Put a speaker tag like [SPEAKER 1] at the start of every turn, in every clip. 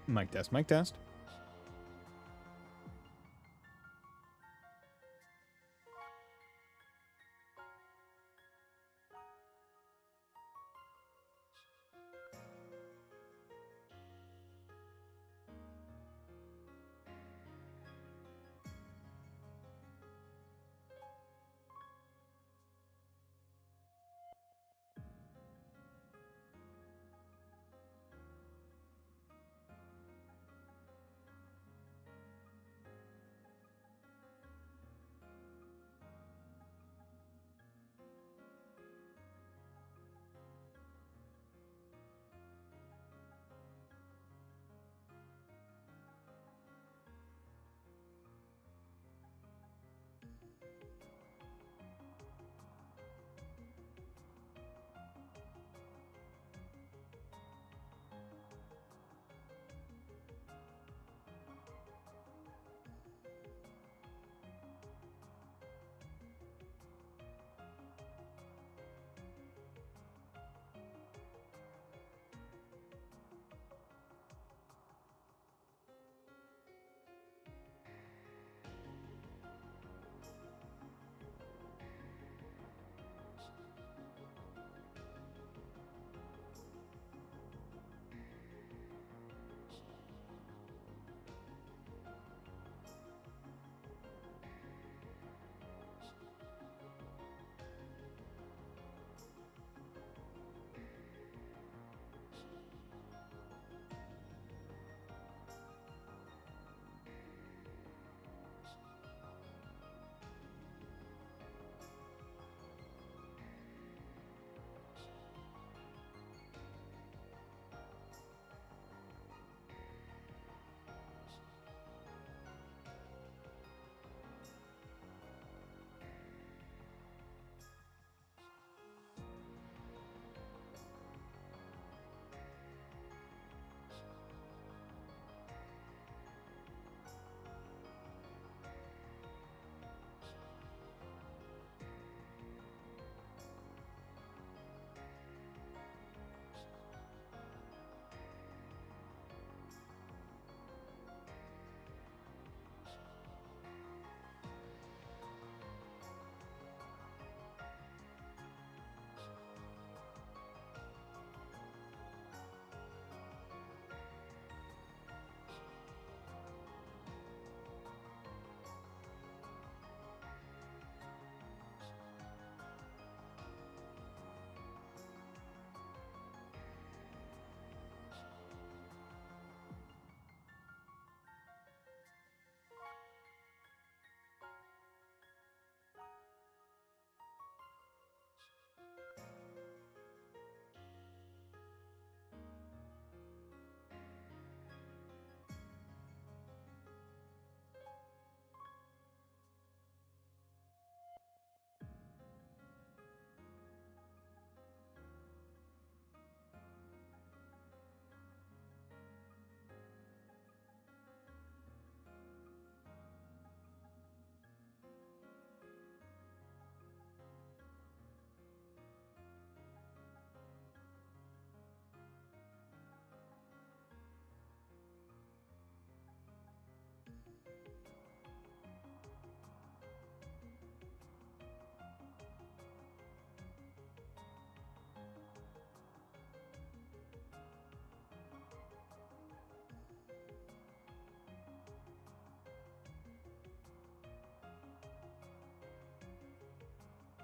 [SPEAKER 1] Mic test, mic test.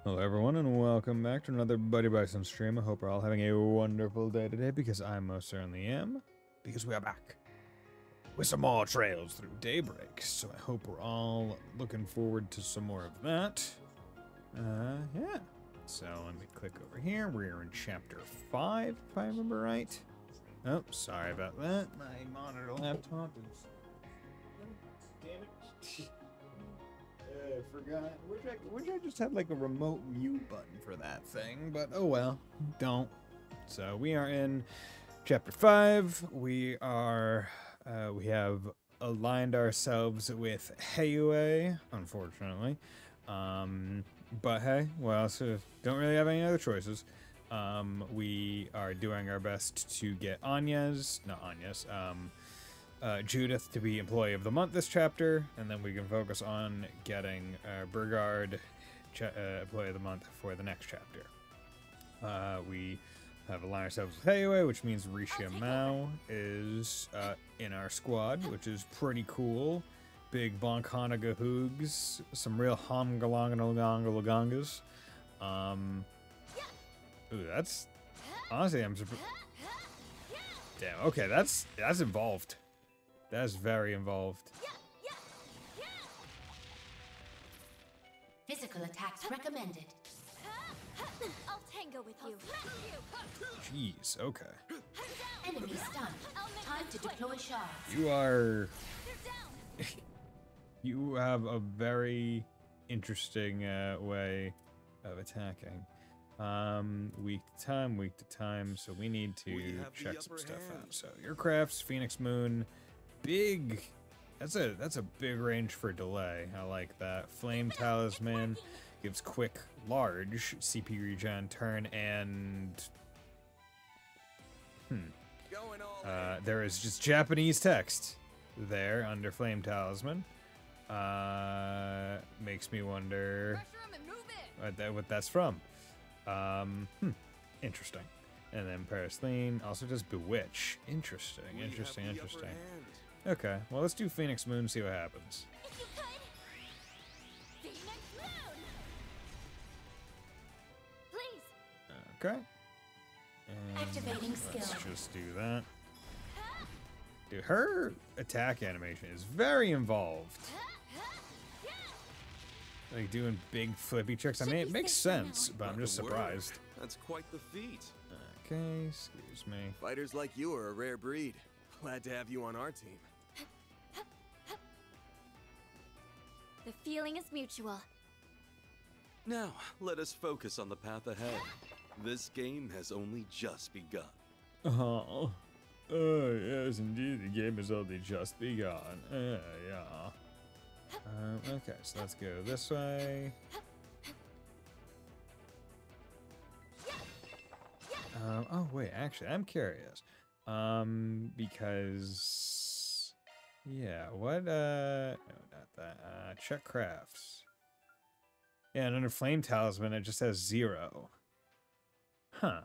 [SPEAKER 1] Hello everyone and welcome back to another Buddy Bison stream. I hope we're all having a wonderful day today because I most certainly am. Because we are back with some more trails through Daybreak. So I hope we're all looking forward to some more of that. Yeah. So let me click over here. We're in chapter 5, if I remember right. Oh, sorry about that. My monitor laptop is... Damn it. I forgot. Wish I just had like a remote mute button for that thing, but oh well, don't. So we are in chapter 5. We have aligned ourselves with Heiyue, unfortunately. But hey, well, so don't really have any other choices. We are doing our best to get not Anya's, Judith to be Employee of the Month this chapter, and then we can focus on getting Brigard Employee of the Month for the next chapter. We have aligned ourselves with Heiwei, which means Risha Mao is in our squad, which is pretty cool. Big Bonkanaga Hoogs, some real Hamgalongalagangas. Ooh, that's honestly, I'm surprised. Damn. Okay, that's involved. That's very involved.
[SPEAKER 2] Physical attacks recommended.
[SPEAKER 3] I'll tango with you.
[SPEAKER 1] Jeez. Okay.
[SPEAKER 2] Enemy stunned. Time to deploy shards.
[SPEAKER 1] You are. You have a very interesting way of attacking. Week to time, so we need to check some stuff out. So your crafts, Phoenix Moon, big. That's a big range for delay. I like that. Flame Talisman gives quick, large CP regen turn, and there is just Japanese text there under Flame Talisman. Makes me wonder what that's from. Interesting. And then Paraslene also does Bewitch. Interesting. Okay, well, let's do Phoenix Moon, see what happens.
[SPEAKER 3] If you could. Phoenix Moon. Please.
[SPEAKER 1] Okay. And
[SPEAKER 2] Activating
[SPEAKER 1] let's
[SPEAKER 2] skill.
[SPEAKER 1] just do that. Dude, her attack animation is very involved. Like doing big flippy tricks. I mean, it makes sense, but I'm just surprised.
[SPEAKER 4] That's quite the feat.
[SPEAKER 1] Okay, excuse me.
[SPEAKER 4] Fighters like you are a rare breed. Glad to have you on our team.
[SPEAKER 3] The feeling is mutual.
[SPEAKER 4] Now, let us focus on the path ahead. This game has only just begun.
[SPEAKER 1] Oh, yes, indeed. The game has only just begun. Yeah. Okay, so let's go this way. Oh wait, actually, I'm curious. Because yeah, what? No, not that. Check crafts. Yeah, and under Flame Talisman, it just has 0. Huh.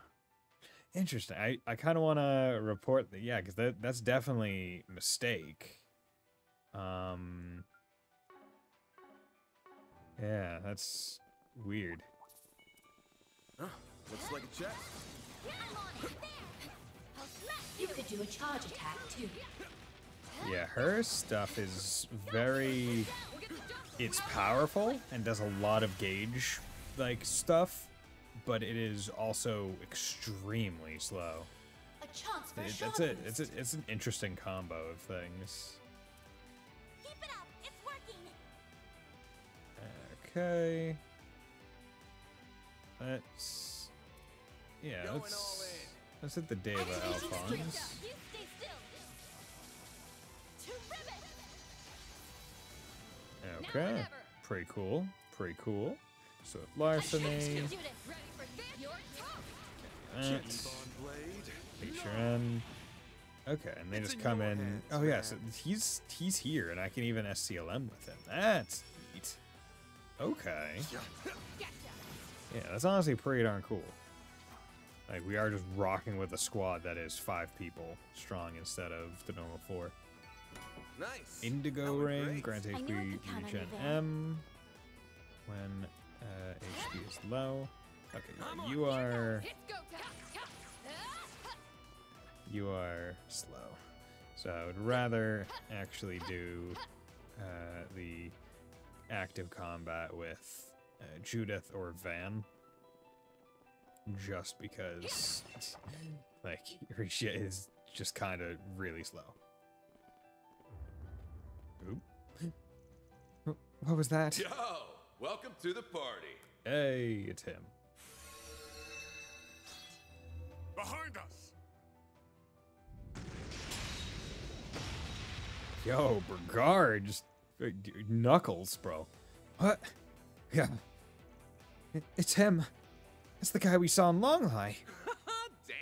[SPEAKER 1] Interesting. I kind of want to report that. Yeah, because that's definitely a mistake. Yeah, that's weird.
[SPEAKER 4] Huh, looks like a chest.
[SPEAKER 3] I'm on it. There. I'll smash
[SPEAKER 2] You could do a charge attack too.
[SPEAKER 1] Yeah, her stuff is very... It's powerful and does a lot of gauge, like, stuff, but it is also extremely slow.
[SPEAKER 2] A chance for a
[SPEAKER 1] That's
[SPEAKER 2] shot
[SPEAKER 1] it.
[SPEAKER 2] boost.
[SPEAKER 1] It's an interesting combo of things.
[SPEAKER 3] Keep it up. It's working.
[SPEAKER 1] Okay.
[SPEAKER 4] Going all in.
[SPEAKER 1] Let's hit the Deva Alphonse.
[SPEAKER 3] You stay still. To ribbon.
[SPEAKER 1] Okay. Pretty cool. So larceny.
[SPEAKER 3] Judith, ready for this? Your turn.
[SPEAKER 1] That.
[SPEAKER 4] Bond blade.
[SPEAKER 1] Feature end. Okay, and they
[SPEAKER 4] It's
[SPEAKER 1] just
[SPEAKER 4] in
[SPEAKER 1] come
[SPEAKER 4] your
[SPEAKER 1] in.
[SPEAKER 4] hands,
[SPEAKER 1] Oh yeah, so
[SPEAKER 4] man.
[SPEAKER 1] he's here, and I can even SCLM with him. That's neat. Okay. Yeah, that's honestly pretty darn cool. Like, we are just rocking with a squad that is 5 people strong instead of the normal 4.
[SPEAKER 4] Nice.
[SPEAKER 1] Indigo
[SPEAKER 4] That went
[SPEAKER 1] ring,
[SPEAKER 4] great.
[SPEAKER 1] grant
[SPEAKER 3] I
[SPEAKER 1] HP
[SPEAKER 3] knew I could count on you,
[SPEAKER 1] regen
[SPEAKER 3] Van.
[SPEAKER 1] M when HP is low. Okay,
[SPEAKER 4] I'm
[SPEAKER 1] yeah,
[SPEAKER 4] on.
[SPEAKER 1] you are slow. So I would rather actually do the active combat with Judith or Van. Just because, like, Risha is just kind of really slow. Oop. What was that?
[SPEAKER 5] Yo, welcome to the party.
[SPEAKER 1] Hey, it's him.
[SPEAKER 5] Behind us.
[SPEAKER 1] Yo, Brigard, just knuckles, bro. What? Yeah. It's him. It's the guy we saw in Longley.
[SPEAKER 5] Damn.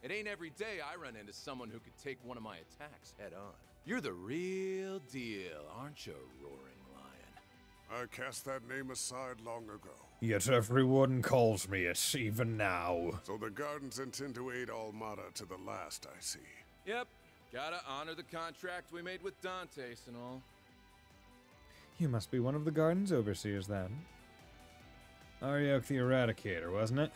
[SPEAKER 5] It ain't every day I run into someone who could take one of my attacks head on. You're the real deal, aren't you, Roaring Lion?
[SPEAKER 6] I cast that name aside long ago.
[SPEAKER 1] Yet everyone calls me it, even now.
[SPEAKER 6] So the Gardens intend to aid Almada to the last, I see.
[SPEAKER 5] Yep. Gotta honor the contract we made with Dantes and all.
[SPEAKER 1] You must be one of the Garden's overseers, then. Ariok the Eradicator, wasn't it?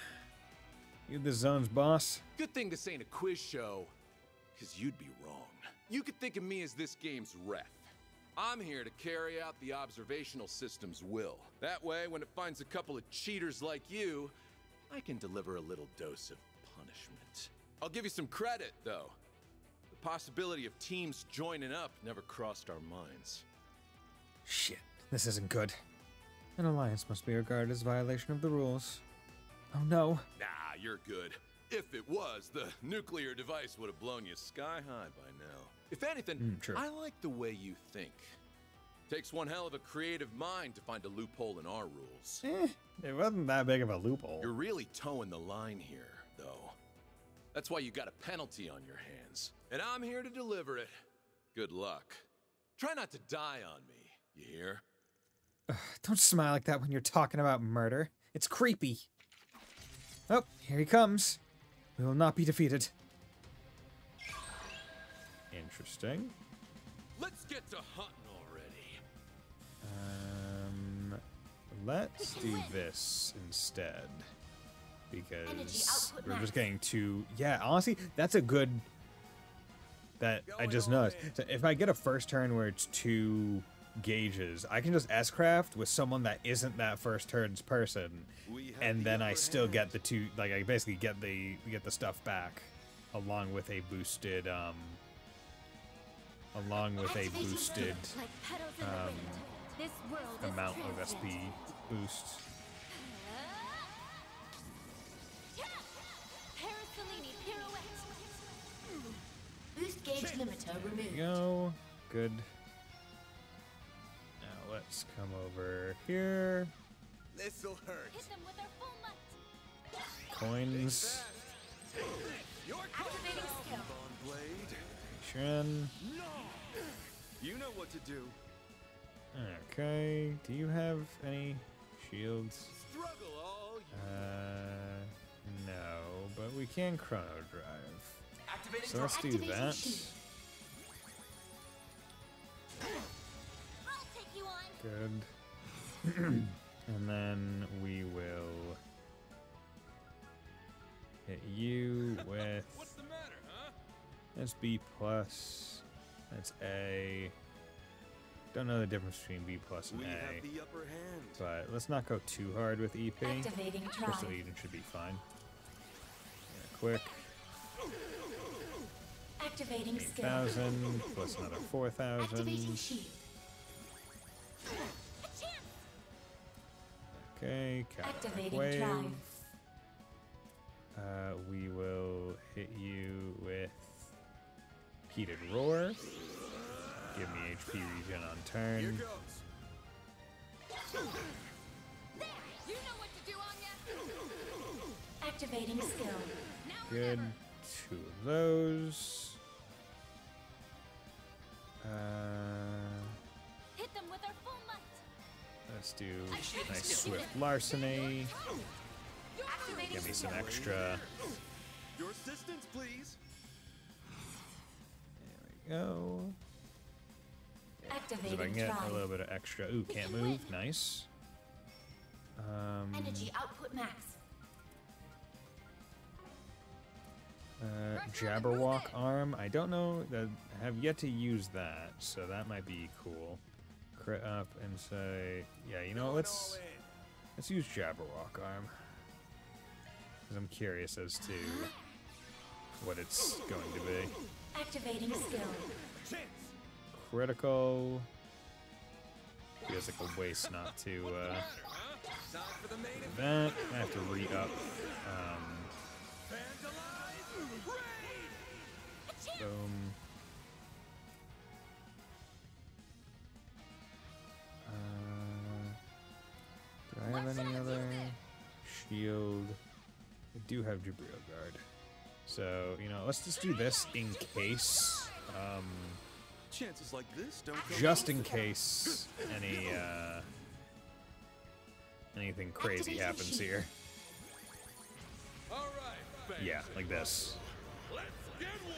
[SPEAKER 1] You the zone's boss?
[SPEAKER 5] Good thing this ain't a quiz show, because you'd be wrong. You could think of me as this game's ref. I'm here to carry out the observational system's will. That way, when it finds a couple of cheaters like you, I can deliver a little dose of punishment. I'll give you some credit, though. The possibility of teams joining up never crossed our minds.
[SPEAKER 1] Shit, this isn't good. An alliance must be regarded as a violation of the rules. Oh no.
[SPEAKER 5] Nah, you're good. If it was, the nuclear device would have blown you sky high by now. If anything,
[SPEAKER 1] True.
[SPEAKER 5] I like the way you think. Takes one hell of a creative mind to find a loophole in our rules.
[SPEAKER 1] It wasn't that big of a loophole.
[SPEAKER 5] You're really towing the line here, though. That's why you got a penalty on your hands. And I'm here to deliver it. Good luck. Try not to die on me, you hear?
[SPEAKER 1] Don't smile like that when you're talking about murder. It's creepy. Oh, here he comes. We will not be defeated. Interesting.
[SPEAKER 5] Let's get to hunting already.
[SPEAKER 1] Let's do this instead. Because
[SPEAKER 2] output
[SPEAKER 1] we're
[SPEAKER 2] max.
[SPEAKER 1] just getting too... Yeah, honestly, that's a good... That I just noticed. So if I get a first turn where it's 2 gauges, I can just S-craft with someone that isn't that first turn's person, and then I still get the 2... Like, I basically get the stuff back, along with a boosted... along with a boosted
[SPEAKER 3] Like petals in the wind. This world is
[SPEAKER 1] amount of SP
[SPEAKER 3] transient.
[SPEAKER 1] boost.
[SPEAKER 3] Parasolini pirouette.
[SPEAKER 2] Boost gauge limiter removed.
[SPEAKER 1] Go. Good. Now let's come over here.
[SPEAKER 5] This'll hurt.
[SPEAKER 3] Hit them with their full might.
[SPEAKER 1] Coins.
[SPEAKER 3] Activating skill.
[SPEAKER 5] On blade.
[SPEAKER 1] Shin.
[SPEAKER 4] You know what to do.
[SPEAKER 1] Okay. Do you have any shields?
[SPEAKER 5] Struggle all you.
[SPEAKER 1] No, but we can chrono drive.
[SPEAKER 2] Activating
[SPEAKER 1] So let's do
[SPEAKER 2] activating
[SPEAKER 1] that.
[SPEAKER 2] shield.
[SPEAKER 3] I'll take you on.
[SPEAKER 1] Good. And then we will hit you with...
[SPEAKER 5] What's the matter, huh?
[SPEAKER 1] That's B plus. That's A. Don't know the difference between B plus and
[SPEAKER 4] We
[SPEAKER 1] A.
[SPEAKER 4] have the upper hand.
[SPEAKER 1] But let's not go too hard with EP.
[SPEAKER 2] Activating
[SPEAKER 1] Crystal
[SPEAKER 2] drive.
[SPEAKER 1] Eden should be fine. Yeah, quick.
[SPEAKER 2] Activating skill.
[SPEAKER 1] 8,000 plus another
[SPEAKER 2] Activating
[SPEAKER 1] 4,000.
[SPEAKER 2] shield.
[SPEAKER 1] Okay, Cataract
[SPEAKER 2] Activating
[SPEAKER 1] Wave.
[SPEAKER 2] drive.
[SPEAKER 1] We will hit you with Heated Roar. Give me HP regen on
[SPEAKER 5] Here
[SPEAKER 1] turn.
[SPEAKER 5] goes.
[SPEAKER 3] There. You know what to do, Anya.
[SPEAKER 2] Activating skill.
[SPEAKER 3] Now or
[SPEAKER 1] Good.
[SPEAKER 3] never.
[SPEAKER 1] 2 of those.
[SPEAKER 3] Hit them with our full might.
[SPEAKER 1] Let's do nice Swift Larceny.
[SPEAKER 3] Activating
[SPEAKER 1] Give me some
[SPEAKER 3] skill.
[SPEAKER 1] extra.
[SPEAKER 4] Your assistance, please.
[SPEAKER 1] There we go. So if I
[SPEAKER 2] Activating
[SPEAKER 1] can get a
[SPEAKER 2] drive.
[SPEAKER 1] little bit of extra. Ooh, can't
[SPEAKER 3] can
[SPEAKER 1] move.
[SPEAKER 3] win.
[SPEAKER 1] Nice.
[SPEAKER 2] Energy output max.
[SPEAKER 1] Jabberwock arm. I don't know. I have yet to use that, so that might be cool. Crit up and say, yeah, you know, what, let's use Jabberwock arm. Because I'm curious as to what it's going to be.
[SPEAKER 2] Activating skill.
[SPEAKER 1] Critical. Feels like a waste not to do that. I have to re-up. Boom. Do I have any other shield? I do have Jabril Guard. So, you know, let's just do this in case.
[SPEAKER 4] Chances like this don't come
[SPEAKER 1] Just in case anything crazy happens here.
[SPEAKER 5] All right, fans.
[SPEAKER 1] Yeah, like this.
[SPEAKER 5] Let's get one.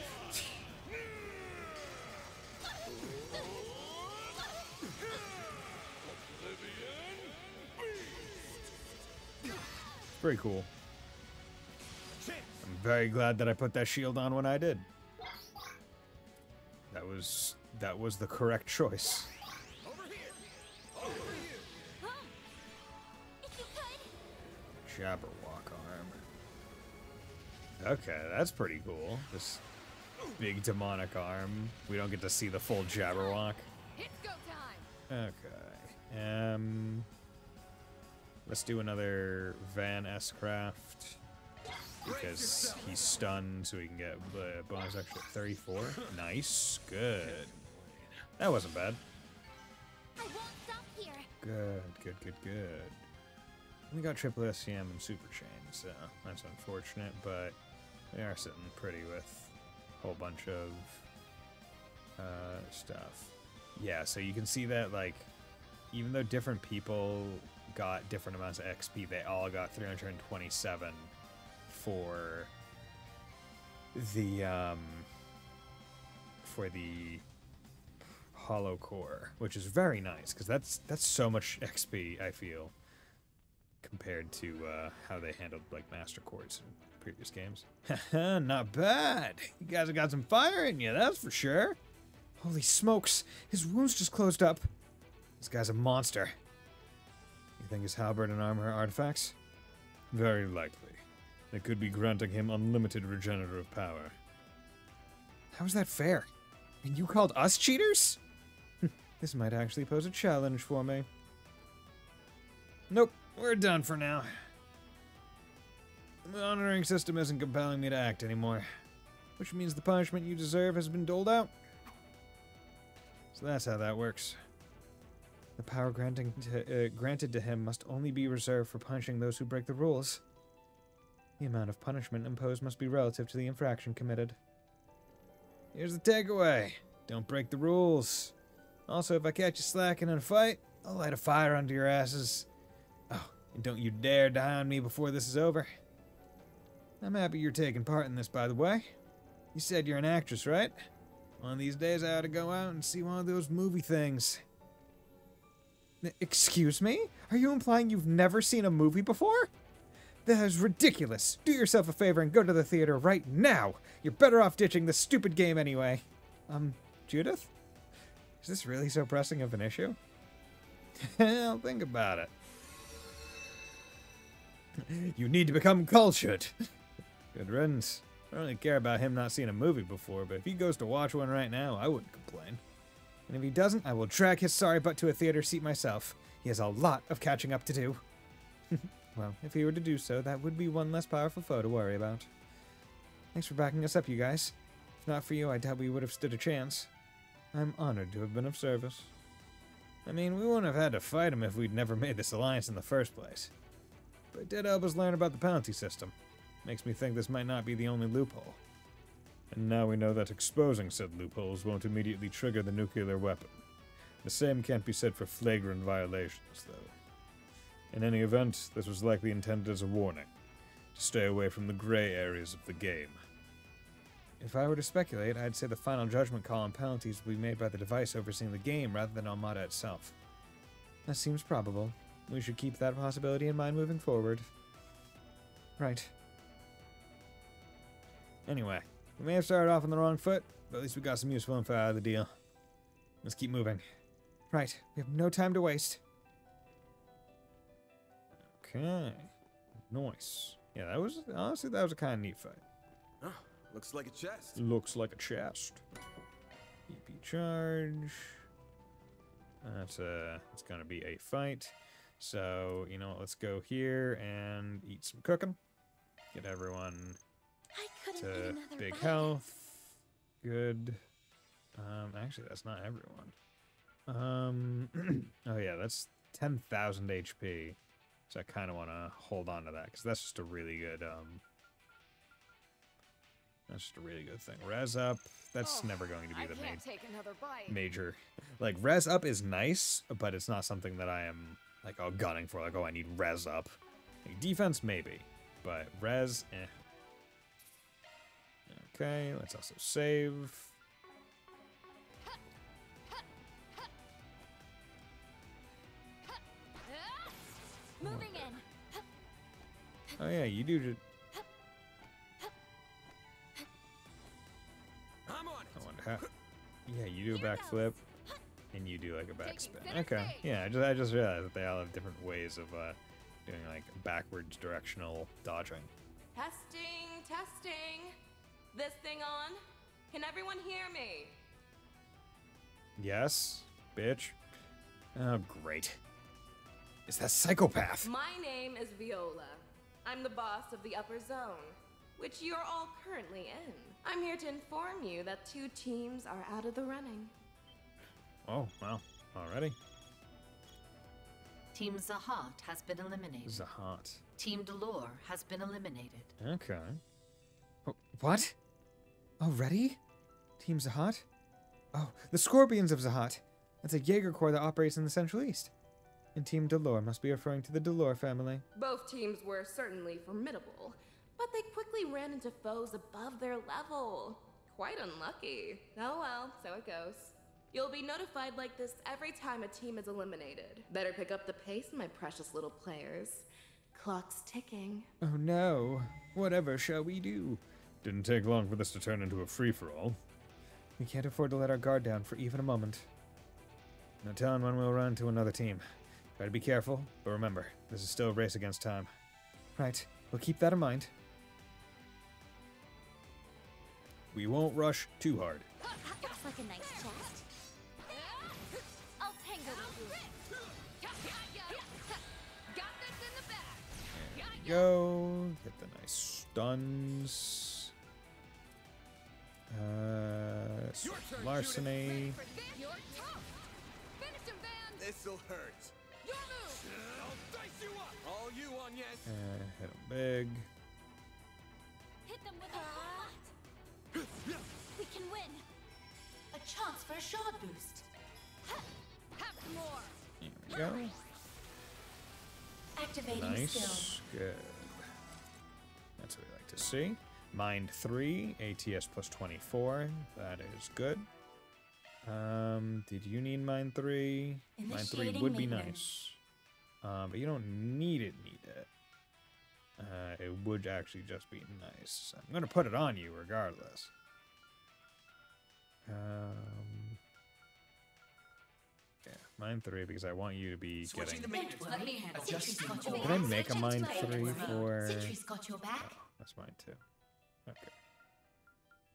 [SPEAKER 1] Very cool. I'm very glad that I put that shield on when I did. That was the correct choice.
[SPEAKER 5] Over here. Over here.
[SPEAKER 3] If you could.
[SPEAKER 1] Jabberwock arm. Okay, that's pretty cool. This big demonic arm. We don't get to see the full Jabberwock.
[SPEAKER 3] It's go time.
[SPEAKER 1] Okay. Let's do another Van S-Craft. Because he's stunned, so we can get bonus extra 34. Nice. Good. That wasn't bad.
[SPEAKER 3] I won't stop here.
[SPEAKER 1] Good. We got triple SCM and Super Chain, so that's unfortunate, but we are sitting pretty with a whole bunch of stuff. Yeah, so you can see that, like, even though different people got different amounts of XP, they all got 327 for the Hollow Core, which is very nice because that's so much XP, I feel, compared to how they handled like Master Cores in previous games. Not bad. You guys have got some fire in you, that's for sure. Holy smokes, his wounds just closed up. This guy's a monster. You think his halberd and armor are artifacts? Very likely. They could be granting him unlimited regenerative power. How is that fair? And you called us cheaters? This might actually pose a challenge for me. Nope, we're done for now. The monitoring system isn't compelling me to act anymore, which means the punishment you deserve has been doled out. So that's how that works. The power granted to him must only be reserved for punishing those who break the rules. The amount of punishment imposed must be relative to the infraction committed. Here's the takeaway. Don't break the rules. Also, if I catch you slacking in a fight, I'll light a fire under your asses. Oh, and don't you dare die on me before this is over. I'm happy you're taking part in this, by the way. You said you're an actress, right? One of these days I ought to go out and see one of those movie things. Excuse me? Are you implying you've never seen a movie before? That is ridiculous. Do yourself a favor and go to the theater right now. You're better off ditching this stupid game anyway. Judith? Is this really so pressing of an issue? Hell, think about it. You need to become cultured. Good riddance. I don't really care about him not seeing a movie before, but if he goes to watch one right now, I wouldn't complain. And if he doesn't, I will drag his sorry butt to a theater seat myself. He has a lot of catching up to do. Well, if he were to do so, that would be one less powerful foe to worry about. Thanks for backing us up, you guys. If not for you, I doubt we would have stood a chance. I'm honored to have been of service. I mean, we wouldn't have had to fight him if we'd never made this alliance in the first place. But it did help us learn about the penalty system. Makes me think this might not be the only loophole. And now we know that exposing said loopholes won't immediately trigger the nuclear weapon. The same can't be said for flagrant violations, though. In any event, this was likely intended as a warning, to stay away from the gray areas of the game. If I were to speculate, I'd say the final judgment call on penalties will be made by the device overseeing the game rather than Armada itself. That seems probable. We should keep that possibility in mind moving forward. Right. Anyway, we may have started off on the wrong foot, but at least we got some useful info out of the deal. Let's keep moving. Right, we have no time to waste. Okay. Nice. Yeah, that was, honestly, that was a kind of neat fight.
[SPEAKER 4] Oh, looks like a chest.
[SPEAKER 1] Looks like a chest. EP charge. It's gonna be a fight. So, you know what, let's go here and eat some cooking. Get everyone
[SPEAKER 3] I couldn't eat
[SPEAKER 1] to
[SPEAKER 3] another
[SPEAKER 1] big
[SPEAKER 3] bite.
[SPEAKER 1] health. Good. Actually, that's not everyone. Oh yeah, that's 10,000 HP. So I kind of want to hold on to that, because that's just a really good, That's just a really good thing. Res up, that's never going to be the
[SPEAKER 3] take another bite.
[SPEAKER 1] major. Like, res up is nice, but it's not something that I am, like, oh, gunning for. Like, oh, I need res up. Like, defense, maybe. But res, eh. Okay, let's also save.
[SPEAKER 3] Moving in.
[SPEAKER 1] Oh, yeah, you do just...
[SPEAKER 5] I'm on
[SPEAKER 1] I wonder how... Yeah, you do a backflip, and you do, like, a backspin. Okay, yeah, I just realized that they all have different ways of, doing, like, backwards directional dodging.
[SPEAKER 7] Testing, testing. This thing on? Can everyone hear me?
[SPEAKER 1] Yes, bitch. Oh, great. It's that psychopath.
[SPEAKER 7] My name is Viola. I'm the boss of the upper zone, which you're all currently in. I'm here to inform you that 2 teams are out of the running.
[SPEAKER 1] Oh, wow. Already?
[SPEAKER 2] Team Zahat has been eliminated.
[SPEAKER 1] Zahat.
[SPEAKER 2] Team Delore has been eliminated.
[SPEAKER 1] Okay. Oh, what? Already? Team Zahat? Oh, the Scorpions of Zahat. That's a Jaeger Corps that operates in the Central East. And Team Delore must be referring to the Delore family.
[SPEAKER 7] Both teams were certainly formidable, but they quickly ran into foes above their level. Quite unlucky. Oh well, so it goes. You'll be notified like this every time a team is eliminated. Better pick up the pace, my precious little players. Clock's ticking.
[SPEAKER 1] Oh no. Whatever shall we do? Didn't take long for this to turn into a free-for-all. We can't afford to let our guard down for even a moment. No telling when we'll run into another team. Try to be careful, but remember, this is still a race against time. Right, we'll keep that in mind. We won't rush too hard.
[SPEAKER 3] Looks like a nice chest. I'll tango with you. Got this in the bag.
[SPEAKER 1] There we go. Get the nice stuns. Larceny.
[SPEAKER 3] You're tough. Finish him, Van.
[SPEAKER 5] This'll hurt.
[SPEAKER 3] Your move.
[SPEAKER 5] I'll dice you up. All you on yes.
[SPEAKER 1] Hit him big.
[SPEAKER 3] Hit them with a lot. We can win.
[SPEAKER 2] A chance for a shot boost.
[SPEAKER 3] Have some more.
[SPEAKER 1] There we go.
[SPEAKER 2] Activating skill.
[SPEAKER 1] Nice. Good. That's what we like to see. Mind 3, ATS plus 24. That is good. Did you need Mind 3? Mind 3
[SPEAKER 2] Initiating
[SPEAKER 1] would be
[SPEAKER 2] maintenance.
[SPEAKER 1] nice. But you don't need it. It would actually just be nice. I'm going to put it on you regardless. Yeah, Mind 3 because I want you to be getting...
[SPEAKER 2] Don't worry, Citrus got your
[SPEAKER 1] Can
[SPEAKER 2] back.
[SPEAKER 1] I make a Mind 3 for...
[SPEAKER 2] Citrus got your back.
[SPEAKER 1] Oh, that's mine too. Okay.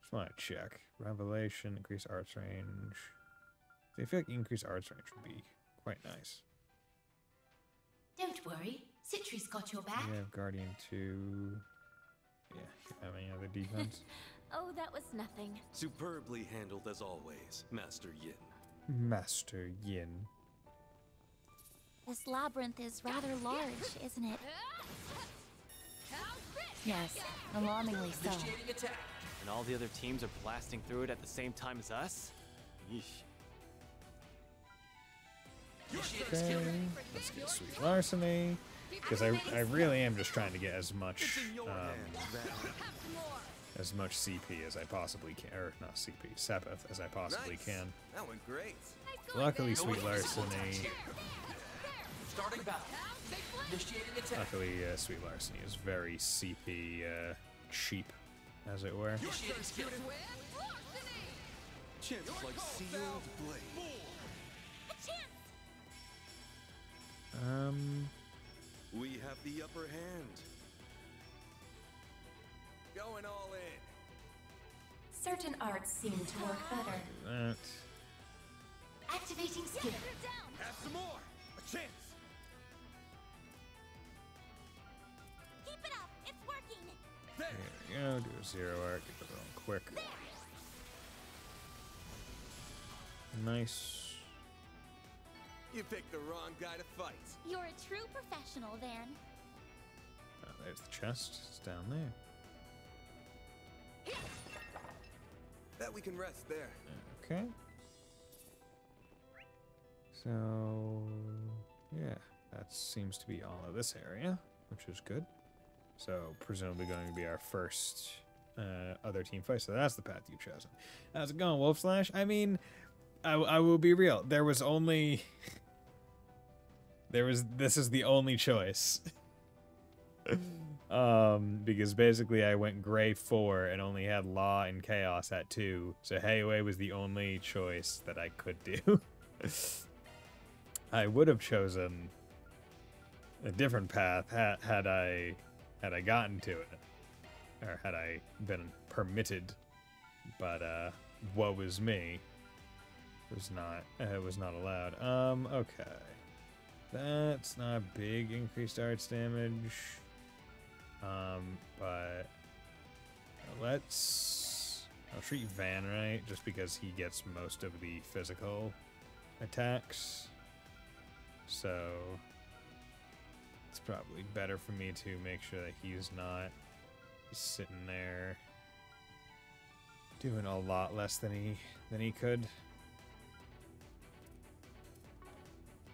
[SPEAKER 1] Just want to check. Revelation, increase arts range. I feel like increase arts range would be quite nice.
[SPEAKER 2] Don't worry, Citrus got your back.
[SPEAKER 1] We have Guardian 2. Yeah, have any other defense?
[SPEAKER 3] Oh, that was nothing.
[SPEAKER 4] Superbly handled as always, Master Yin.
[SPEAKER 1] Master Yin.
[SPEAKER 3] This labyrinth is rather large, isn't it?
[SPEAKER 8] Yes, alarmingly so.
[SPEAKER 9] And all the other teams are blasting through it at the same time as us? Yeesh.
[SPEAKER 1] Okay, let's get Sweet Larceny. Because I really am just trying to get as much CP as I possibly can, or not CP, Sepith as I possibly can.
[SPEAKER 5] That went great.
[SPEAKER 1] Luckily, Sweet Larceny.
[SPEAKER 9] Starting battle. Initiating attack.
[SPEAKER 1] Luckily, Sweet Larceny is very CP cheap, as it were.
[SPEAKER 4] Chance like sealed blade. We have the upper hand.
[SPEAKER 5] Going all in.
[SPEAKER 2] Certain arts seem to work better.
[SPEAKER 1] That.
[SPEAKER 2] Activating skill.
[SPEAKER 5] Have some more. A chance.
[SPEAKER 3] Keep it up. It's working.
[SPEAKER 1] There we go. Do a zero arc. Get it on quick. Nice.
[SPEAKER 5] You picked the wrong guy to fight.
[SPEAKER 3] You're a true professional, Van.
[SPEAKER 1] Oh, there's the chest. It's down there.
[SPEAKER 10] Bet we can rest there.
[SPEAKER 1] Okay. So, yeah, that seems to be all of this area, which is good. So, presumably going to be our first other team fight. So that's the path you've chosen. How's it going, Wolf Slash? I mean, I will be real. There was only... This is the only choice. Because basically I went Gray 4 and only had Law and Chaos at 2. So Heiwei was the only choice that I could do. I would have chosen a different path had I gotten to it, or had I been permitted. But woe was me. It was not allowed. Okay, that's not big increased arts damage. But I'll treat Van right just because he gets most of the physical attacks. So it's probably better for me to make sure that he's not sitting there doing a lot less than he could.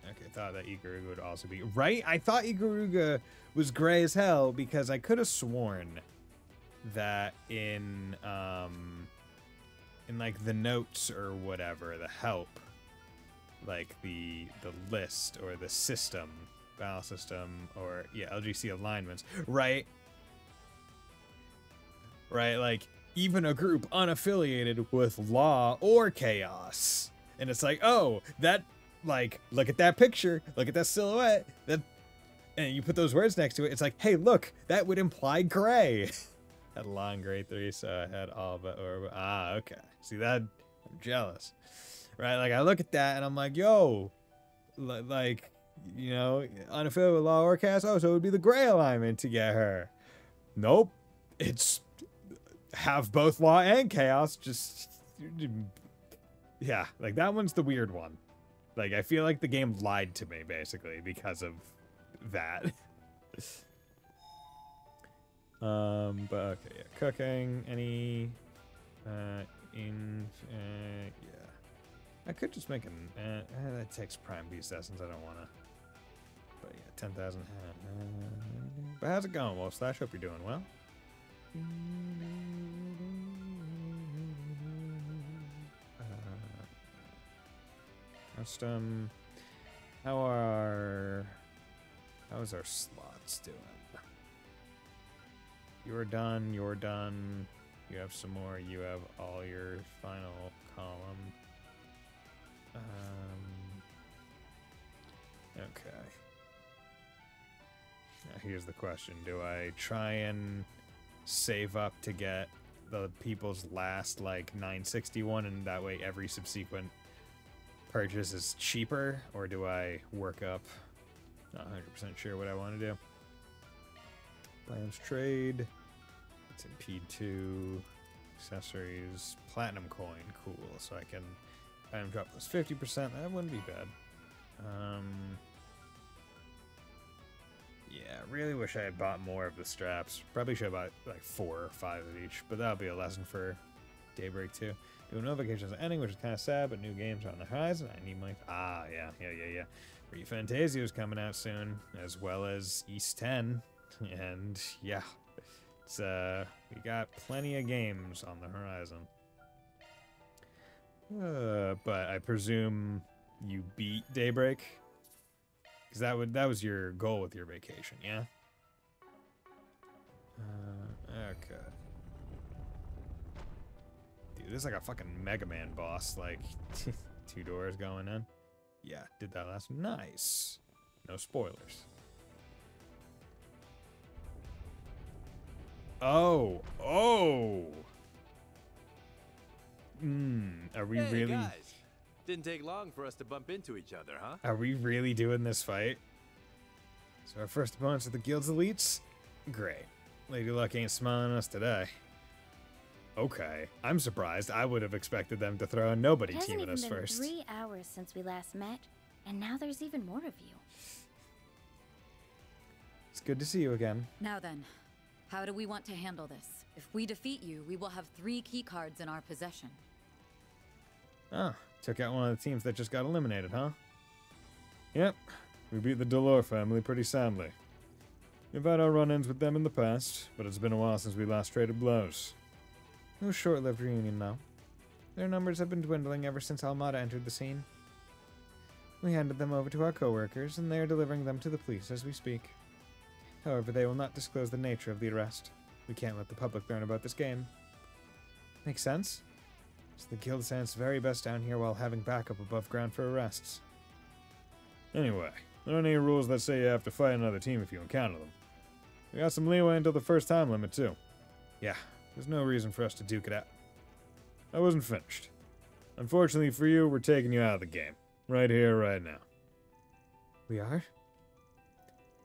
[SPEAKER 1] Okay, thought that Ikaruga would also be right. I thought Ikaruga was gray as hell because I could have sworn that in like the notes or whatever, the help, like the list or the system, battle system, or yeah, LGC alignments, right, like even a group unaffiliated with Law or Chaos, and it's like, oh, that, like, look at that picture, look at that silhouette, that, and you put those words next to it, it's like, hey, look, that would imply gray. Had long grade 3, so I had all but or okay. See that? I'm jealous. Right? Like, I look at that and I'm like, yo, like, you know, unaffiliated with Law or Chaos, oh, so it would be the gray alignment to get her. Nope. It's have both Law and Chaos, just, yeah, like, that one's the weird one. Like, I feel like the game lied to me, basically, because of that. But okay, yeah, cooking, any, yeah. I could just make an, that takes Prime Beast Essence, I don't wanna. But yeah, 10,000. But how's it going, Wolf Slash? Hope you're doing well. Custom. How is our slots doing? You're done, you're done. You have some more, you have all your final column. Okay. Now here's the question. Do I try and save up to get the people's last, like, 961, and that way every subsequent purchase is cheaper? Or do I work up? Not 100% sure what I want to do. Plans trade. It's in P2. Accessories. Platinum coin. Cool. So I can item drop plus 50%. That wouldn't be bad. Yeah, really wish I had bought more of the straps. Probably should have bought like 4 or 5 of each. But that'll be a lesson for Daybreak 2. Doing no vacations ending, which is kind of sad, but new games are on the horizon. I need my... yeah. Re-Fantasio is coming out soon, as well as East 10. And yeah, it's we got plenty of games on the horizon. But I presume you beat Daybreak, because that was your goal with your vacation, yeah? Okay. Dude, this is like a fucking Mega Man boss, like 2 doors going in. Yeah, did that last one. Nice. No spoilers. Oh. Are we really...
[SPEAKER 11] guys. Didn't take long for us to bump into each other, huh?
[SPEAKER 1] Are we really doing this fight? So our first opponents are the Guild's elites? Great. Lady Luck ain't smiling at us today. Okay. I'm surprised. I would have expected them to throw a nobody team at us first.
[SPEAKER 8] It's been 3 hours since we last met, and now there's even more of you.
[SPEAKER 1] It's good to see you again.
[SPEAKER 12] Now then, How do we want to handle this? If we defeat you, we will have 3 key cards in our possession.
[SPEAKER 1] Ah, took out one of the teams that just got eliminated, huh? Yep, we beat the Delore family pretty soundly. We've had our run-ins with them in the past, but it's been a while since we last traded blows. It was a short-lived reunion, though. Their numbers have been dwindling ever since Almada entered the scene. We handed them over to our co-workers, and they are delivering them to the police as we speak. However, they will not disclose the nature of the arrest. We can't let the public learn about this game. Makes sense? So the guild stands very best down here while having backup above ground for arrests. Anyway, there aren't any rules that say you have to fight another team if you encounter them. We got some leeway until the first time limit, too. Yeah, there's no reason for us to duke it out. I wasn't finished. Unfortunately for you, we're taking you out of the game. Right here, right now. We are?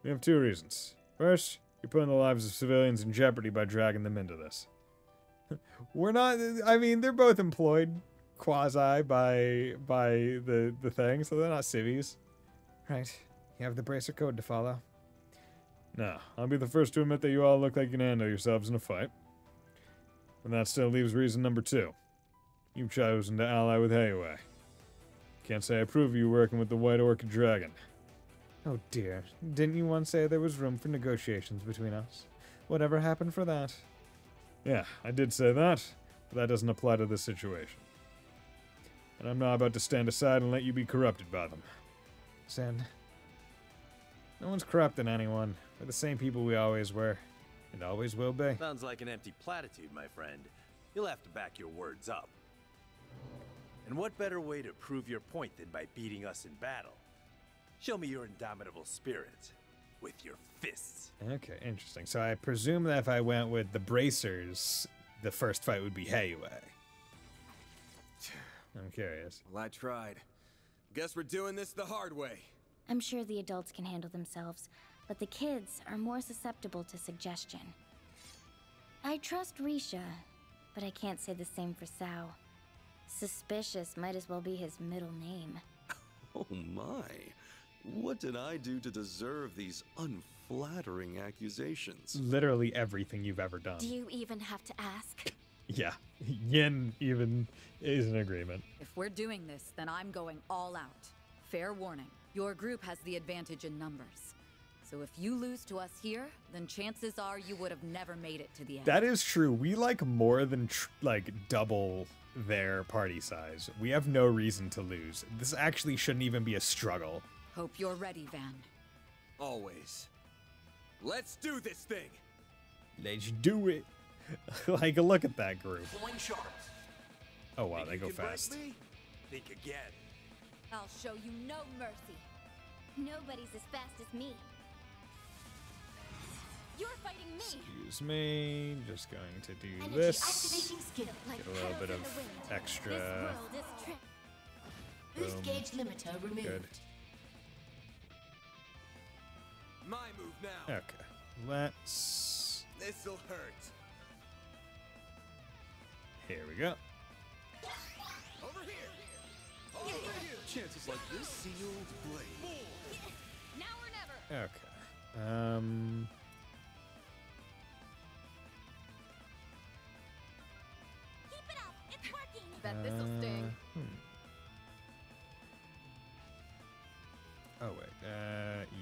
[SPEAKER 1] We have 2 reasons. First, you're putting the lives of civilians in jeopardy by dragging them into this. We're not, I mean, they're both employed quasi by the thing, so they're not civvies. Right, you have the Bracer Code to follow. Now, I'll be the first to admit that you all look like you can handle yourselves in a fight. But that still leaves reason number 2. You've chosen to ally with Heiwei. Can't say I approve of you working with the White Orchid Dragon. Oh dear, didn't you once say there was room for negotiations between us? Whatever happened for that? Yeah, I did say that, but that doesn't apply to this situation. And I'm not about to stand aside and let you be corrupted by them. Zen, no one's corrupting anyone. We're the same people we always were, and always will be.
[SPEAKER 11] Sounds like an empty platitude, my friend. You'll have to back your words up. And what better way to prove your point than by beating us in battle? Show me your indomitable spirit with your fists.
[SPEAKER 1] Okay, interesting. So I presume that if I went with the Bracers, the first fight would be Heiwei. I'm curious.
[SPEAKER 10] Well, I tried. Guess we're doing this the hard way.
[SPEAKER 8] I'm sure the adults can handle themselves, but the kids are more susceptible to suggestion. I trust Risha, but I can't say the same for Sao. Suspicious might as well be his middle name.
[SPEAKER 4] Oh my. What did I do to deserve these unflattering accusations?
[SPEAKER 1] Literally everything you've ever done.
[SPEAKER 3] Do you even have to ask?
[SPEAKER 1] Yeah, Yin even is in agreement.
[SPEAKER 12] If we're doing this, then I'm going all out. Fair warning, your group has the advantage in numbers. So if you lose to us here, then chances are you would have never made it to the end.
[SPEAKER 1] That is true. We like more than like double their party size. We have no reason to lose. This actually shouldn't even be a struggle.
[SPEAKER 12] Hope you're ready, Van.
[SPEAKER 10] Always. Let's do this thing.
[SPEAKER 1] Let's do it. Like, look at that group.
[SPEAKER 11] Point sharp.
[SPEAKER 1] Oh wow,
[SPEAKER 11] Think
[SPEAKER 1] they
[SPEAKER 11] you
[SPEAKER 1] go
[SPEAKER 11] can break
[SPEAKER 1] fast.
[SPEAKER 11] me? Think again.
[SPEAKER 12] I'll show you no mercy.
[SPEAKER 3] Nobody's as fast as me. You're fighting me.
[SPEAKER 1] Excuse me, just going to do
[SPEAKER 3] Energy
[SPEAKER 1] this.
[SPEAKER 3] activating skill, like
[SPEAKER 1] Get a little
[SPEAKER 3] petals
[SPEAKER 1] bit
[SPEAKER 3] in
[SPEAKER 1] of
[SPEAKER 3] the wind.
[SPEAKER 1] extra.
[SPEAKER 3] This world is trick. Boost
[SPEAKER 1] Boom.
[SPEAKER 3] gauge limiter removed.
[SPEAKER 1] Good.
[SPEAKER 10] My move now.
[SPEAKER 1] Okay, let's.
[SPEAKER 10] This'll hurt.
[SPEAKER 1] Here we go.
[SPEAKER 10] Over here. Over here.
[SPEAKER 4] Chances like this, sealed blade.
[SPEAKER 3] Now or never.
[SPEAKER 1] Okay.
[SPEAKER 3] Keep it up. It's working.
[SPEAKER 12] Bet this'll sting.
[SPEAKER 1] Oh wait.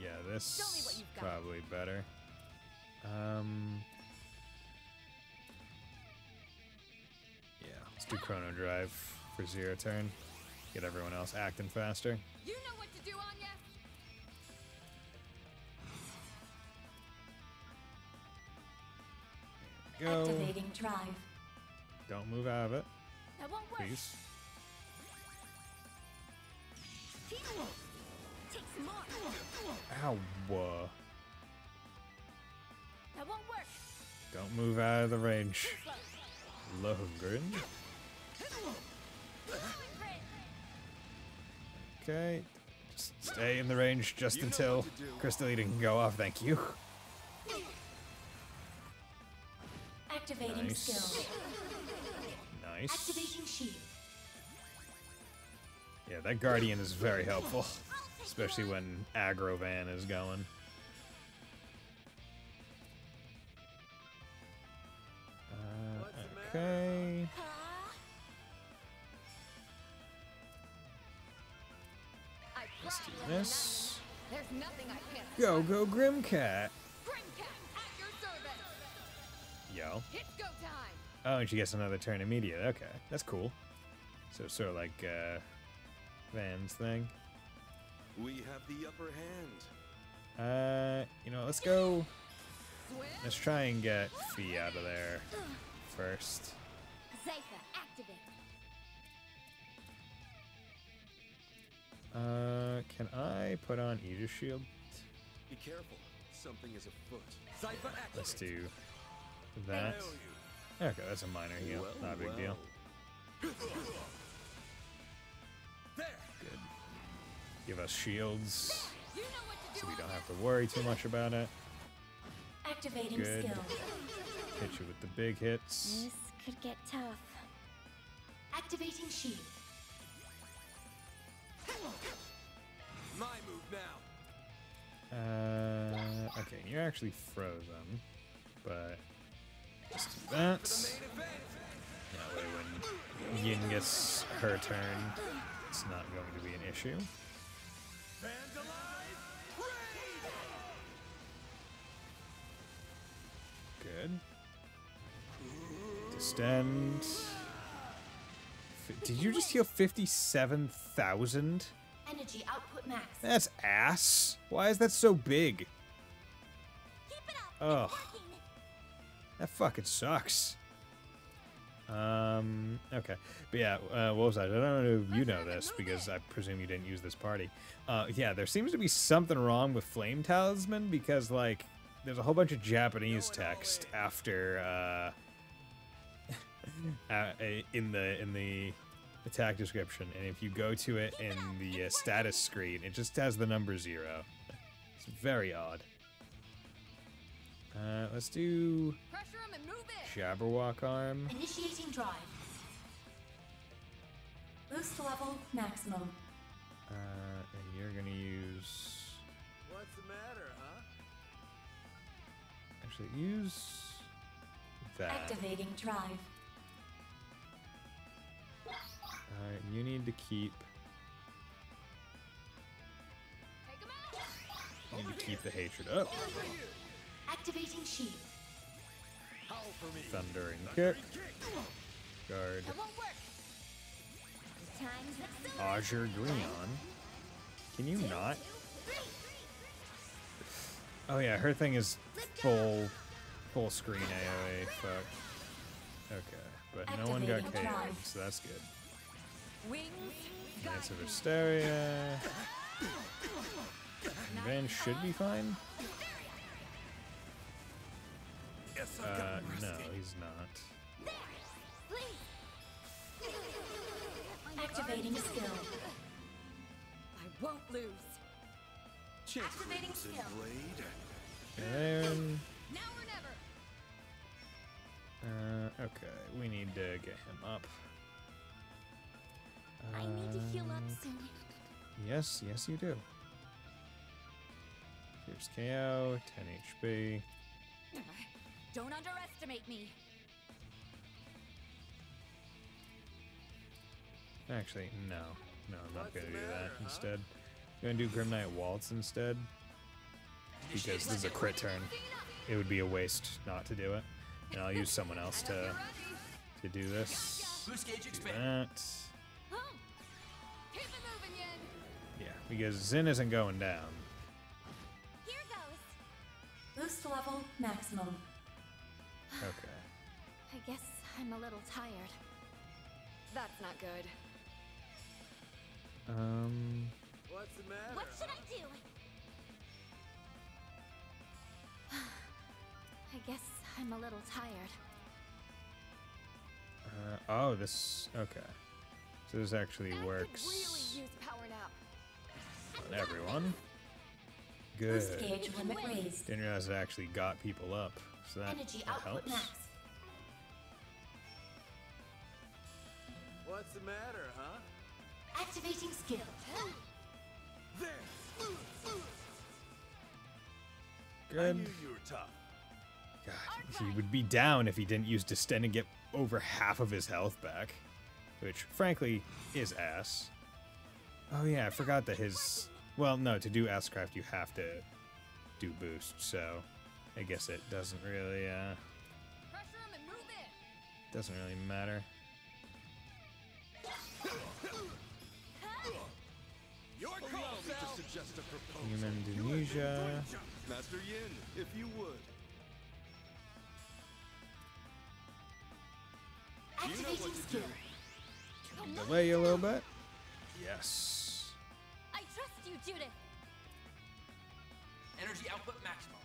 [SPEAKER 1] Yeah, this
[SPEAKER 12] Show me what you've got.
[SPEAKER 1] probably better. Yeah, let's do Chrono Drive for 0 turn. Get everyone else acting faster.
[SPEAKER 12] You know what to do, Anya.
[SPEAKER 1] Go.
[SPEAKER 3] Activating drive.
[SPEAKER 1] Don't move out of it,
[SPEAKER 3] That won't work.
[SPEAKER 1] please.
[SPEAKER 3] Take some more.
[SPEAKER 1] Ow.
[SPEAKER 3] That won't work.
[SPEAKER 1] Don't move out of the range. Lohengrin. Okay. Just stay in the range just until Crystal Eating can go off. Thank you.
[SPEAKER 3] Activating
[SPEAKER 1] Nice.
[SPEAKER 3] skill.
[SPEAKER 1] Nice.
[SPEAKER 3] Activating shield.
[SPEAKER 1] Yeah, that Guardian is very helpful. Especially when Aggro Van is going. Okay. Let's do this.
[SPEAKER 12] There's nothing I can't.
[SPEAKER 1] Go, go, Grimcat.
[SPEAKER 12] Grimcat, at your service.
[SPEAKER 1] Yo.
[SPEAKER 12] It's go time.
[SPEAKER 1] Oh, and she gets another turn immediate. Okay, that's cool. So sort of like Van's thing.
[SPEAKER 4] We have the upper hand.
[SPEAKER 1] You know, let's go. Let's try and get Fee out of there first.
[SPEAKER 3] Zypher, activate.
[SPEAKER 1] Can I put on Aegis Shield?
[SPEAKER 4] Be careful. Something is afoot. Zypher, activate.
[SPEAKER 1] Let's do that. Okay, that's a minor heal.
[SPEAKER 4] Well,
[SPEAKER 1] Not a big deal.
[SPEAKER 4] There.
[SPEAKER 1] Good. Give us shields, so we don't have to worry too much about it.
[SPEAKER 2] Activating
[SPEAKER 1] Good.
[SPEAKER 2] skill.
[SPEAKER 1] Hit you with the big hits.
[SPEAKER 8] This could get tough.
[SPEAKER 2] Activating shield.
[SPEAKER 10] My move now.
[SPEAKER 1] Okay, you're actually frozen, but let's do that. That way when Yin gets her turn, it's not going to be an issue. Good. Distend. Did you just heal 57,000?
[SPEAKER 2] Energy output max.
[SPEAKER 1] That's ass. Why is that so big? Ugh. That fucking sucks. Okay. But yeah, what was that? I don't know if you know this, because I presume you didn't use this party. Yeah, there seems to be something wrong with Flame Talisman, because, like, there's a whole bunch of Japanese text after, in the attack description, and if you go to it in the status screen, it just has the number 0. It's very odd. Let's do
[SPEAKER 12] Pressure him and move it.
[SPEAKER 1] Jabberwock Arm.
[SPEAKER 2] Initiating drive. Boost level maximum.
[SPEAKER 1] And you're gonna use.
[SPEAKER 11] What's the matter, huh?
[SPEAKER 1] Actually, use that.
[SPEAKER 2] Activating drive.
[SPEAKER 1] Alright, you need to keep. You need to keep the hatred up.
[SPEAKER 2] Activating shield.
[SPEAKER 1] Thundering kick. Guard. Azure Greon. Can you not? Oh yeah, her thing is full screen AoE. Fuck. Okay, but no one got KO'd, so that's good. Dance of Hysteria. Van should be fine. No, he's not.
[SPEAKER 2] Activating skill.
[SPEAKER 12] I won't lose.
[SPEAKER 2] Activating skill.
[SPEAKER 1] And
[SPEAKER 12] Now or never.
[SPEAKER 1] okay, we need to get him up.
[SPEAKER 3] I need to heal up soon.
[SPEAKER 1] Yes, yes you do. Here's KO, 10 HP.
[SPEAKER 12] Don't underestimate me.
[SPEAKER 1] Actually, no, I'm not gonna do that. Instead, I'm gonna do Grim Knight Waltz instead, because this is a crit turn. It would be a waste not to do it, and I'll use someone else to do this. Do that.
[SPEAKER 12] Keep it moving, Yin.
[SPEAKER 1] Yeah, because Zin isn't going down.
[SPEAKER 3] Here goes.
[SPEAKER 2] Boost level maximum.
[SPEAKER 1] Okay.
[SPEAKER 3] I guess I'm a little tired.
[SPEAKER 12] That's not good.
[SPEAKER 11] What's the matter?
[SPEAKER 3] What should I do? I guess I'm a little tired.
[SPEAKER 1] Oh, this. Okay. So this actually works
[SPEAKER 12] Really use power nap.
[SPEAKER 1] on everyone. Good.
[SPEAKER 2] Boost gauge limit raised.
[SPEAKER 1] Didn't realize it actually got people up, so that
[SPEAKER 2] Energy output
[SPEAKER 1] helps.
[SPEAKER 2] max.
[SPEAKER 11] What's the matter, huh?
[SPEAKER 2] Activating skill.
[SPEAKER 11] There. I
[SPEAKER 1] Good.
[SPEAKER 11] knew you were tough.
[SPEAKER 1] God, he would be down if he didn't use Distend and get over half of his health back. Which, frankly, is ass. Oh yeah, I forgot that his... Well, no, to do Ass-Craft you have to do boost, so I guess it doesn't really, doesn't really matter. Human Indonesia.
[SPEAKER 4] Master Yin, if you would.
[SPEAKER 2] Activating skill.
[SPEAKER 1] Delay a little bit. Yes.
[SPEAKER 3] I trust you, Judith.
[SPEAKER 13] Energy output maximum.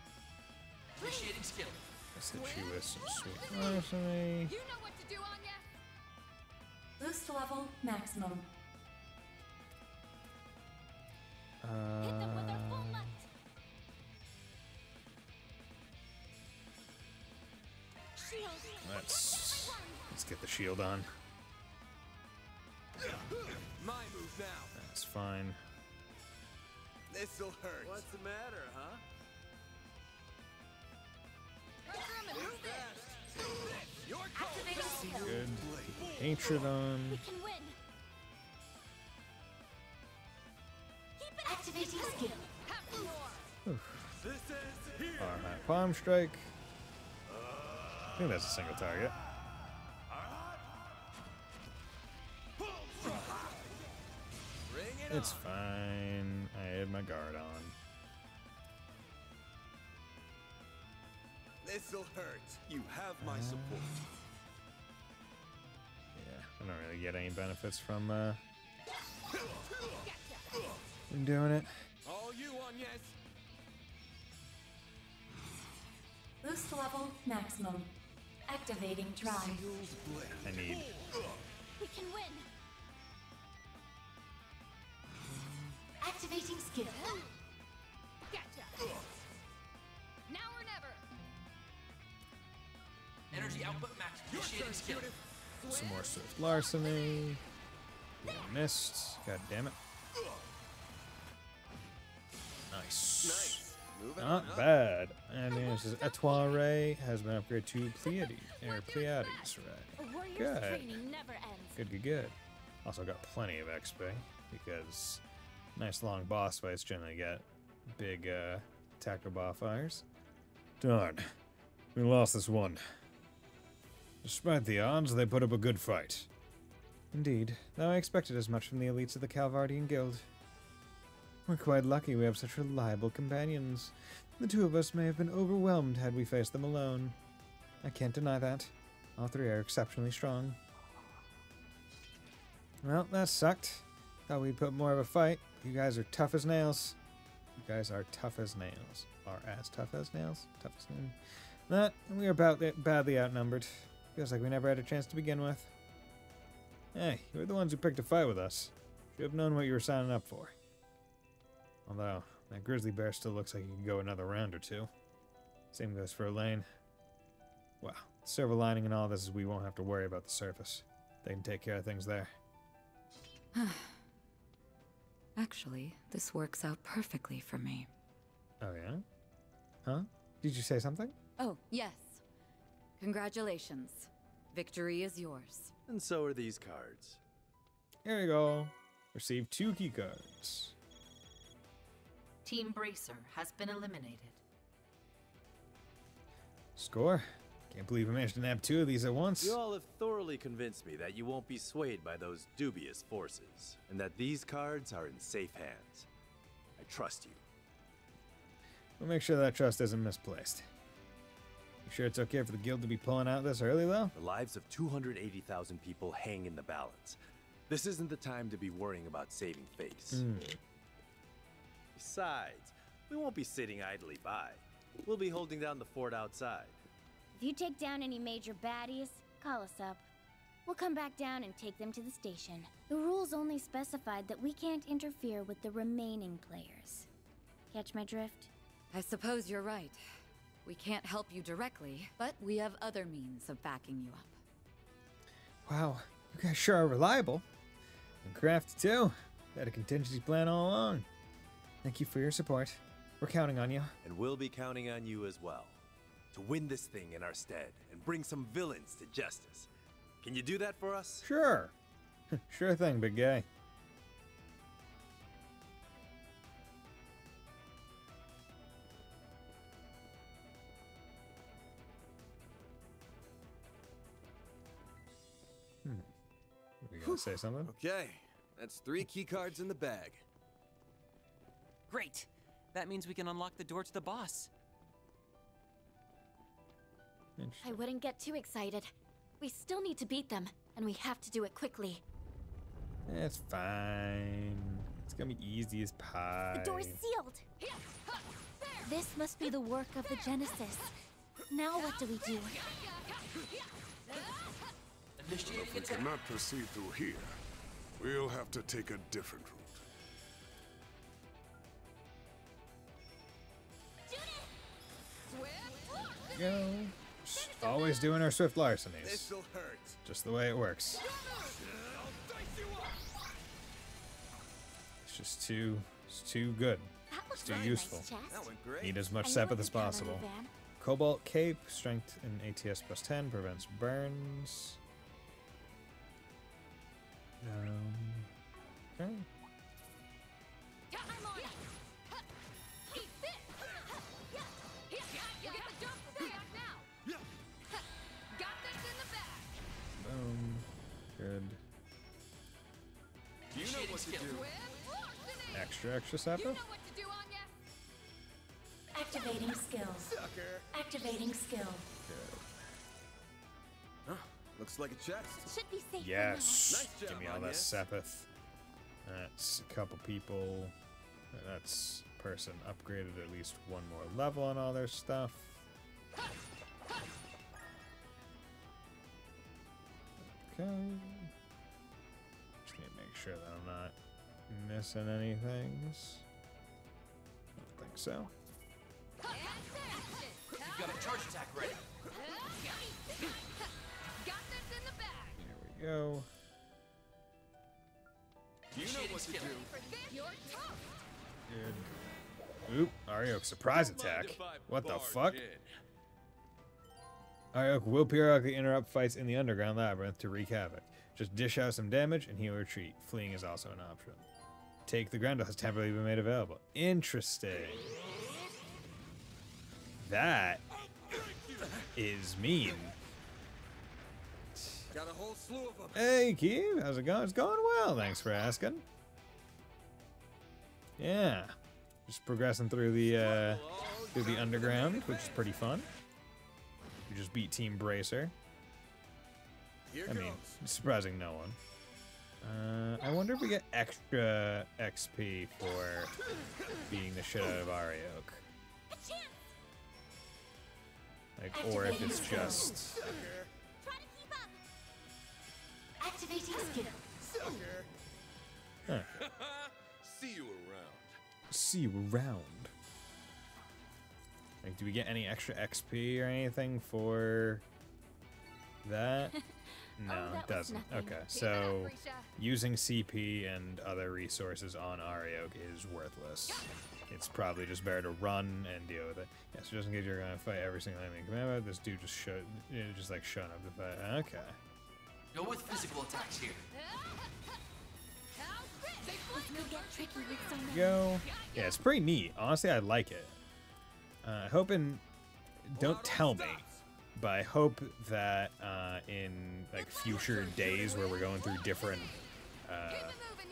[SPEAKER 13] Initiating skill.
[SPEAKER 1] Let's hit you with some sweet larceny.
[SPEAKER 3] You know what to do, Anya.
[SPEAKER 2] Boost level maximum.
[SPEAKER 3] Hit them with our full might. Shield.
[SPEAKER 1] Let's get the shield on.
[SPEAKER 10] My move now.
[SPEAKER 1] That's fine.
[SPEAKER 10] This'll hurt.
[SPEAKER 11] What's the matter, huh?
[SPEAKER 10] Your call.
[SPEAKER 2] Activating skill.
[SPEAKER 1] Good. Hatred on.
[SPEAKER 3] We can win.
[SPEAKER 2] Activating skill.
[SPEAKER 3] Have more.
[SPEAKER 11] This is here.
[SPEAKER 1] Alright, Palm Strike. I think that's a single target. It's fine. I had my guard on.
[SPEAKER 10] This'll hurt.
[SPEAKER 4] You have my support.
[SPEAKER 1] Yeah, I don't really get any benefits from doing it.
[SPEAKER 10] All you on, yes.
[SPEAKER 2] Boost level maximum. Activating drive.
[SPEAKER 1] I need.
[SPEAKER 3] We can win.
[SPEAKER 2] Activating skill.
[SPEAKER 3] Gotcha. Now or never.
[SPEAKER 13] Energy output maximum. Initiating skill.
[SPEAKER 1] Some more Swift Larceny. Yeah, missed. God damn it. Nice.
[SPEAKER 4] Moving
[SPEAKER 1] Not
[SPEAKER 4] on up.
[SPEAKER 1] bad. And then it says Etoile Ray has been upgraded to Pleiades. Or Pleiades Ray.
[SPEAKER 3] A warrior's
[SPEAKER 1] Good.
[SPEAKER 3] training never ends.
[SPEAKER 1] Good, good, good. Also got plenty of XP because nice long boss fights generally get big attacker bonfires. Darn. We lost this one. Despite the odds, they put up a good fight. Indeed, though I expected as much from the elites of the Calvardian Guild. We're quite lucky we have such reliable companions. The two of us may have been overwhelmed had we faced them alone. I can't deny that. All three are exceptionally strong. Well, that sucked. Thought we'd put more of a fight. You guys are tough as nails. You guys are tough as nails. Are as tough as nails? Tough as nails. That, we are badly outnumbered. Feels like we never had a chance to begin with. Hey, you were the ones who picked a fight with us. Should have known what you were signing up for. Although, that grizzly bear still looks like he could go another round or two. Same goes for Elaine. Well, the silver lining in all this is we won't have to worry about the surface. They can take care of things there.
[SPEAKER 12] Actually, this works out perfectly for me.
[SPEAKER 1] Oh, yeah? Huh? Did you say something?
[SPEAKER 12] Oh, yes. Congratulations. Victory is yours.
[SPEAKER 11] And so are these cards.
[SPEAKER 1] Here you go. Receive 2 key cards.
[SPEAKER 2] Team Bracer has been eliminated.
[SPEAKER 1] Score. Can't believe we managed to nab 2 of these at once.
[SPEAKER 11] You all have thoroughly convinced me that you won't be swayed by those dubious forces, and that these cards are in safe hands. I trust you.
[SPEAKER 1] We'll make sure that trust isn't misplaced. You sure it's okay for the guild to be pulling out this early, though?
[SPEAKER 11] The lives of 280,000 people hang in the balance. This isn't the time to be worrying about saving face. Besides, we won't be sitting idly by. We'll be holding down the fort outside.
[SPEAKER 8] If you take down any major baddies, call us up. We'll come back down and take them to the station. The rules only specified that we can't interfere with the remaining players. Catch my drift?
[SPEAKER 12] I suppose you're right. We can't help you directly, but we have other means of backing you up.
[SPEAKER 1] Wow, you guys sure are reliable. And crafty too. Had a contingency plan all along. Thank you for your support. We're counting on you.
[SPEAKER 11] And we'll be counting on you as well. to win this thing in our stead and bring some villains to justice. Can you do that for us?
[SPEAKER 1] Sure. Sure thing, big guy. You gonna say something?
[SPEAKER 10] Okay, that's 3 key cards in the bag.
[SPEAKER 9] Great! That means we can unlock the door to the boss.
[SPEAKER 8] I wouldn't get too excited. We still need to beat them, and we have to do it quickly.
[SPEAKER 1] It's fine. It's gonna be easy as pie.
[SPEAKER 8] The door's sealed! This must be the work of the Genesis. Now what do we do?
[SPEAKER 6] If we cannot proceed through here, we'll have to take a different route.
[SPEAKER 1] Go. Always doing our swift larcenies.
[SPEAKER 10] This'll hurt.
[SPEAKER 1] Just the way it works. It's just too good. It's too useful.
[SPEAKER 10] That went great.
[SPEAKER 1] Need as much Sepith as possible. Cobalt Cape, strength and ATS plus 10, prevents burns. Okay. Boom. Good.
[SPEAKER 10] You know what to do.
[SPEAKER 1] Extra Sepith?
[SPEAKER 2] Activating skills. Activating skill.
[SPEAKER 10] Huh, looks like a chest.
[SPEAKER 8] Should be safe.
[SPEAKER 1] Yes.
[SPEAKER 10] Nice job,
[SPEAKER 1] Give me all that
[SPEAKER 10] Anya.
[SPEAKER 1] Sepith. That's a couple people. That's person upgraded at least one more level on all their stuff. Okay. Just need to make sure that I'm not missing anything. Don't think so.
[SPEAKER 13] You've got a charge attack ready.
[SPEAKER 1] There we go.
[SPEAKER 10] You know what to do.
[SPEAKER 1] Good. Oop, Ariok surprise attack. What the fuck? Ariok will periodically interrupt fights in the underground labyrinth to wreak havoc. Just dish out some damage and he'll retreat. Fleeing is also an option. Take the ground has temporarily been made available. Interesting. That is mean.
[SPEAKER 10] Got a whole slew of them.
[SPEAKER 1] Hey, Keeve, how's it going? It's going well, thanks for asking. Yeah, just progressing through the underground, which is pretty fun. We just beat Team Bracer. I mean, surprising no one. I wonder if we get extra XP for beating the shit out of Ariok. Like, or if it's just...
[SPEAKER 2] Activating skill.
[SPEAKER 1] Huh.
[SPEAKER 5] See you around.
[SPEAKER 1] See you around. Like, do we get any extra XP or anything for that? No, it doesn't. Okay, so using CP and other resources on Ariok is worthless. It's probably just better to run and deal with it. Yeah, so just in case you're gonna fight every single enemy command, this dude just showed, just like showing up to fight. Okay.
[SPEAKER 13] Go with physical attacks here.
[SPEAKER 1] Go. Yeah, it's pretty neat. Honestly, I like it. Hoping, don't tell me, but I hope that in like future days where we're going through different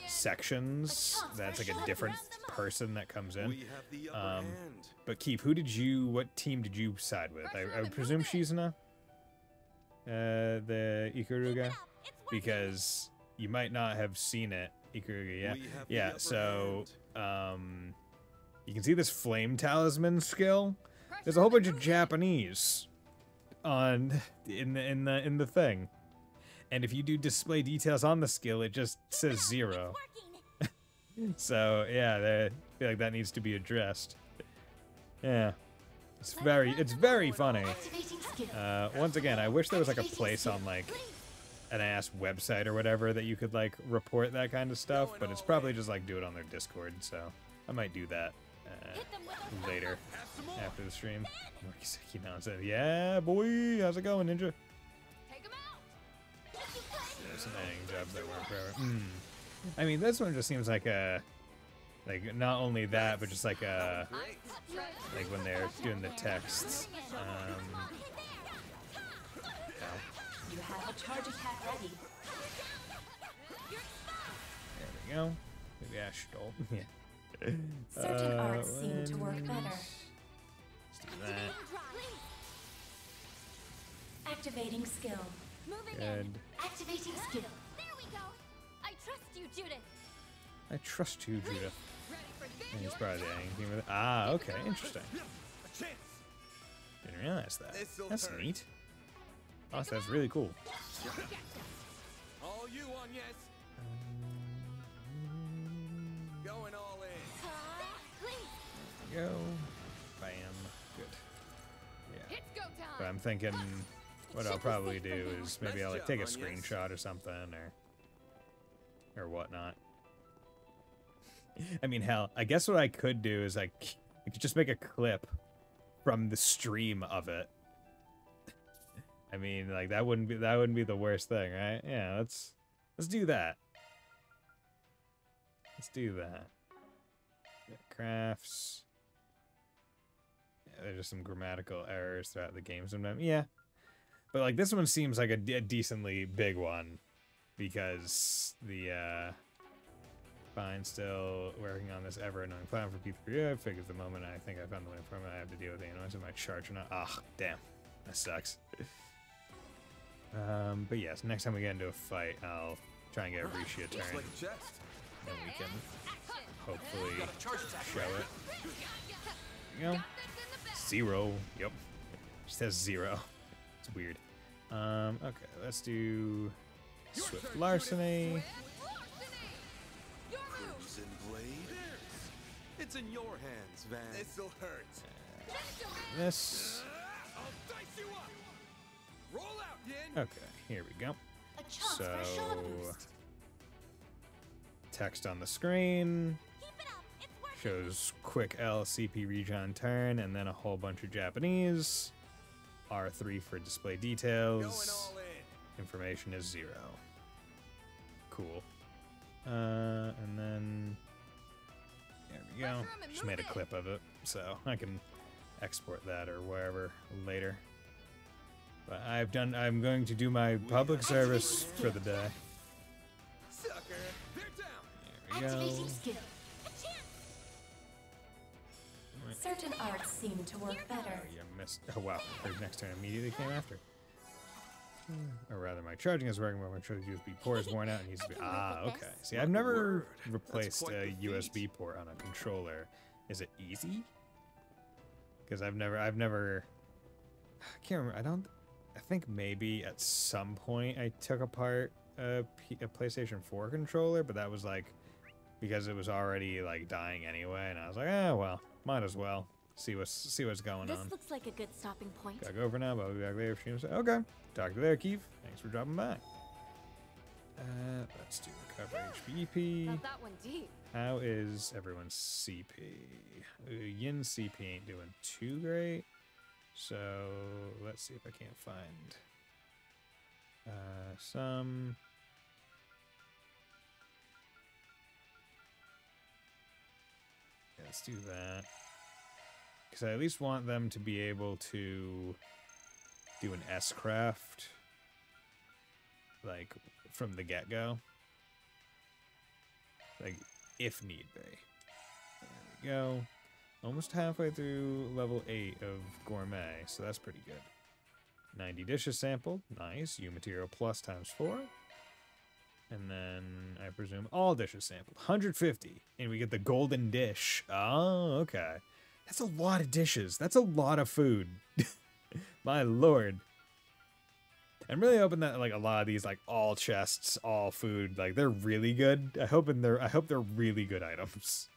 [SPEAKER 1] sections, that's like a different person that comes in.
[SPEAKER 10] We have the upper hand.
[SPEAKER 1] But Keith, what team did you side with? I would presume Shizuna, the Ikuruga, because you might not have seen it. Ikuruga, yeah, yeah. So you can see this flame talisman skill. There's a whole bunch of Japanese on in the thing, and if you do display details on the skill, it just says 0. So yeah, I feel like that needs to be addressed. Yeah, it's very funny. Once again, I wish there was like a place on like an ass website or whatever that you could like report that kind of stuff, but it's probably just like do it on their Discord. So I might do that later after the stream. Moriseki now said, "Yeah, boy, how's it going, Ninja?" There's some editing jobs that work forever. I mean, this one just seems like a, like not only that, but just like a, like when they're doing the texts.
[SPEAKER 2] You have a charge attack ready.
[SPEAKER 1] There we go. Maybe I should ult. Yeah.
[SPEAKER 2] Certain arts seem to work better.
[SPEAKER 1] Let's do that.
[SPEAKER 2] Activating skill.
[SPEAKER 3] Moving
[SPEAKER 1] Good.
[SPEAKER 3] in.
[SPEAKER 2] Activating skill.
[SPEAKER 3] There we go. I trust you, Judith.
[SPEAKER 1] I trust you, Judith.
[SPEAKER 3] Ready for this?
[SPEAKER 1] And he's probably the anything with it. Ah, okay, interesting. Didn't realize that. That's neat. Oh, that's really cool.
[SPEAKER 10] All you on yes. Going all in.
[SPEAKER 1] There we go. Bam. Good. Yeah.
[SPEAKER 3] It's go time.
[SPEAKER 1] But I'm thinking what I'll probably do is maybe I'll like take a screenshot or something or whatnot. I mean, hell, I guess what I could do is like I could just make a clip from the stream of it. I mean, like that wouldn't be the worst thing, right? Yeah, let's do that. Let's do that. Yeah, crafts. Yeah, there's just some grammatical errors throughout the game sometimes. Yeah. But like this one seems like a decently big one because the fine, still working on this ever-annoying plan for P3. I figured the moment I think I found the way from it, I have to deal with the annoyance of my charge or not. Ah, damn. That sucks. But yes, next time we get into a fight, I'll try and get a Risha turn.
[SPEAKER 10] Like a chest.
[SPEAKER 1] Then we can hopefully show it. There you go. 0. Yep. Just has 0. It's weird. Okay, let's do Swift Larceny.
[SPEAKER 4] Crimson Blade? It's in your hands, Van.
[SPEAKER 10] This'll hurt.
[SPEAKER 1] This.
[SPEAKER 10] I'll dice you up. Roll out, Yin.
[SPEAKER 1] Okay, here we go.
[SPEAKER 2] A chance for a shot boost.
[SPEAKER 1] Text on the screen shows quick L CP regen turn, and then a whole bunch of Japanese. R3 for display details.
[SPEAKER 10] Going all in.
[SPEAKER 1] Information is 0. Cool. And then there we go. Just made a clip of it, so I can export that or wherever later. But I'm going to do my public service for the day.
[SPEAKER 10] Sucker. They're down.
[SPEAKER 1] There we go.
[SPEAKER 2] Activating skill. Certain arts seem to work better.
[SPEAKER 1] Oh, you missed. Oh, wow. Their next turn immediately came after. Or rather, my charging is working, but my charging USB port is worn out and needs to be. Ah, okay. See, I've never replaced a USB port on a controller. Is it easy? Because I've never. I can't remember. I think maybe at some point I took apart a PlayStation 4 controller, but that was like because it was already like dying anyway, and I was like, well, might as well see what's going on.
[SPEAKER 3] This looks like a good stopping point.
[SPEAKER 1] Gotta go over now, but I'll be back later. Okay, talk to you later, Keith. Thanks for dropping by. Let's do recover HPEP.
[SPEAKER 3] Got that one deep.
[SPEAKER 1] How is everyone's CP? Yin's CP ain't doing too great. So let's see if I can't find some. Yeah, let's do that. Because I at least want them to be able to do an S-craft, like, from the get-go. Like, if need be. There we go. Almost halfway through level 8 of Gourmet, so that's pretty good. 90 dishes sampled. Nice. U material plus times 4. And then, I presume, all dishes sampled. 150. And we get the golden dish. Oh, okay. That's a lot of dishes. That's a lot of food. My lord. I'm really hoping that like a lot of these like all chests, all food, like they're really good. I hope they're really good items.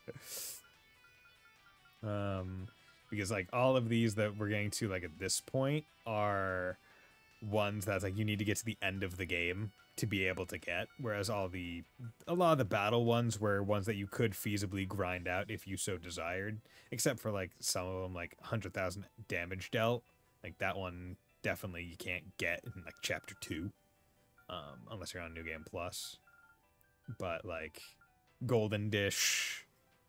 [SPEAKER 1] Because like all of these that we're getting to like at this point are ones that's like you need to get to the end of the game to be able to get, whereas a lot of the battle ones were ones that you could feasibly grind out if you so desired, except for like some of them, like 100,000 damage dealt. Like that one definitely you can't get in like chapter 2, unless you're on New Game Plus. But like Golden Dish,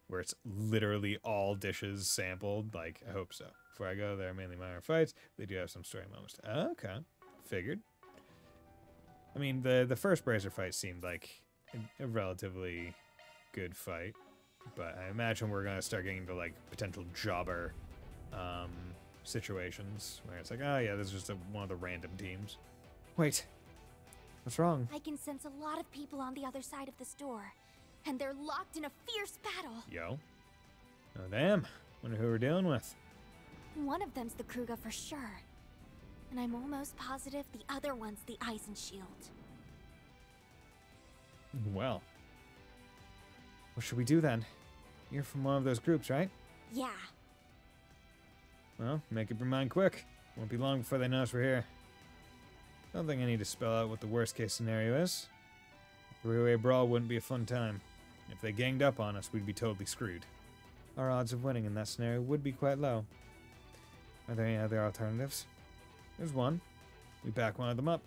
[SPEAKER 1] where it's literally all dishes sampled, like I hope so. Before I go there, mainly minor fights. They do have some story moments. Okay, figured. I mean, the first Bracer fight seemed like a relatively good fight, but I imagine we're gonna start getting into like potential jobber situations where it's like, oh yeah, this is just one of the random teams. Wait, what's wrong?
[SPEAKER 3] I can sense a lot of people on the other side of this door, and they're locked in a fierce battle.
[SPEAKER 1] Yo. Oh damn. Wonder who we're dealing with.
[SPEAKER 3] One of them's the Kruger for sure. And I'm almost positive the other one's the Eisen Shield.
[SPEAKER 1] Well. What should we do then? You're from one of those groups, right?
[SPEAKER 3] Yeah.
[SPEAKER 1] Well, make up your mind quick. Won't be long before they notice we're here. Don't think I need to spell out what the worst case scenario is. A three-way brawl wouldn't be a fun time. If they ganged up on us, we'd be totally screwed. Our odds of winning in that scenario would be quite low. Are there any other alternatives? There's one. We back one of them up.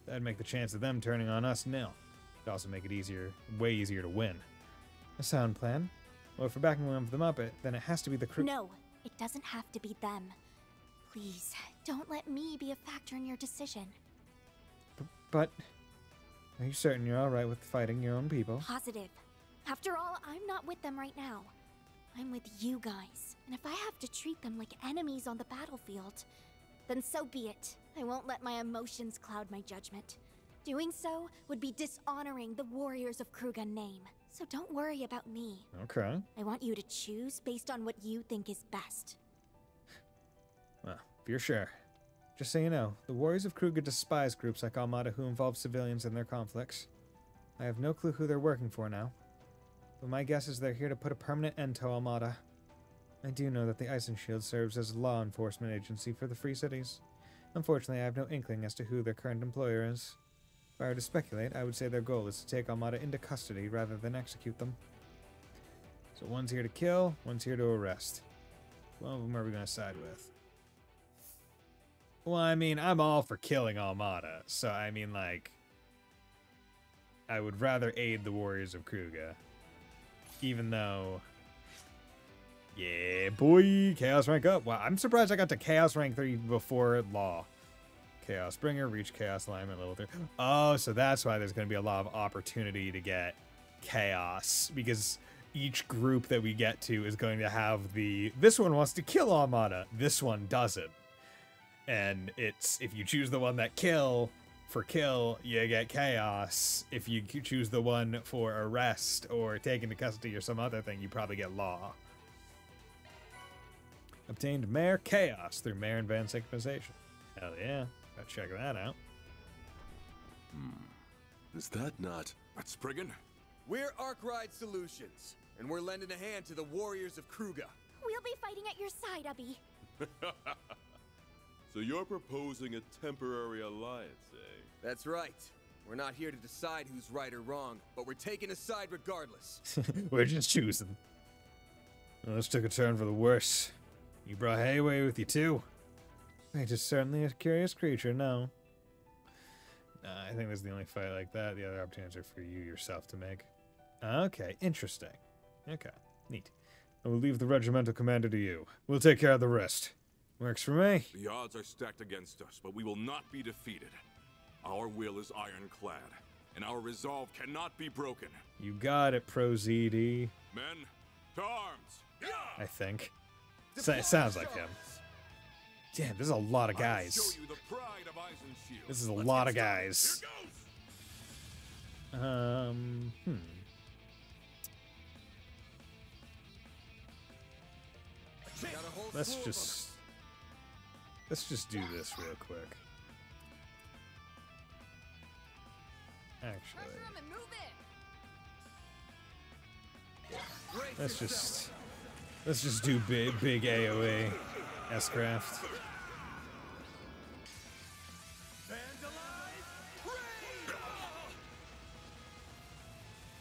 [SPEAKER 1] That'd make the chance of them turning on us nil. It'd also make it way easier to win. A sound plan. Well, if we're backing one of them up, then it has to be the crew.
[SPEAKER 3] No, it doesn't have to be them. Please, don't let me be a factor in your decision.
[SPEAKER 1] But, are you certain you're alright with fighting your own people?
[SPEAKER 3] Positive. After all, I'm not with them right now. I'm with you guys. And if I have to treat them like enemies on the battlefield, then so be it. I won't let my emotions cloud my judgment. Doing so would be dishonoring the warriors of Krugen name. So don't worry about me.
[SPEAKER 1] Okay.
[SPEAKER 3] I want you to choose based on what you think is best.
[SPEAKER 1] Well, if you're sure. Just so you know, the warriors of Kruger despise groups like Armada who involve civilians in their conflicts. I have no clue who they're working for now, but my guess is they're here to put a permanent end to Armada. I do know that the Eisen Shield serves as a law enforcement agency for the Free Cities. Unfortunately, I have no inkling as to who their current employer is. If I were to speculate, I would say their goal is to take Armada into custody rather than execute them. So one's here to kill, one's here to arrest. One of them are we going to side with? Well, I mean, I'm all for killing Armada, so I mean, like, I would rather aid the warriors of Kruger, even though, yeah, boy, Chaos rank up. Wow, I'm surprised I got to Chaos rank 3 before Law. Chaos Bringer, reach Chaos Alignment level 3. Oh, so that's why there's going to be a lot of opportunity to get Chaos, because each group that we get to is going to have this one wants to kill Armada, this one doesn't. And it's, if you choose the one that kill, you get Chaos. If you choose the one for arrest or take into custody or some other thing, you probably get Law. Obtained Mare Chaos through Mare and Van Synchronization. Hell yeah, gotta check that out.
[SPEAKER 5] Is that not...
[SPEAKER 10] That's Spriggan? We're Arkwright Solutions, and we're lending a hand to the warriors of Kruger.
[SPEAKER 3] We'll be fighting at your side, Ubby.
[SPEAKER 14] So you're proposing a temporary alliance, eh?
[SPEAKER 10] That's right. We're not here to decide who's right or wrong, but we're taking a side regardless.
[SPEAKER 1] We're just choosing. Well, this took a turn for the worse. You brought Hayway with you too. Hey, just certainly a curious creature, no. Nah, I think this is the only fight like that. The other opportunities are for you yourself to make. Okay, interesting. Okay, neat. I will leave the regimental commander to you. We'll take care of the rest. Works for me.
[SPEAKER 14] The odds are stacked against us, but we will not be defeated. Our will is ironclad, and our resolve cannot be broken.
[SPEAKER 1] You got it, Pro ZD.
[SPEAKER 14] Men, to arms!
[SPEAKER 1] I think. Sounds like him. Damn, there's a lot of guys. This is a lot of guys. Let's just do this real quick. Actually, let's just do big AOA S-Craft.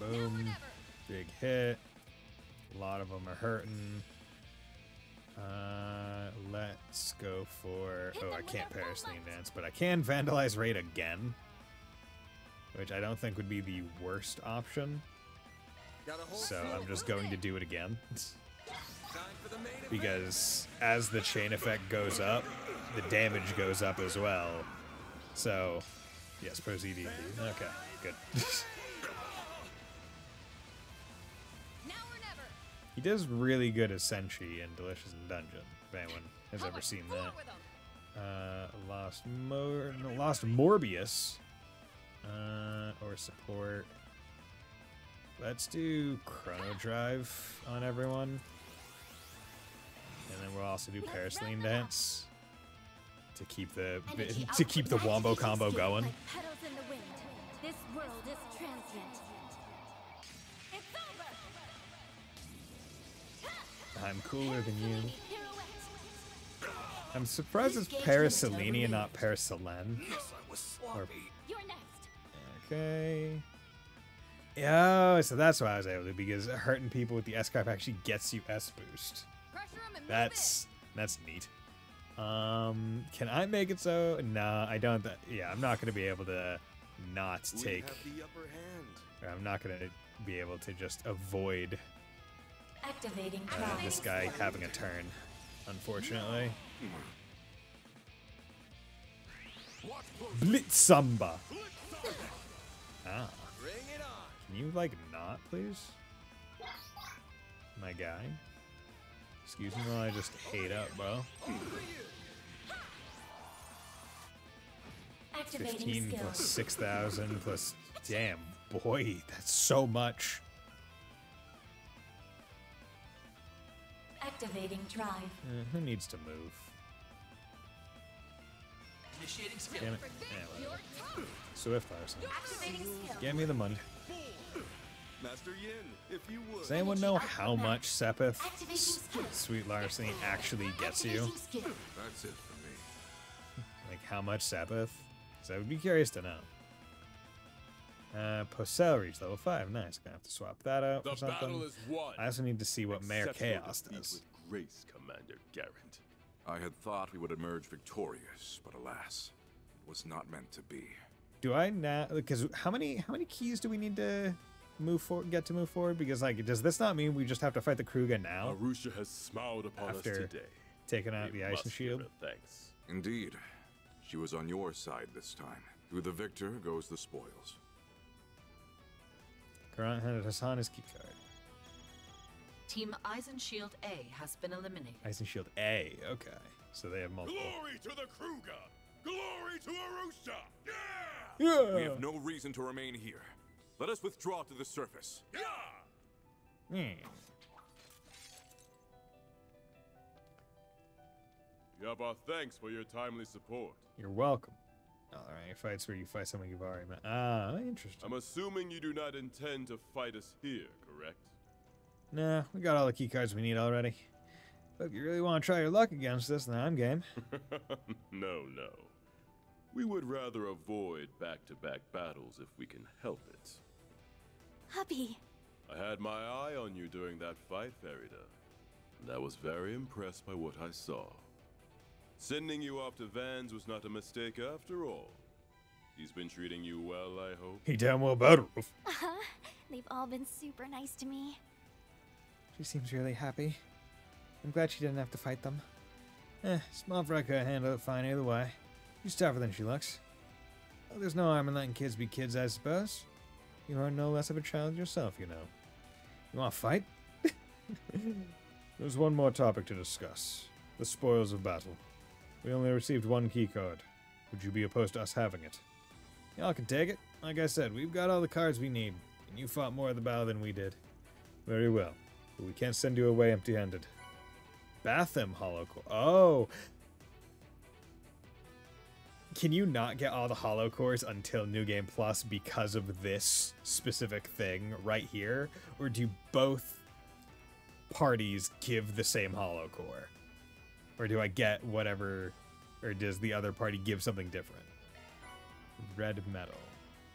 [SPEAKER 1] Boom. Big hit. A lot of them are hurting. Let's go for... Oh, I can't Parasleam Dance, but I can Vandalize Raid again. Which I don't think would be the worst option. So I'm just going to do it again. Because as the chain effect goes up, the damage goes up as well. So, yes, proceed easy. Okay, good. He does really good as Senshi in Delicious in Dungeon, if anyone has ever seen that. Lost Morbius. Or support. Let's do Chrono Drive on everyone. And then we'll also do Parasleam Dance to keep the wombo combo going.
[SPEAKER 3] Petals in the wind. This world is transient. It's over.
[SPEAKER 1] I'm cooler than you. I'm surprised it's Paraselene and not Paraselene. Or, okay. Yeah, so that's why I was able to, because hurting people with the S-Carp actually gets you S-Boost. That's neat. Can I make it so? Nah, I don't. Yeah, I'm not going to be able to not take... I'm not going to be able to just avoid this guy having a turn, unfortunately. Blitzamba. Ah. Can you, like, not, please? My guy. Excuse me while I just hate up, bro. 15 plus 6,000 plus... Damn, boy, that's so much.
[SPEAKER 2] Activating drive.
[SPEAKER 1] Who needs to move?
[SPEAKER 13] Initiating skill.
[SPEAKER 1] Damn it. Yeah, whatever. Swift Larson. Get me the money.
[SPEAKER 4] Master Yin, if you would.
[SPEAKER 1] Does anyone know how much Sepith Sweet Larceny actually gets you?
[SPEAKER 14] That's it for me.
[SPEAKER 1] Like, how much Sepith? So I would be curious to know. Posel reached level 5. Nice. Gonna have to swap that out for something.
[SPEAKER 5] Battle is won.
[SPEAKER 1] I also need to see what Mayor Chaos does.
[SPEAKER 5] With grace, Commander Garrett.
[SPEAKER 14] I had thought we would emerge victorious, but alas, it was not meant to be.
[SPEAKER 1] Do I now? Because how many keys do we need to move forward? Get to move forward? Because like, does this not mean we just have to fight the Kruger now?
[SPEAKER 5] Arusha has smiled upon us today.
[SPEAKER 1] Taking out the Ice and Shield.
[SPEAKER 5] Thanks.
[SPEAKER 14] Indeed, she was on your side this time. Through the victor goes the spoils.
[SPEAKER 1] Karant handed Hassan his key card.
[SPEAKER 2] Team Eisen Shield A has been eliminated.
[SPEAKER 1] Ice and Shield A. Okay, so they have multiple.
[SPEAKER 5] Glory to the Kruger! Glory to Arusha! Yeah!
[SPEAKER 1] Yeah.
[SPEAKER 14] We have no reason to remain here. Let us withdraw to the surface.
[SPEAKER 5] Yeah! You have our thanks for your timely support.
[SPEAKER 1] You're welcome. Alright, fights where you fight someone you've already met. Ah, interesting.
[SPEAKER 5] I'm assuming you do not intend to fight us here, correct?
[SPEAKER 1] Nah, we got all the key cards we need already. But if you really want to try your luck against us, then I'm game.
[SPEAKER 5] No. We would rather avoid back-to-back battles if we can help it.
[SPEAKER 3] Hubby.
[SPEAKER 5] I had my eye on you during that fight, Farida, and I was very impressed by what I saw. Sending you off to Vans was not a mistake after all. He's been treating you well, I hope?
[SPEAKER 1] He damn well better.
[SPEAKER 3] They've all been super nice to me.
[SPEAKER 1] She seems really happy. I'm glad she didn't have to fight them. Small fry could handle it fine either way. She's tougher than she looks. Well, there's no harm in letting kids be kids, I suppose. You are no less of a child yourself, you know. You want to fight? There's one more topic to discuss. The spoils of battle. We only received one key card. Would you be opposed to us having it? Y'all can take it. Like I said, we've got all the cards we need, and you fought more of the battle than we did. Very well, but we can't send you away empty-handed. Batham Hollow Core. Oh! Can you not get all the Hollow Cores until New Game Plus because of this specific thing right here? Or do both parties give the same Hollow Core? Or do I get whatever, or does the other party give something different? Red metal.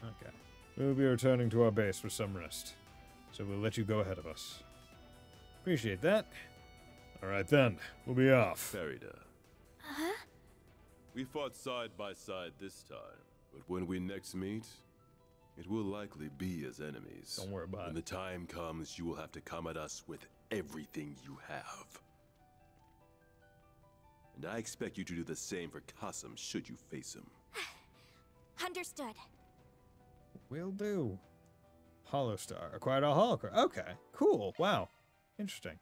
[SPEAKER 1] Okay. We will be returning to our base for some rest, so we'll let you go ahead of us. Appreciate that. Alright then, we'll be off.
[SPEAKER 15] Farida.
[SPEAKER 3] Huh?
[SPEAKER 15] We fought side by side this time, but when we next meet, it will likely be as enemies.
[SPEAKER 1] Don't worry about it.
[SPEAKER 15] When the time comes, you will have to come at us with everything you have. And I expect you to do the same for Qasim should you face him.
[SPEAKER 3] Understood.
[SPEAKER 1] Will do. Hollow Star. Acquired all hollow core. Okay, cool. Wow. Interesting.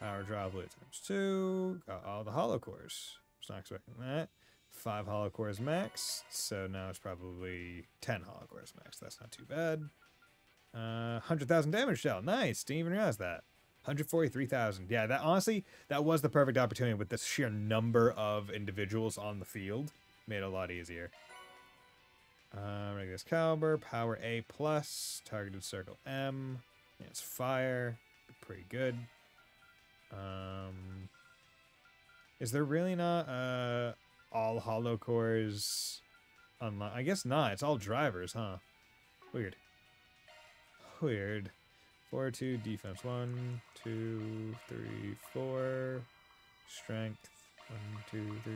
[SPEAKER 1] Power droplet ×2. Got all the hollow cores. Was not expecting that. 5 hollow cores max. So now it's probably 10 hollow cores max. That's not too bad. 100,000 damage shell. Nice. Didn't even realize that. 143,000. Yeah, that honestly, that was the perfect opportunity with the sheer number of individuals on the field. Made it a lot easier. Regular caliber, power A+, targeted circle M. Yeah, it's fire. Pretty good. Is there really not all hollow cores online? I guess not. It's all drivers, huh? Weird. Weird. 4-2 defense. 1, 2, 3, 4. Strength. 1, 2, 3,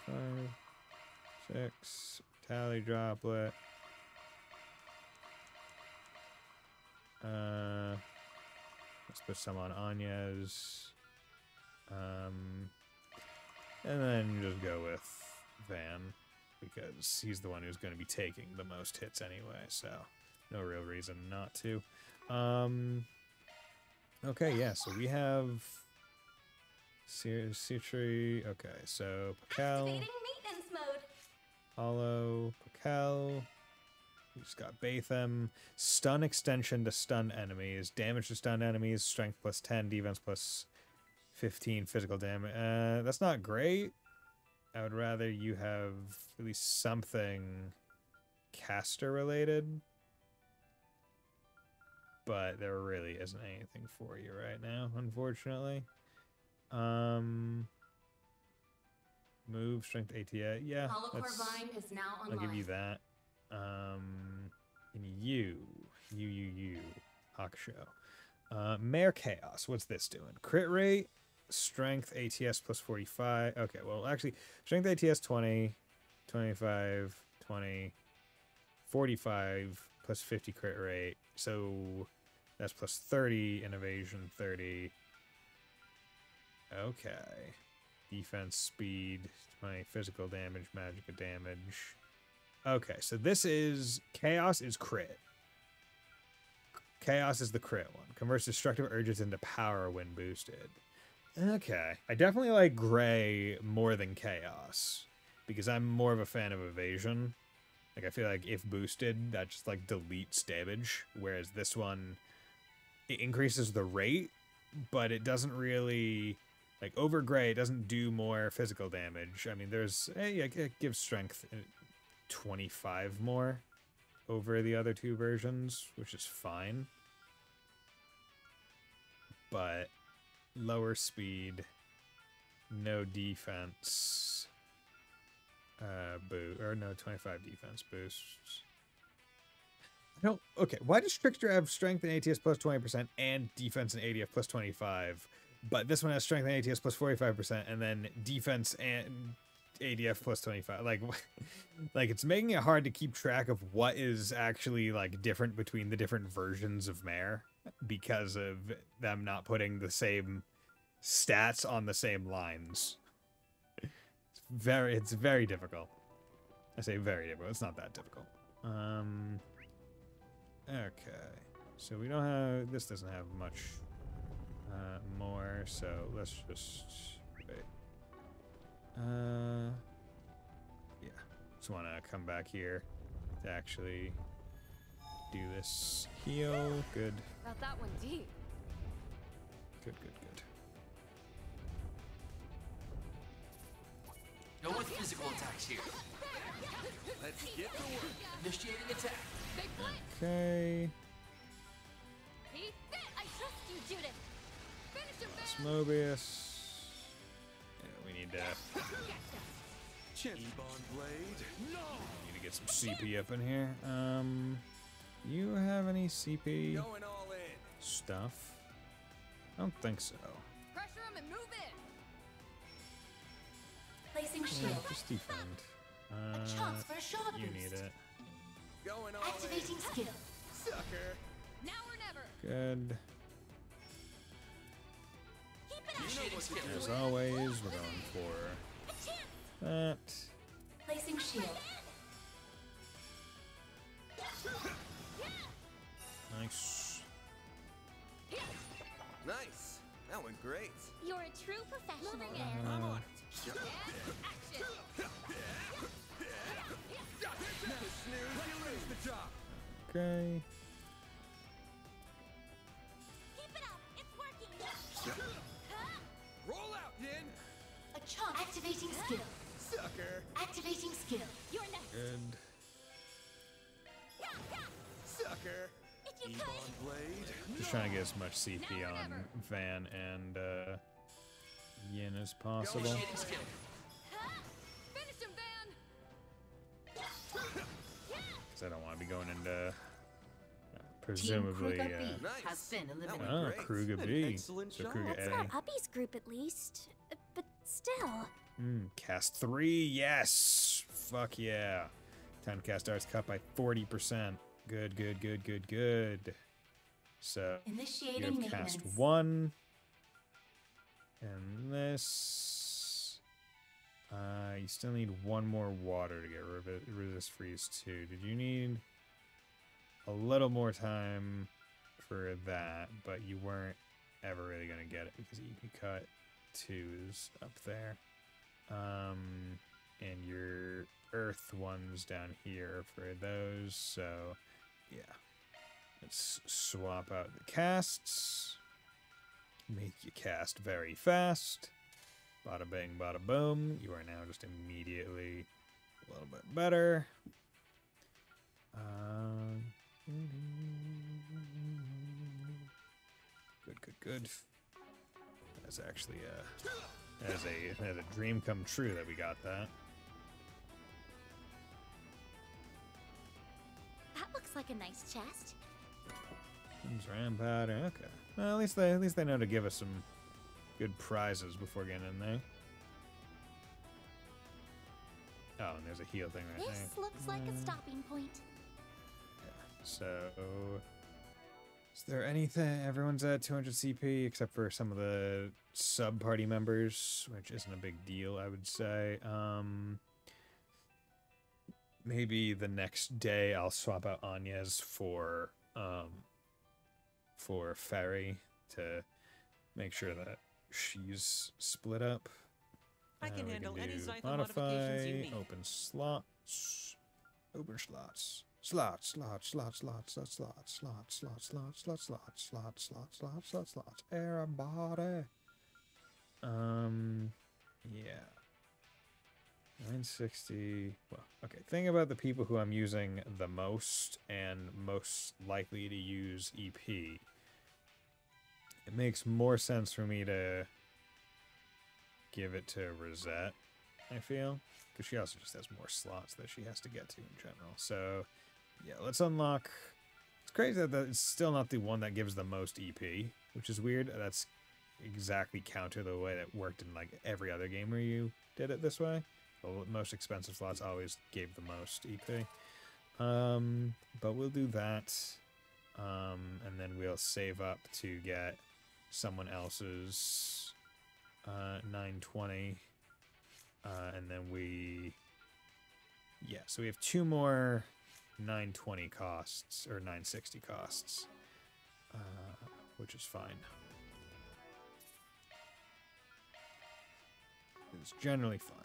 [SPEAKER 1] 4, 5, 6. Tally droplet. Let's put some on Anya's. And then just go with Van, because he's the one who's going to be taking the most hits anyway, so no real reason not to. Okay, yeah, so we have Citri. Okay, so Pakal.
[SPEAKER 7] Activating maintenance mode.
[SPEAKER 1] Hollow, Pakal. We just got Batham. Stun extension to stun enemies. Damage to stun enemies. Strength +10. Defense +15. Physical damage. That's not great. I would rather you have at least something caster related. But there really isn't anything for you right now, unfortunately. Move, strength, ATA. Yeah,
[SPEAKER 7] Hollow Core Vine is now
[SPEAKER 1] I'll
[SPEAKER 7] online.
[SPEAKER 1] give you that. And you. Hakusho. Mare Chaos. What's this doing? Crit rate, strength, ATS +45. Okay, well, actually, strength, ATS 20, 25, 20, 45, +50 crit rate. So that's +30 in evasion, 30. Okay. Defense, speed, 20, physical damage, magic damage. Okay, so this is... Chaos is crit. Chaos is the crit one. Converts destructive urges into power when boosted. Okay. I definitely like Gray more than Chaos, because I'm more of a fan of evasion. Like, I feel like if boosted, that just, like, deletes damage, whereas this one, it increases the rate, but it doesn't really... Like, over Gray, it doesn't do more physical damage. I mean, there's... it gives strength 25 more over the other two versions, which is fine. But lower speed, no defense, or no 25 defense boosts. I don't... Okay, why does Trickster have strength and ATS +20% and defense and ADF +25? But this one has strength and ATS +45%, and then defense and ADF +25. Like it's making it hard to keep track of what is actually like different between the different versions of Mare because of them not putting the same stats on the same lines. It's very difficult. I say very difficult. It's not that difficult. Okay, so we don't have... This doesn't have much more, so let's just wait. Yeah, just want to come back here to actually do this heal. Good.
[SPEAKER 7] Got that one deep.
[SPEAKER 1] Good.
[SPEAKER 13] Go with physical attacks here.
[SPEAKER 10] Let's get to work.
[SPEAKER 13] Initiating attack.
[SPEAKER 1] Okay.
[SPEAKER 3] He fit! I trust you, Judith! Finish him,
[SPEAKER 1] That's Mobius. Yeah, we need to...
[SPEAKER 10] E-Bond Blade. No!
[SPEAKER 1] Need to get some CP up in here. Do you have any CP
[SPEAKER 10] Going all in.
[SPEAKER 1] stuff? I don't think so.
[SPEAKER 12] Pressure him and move in.
[SPEAKER 2] Placing
[SPEAKER 1] Yeah,
[SPEAKER 2] shield.
[SPEAKER 1] just defend.
[SPEAKER 2] A chance for a shot
[SPEAKER 1] You
[SPEAKER 2] boost.
[SPEAKER 1] need it.
[SPEAKER 10] Going all
[SPEAKER 2] Activating
[SPEAKER 10] in.
[SPEAKER 2] skill.
[SPEAKER 10] Sucker.
[SPEAKER 12] Now or never.
[SPEAKER 1] Good.
[SPEAKER 12] Keep it up.
[SPEAKER 13] Initiating
[SPEAKER 1] As
[SPEAKER 13] skill.
[SPEAKER 1] always, we're going for that.
[SPEAKER 2] Placing shield.
[SPEAKER 1] Nice.
[SPEAKER 10] Nice. That went great.
[SPEAKER 3] You're a true professional.
[SPEAKER 10] I'm on it.
[SPEAKER 12] Action.
[SPEAKER 10] Snooze, you lose the job.
[SPEAKER 1] Okay.
[SPEAKER 3] Keep it up. It's working.
[SPEAKER 10] Roll out, Yin.
[SPEAKER 2] A chunk. Activating skill.
[SPEAKER 10] Sucker.
[SPEAKER 2] Activating skill.
[SPEAKER 3] You're next.
[SPEAKER 1] Good.
[SPEAKER 10] Sucker.
[SPEAKER 3] If you
[SPEAKER 10] Ebon
[SPEAKER 3] could.
[SPEAKER 10] blade.
[SPEAKER 1] Just trying to get as much CP on Van and Yin as possible.
[SPEAKER 13] Initiating skill.
[SPEAKER 12] Finish him, Van.
[SPEAKER 1] Because I don't want to be going into presumably.
[SPEAKER 2] Team Kruger B
[SPEAKER 10] Nice.
[SPEAKER 2] has been
[SPEAKER 10] That
[SPEAKER 2] eliminated.
[SPEAKER 10] went
[SPEAKER 1] Oh,
[SPEAKER 10] great.
[SPEAKER 1] Kruger
[SPEAKER 10] An
[SPEAKER 1] B.
[SPEAKER 10] excellent
[SPEAKER 1] So
[SPEAKER 10] job.
[SPEAKER 1] Kruger
[SPEAKER 3] That's
[SPEAKER 1] A.
[SPEAKER 3] not Uppy's group at least. But still.
[SPEAKER 1] Cast 3, yes! Fuck yeah. Time to cast Arts Cut by 40%. Good, good, good, good, good. So, you
[SPEAKER 2] Initiating
[SPEAKER 1] have cast
[SPEAKER 2] maintenance.
[SPEAKER 1] 1. And this... you still need 1 more water to get resist freeze 2. Did you need a little more time for that, but you weren't ever really going to get it because EP cut 2 is up there. And your earth one's down here for those, so yeah. Let's swap out the casts. Make you cast very fast. Bada bang, bada boom. You are now just immediately a little bit better. Good, good, good. That's actually as a dream come true that we got that.
[SPEAKER 3] That looks like a nice chest.
[SPEAKER 1] Ram powder. Okay. Well, at least they know to give us some good prizes before getting in there. Oh, and there's a heal thing right
[SPEAKER 3] This
[SPEAKER 1] there.
[SPEAKER 3] looks like a stopping point.
[SPEAKER 1] So, is there anything? Everyone's at 200 CP except for some of the sub-party members, which isn't a big deal, I would say. Maybe the next day I'll swap out Anya's for Ferry to make sure that she's split up.
[SPEAKER 16] I can
[SPEAKER 1] we
[SPEAKER 16] handle any
[SPEAKER 1] do
[SPEAKER 16] Zytho
[SPEAKER 1] modify,
[SPEAKER 16] modifications you need.
[SPEAKER 1] open slots, open slots, slots, slots, slots, slots, slots, slots, slots, slots, slots, slots, slots, slots, slots, slots, slots, slots, everybody. Yeah. 960. Well, okay. Think about the people who I'm using the most and most likely to use EP. It makes more sense for me to give it to Rosette, I feel. Because she also just has more slots that she has to get to in general. So, yeah, let's unlock... It's crazy that it's still not the one that gives the most EP, which is weird. That's exactly counter the way that worked in, like, every other game where you did it this way. The most expensive slots always gave the most EP. But we'll do that. And then we'll save up to get someone else's 920. And then yeah, so we have 2 more 920 costs, or 960 costs, which is fine. It's generally fine.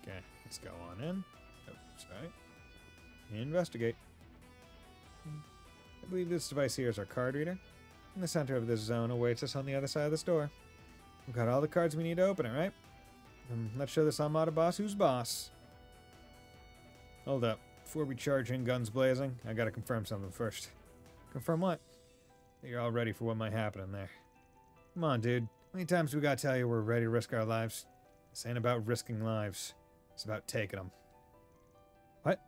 [SPEAKER 1] Okay, let's go on in. Oh, sorry. Investigate. I believe this device here is our card reader. In the center of this zone awaits us on the other side of this door. We've got all the cards we need to open it, right? Let's show this Armada boss who's boss. Hold up. Before we charge in guns blazing, I gotta confirm something first. Confirm what? That you're all ready for what might happen in there. Come on, dude. How many times we gotta tell you we're ready to risk our lives? This ain't about risking lives. It's about taking them. What?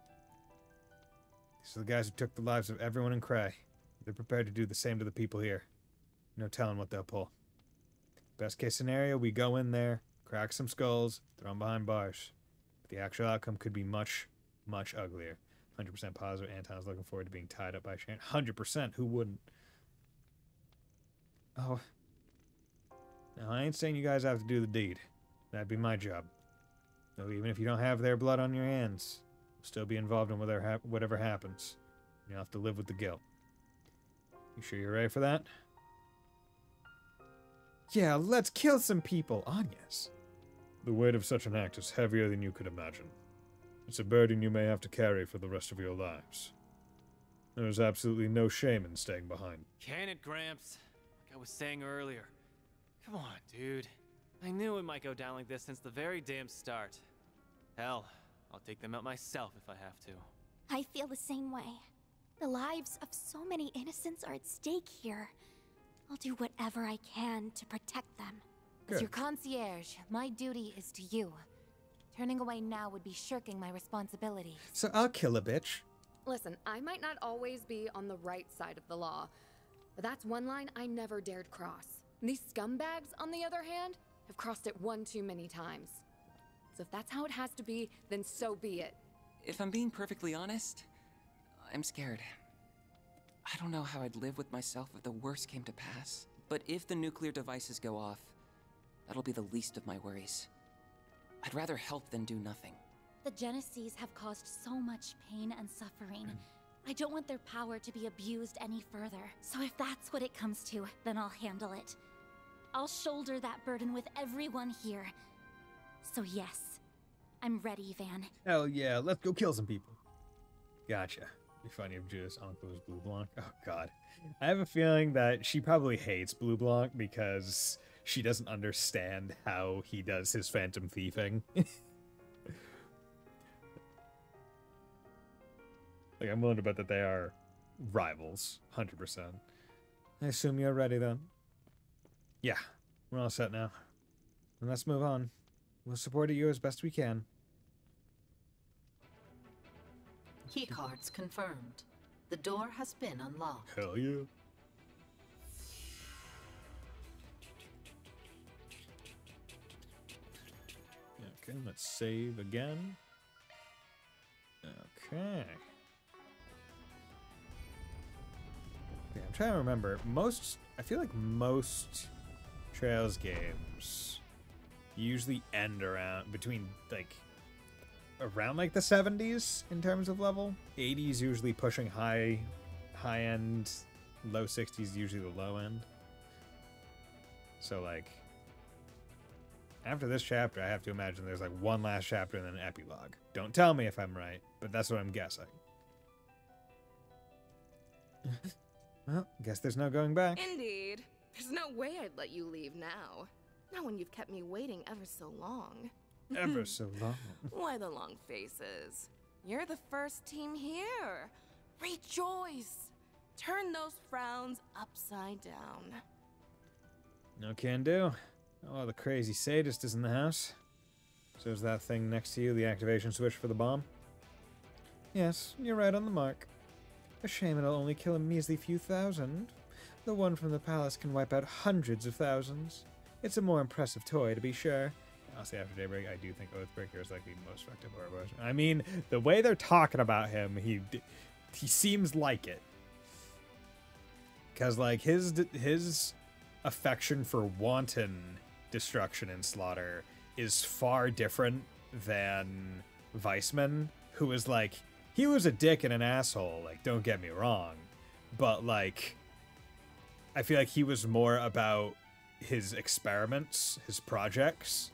[SPEAKER 1] These are the guys who took the lives of everyone in Cray. They're prepared to do the same to the people here. No telling what they'll pull. Best case scenario, we go in there, crack some skulls, throw them behind bars. But the actual outcome could be much, much uglier. 100% positive Anton's looking forward to being tied up by Shane. 100%, who wouldn't? Oh. Now, I ain't saying you guys have to do the deed. That'd be my job. No, even if you don't have their blood on your hands, you'll still be involved in whatever happens. You'll have to live with the guilt. You sure you're ready for that? Yeah, let's kill some people. Anyas. The weight of such an act is heavier than you could imagine. It's a burden you may have to carry for the rest of your lives. There is absolutely no shame in staying behind.
[SPEAKER 9] Can it, Gramps? Like I was saying earlier. Come on, dude. I knew it might go down like this since the very damn start. Hell, I'll take them out myself if I have to.
[SPEAKER 3] I feel the same way. The lives of so many innocents are at stake here. I'll do whatever I can to protect them.
[SPEAKER 16] As your concierge, my duty is to you. Turning away now would be shirking my responsibilities.
[SPEAKER 1] So I'll kill a bitch.
[SPEAKER 17] Listen, I might not always be on the right side of the law, but that's one line I never dared cross. These scumbags, on the other hand, have crossed it one too many times. So if that's how it has to be, then so be it.
[SPEAKER 18] If I'm being perfectly honest, I'm scared. I don't know how I'd live with myself if the worst came to pass. But if the nuclear devices go off, that'll be the least of my worries. I'd rather help than do nothing.
[SPEAKER 8] The Genesees have caused so much pain and suffering. I don't want their power to be abused any further. So if that's what it comes to, then I'll handle it. I'll shoulder that burden with everyone here. So yes, I'm ready, Van.
[SPEAKER 1] Hell yeah, let's go kill some people. Gotcha. Be funny if Judas' uncle was Blue Blanc. Oh god. I have a feeling that she probably hates Blue Blanc because she doesn't understand how he does his phantom thieving. Like, I'm willing to bet that they are rivals, 100%. I assume you're ready then. Yeah, we're all set now. And let's move on. We'll support you as best we can.
[SPEAKER 19] Keycards confirmed. The door has been unlocked.
[SPEAKER 1] Hell yeah. Okay, let's save again. Okay. Yeah, I'm trying to remember. I feel like most Trails games usually end around around the 70s in terms of level. 80s usually pushing high end, low 60s usually the low end. So like after this chapter, I have to imagine there's like one last chapter and then an epilogue. Don't tell me if I'm right, but that's what I'm guessing. Well, guess there's no going back.
[SPEAKER 7] Indeed. There's no way I'd let you leave now. Not when you've kept me waiting ever so long.
[SPEAKER 1] Ever so long.
[SPEAKER 7] Why the long faces? You're the first team here. Rejoice! Turn those frowns upside down.
[SPEAKER 1] No can do. Oh, the crazy sadist is in the house. So is that thing next to you the activation switch for the bomb? Yes, you're right on the mark. A shame it'll only kill a measly few thousand. The one from the palace can wipe out hundreds of thousands. It's a more impressive toy, to be sure. Honestly, after Daybreak, I do think Oathbreaker is like the most effective horror version. I mean, the way they're talking about him, he seems like it. Because, like, his affection for wanton destruction and slaughter is far different than Weissman, who is like, he was a dick and an asshole, like, don't get me wrong. But, like, I feel like he was more about his experiments, his projects.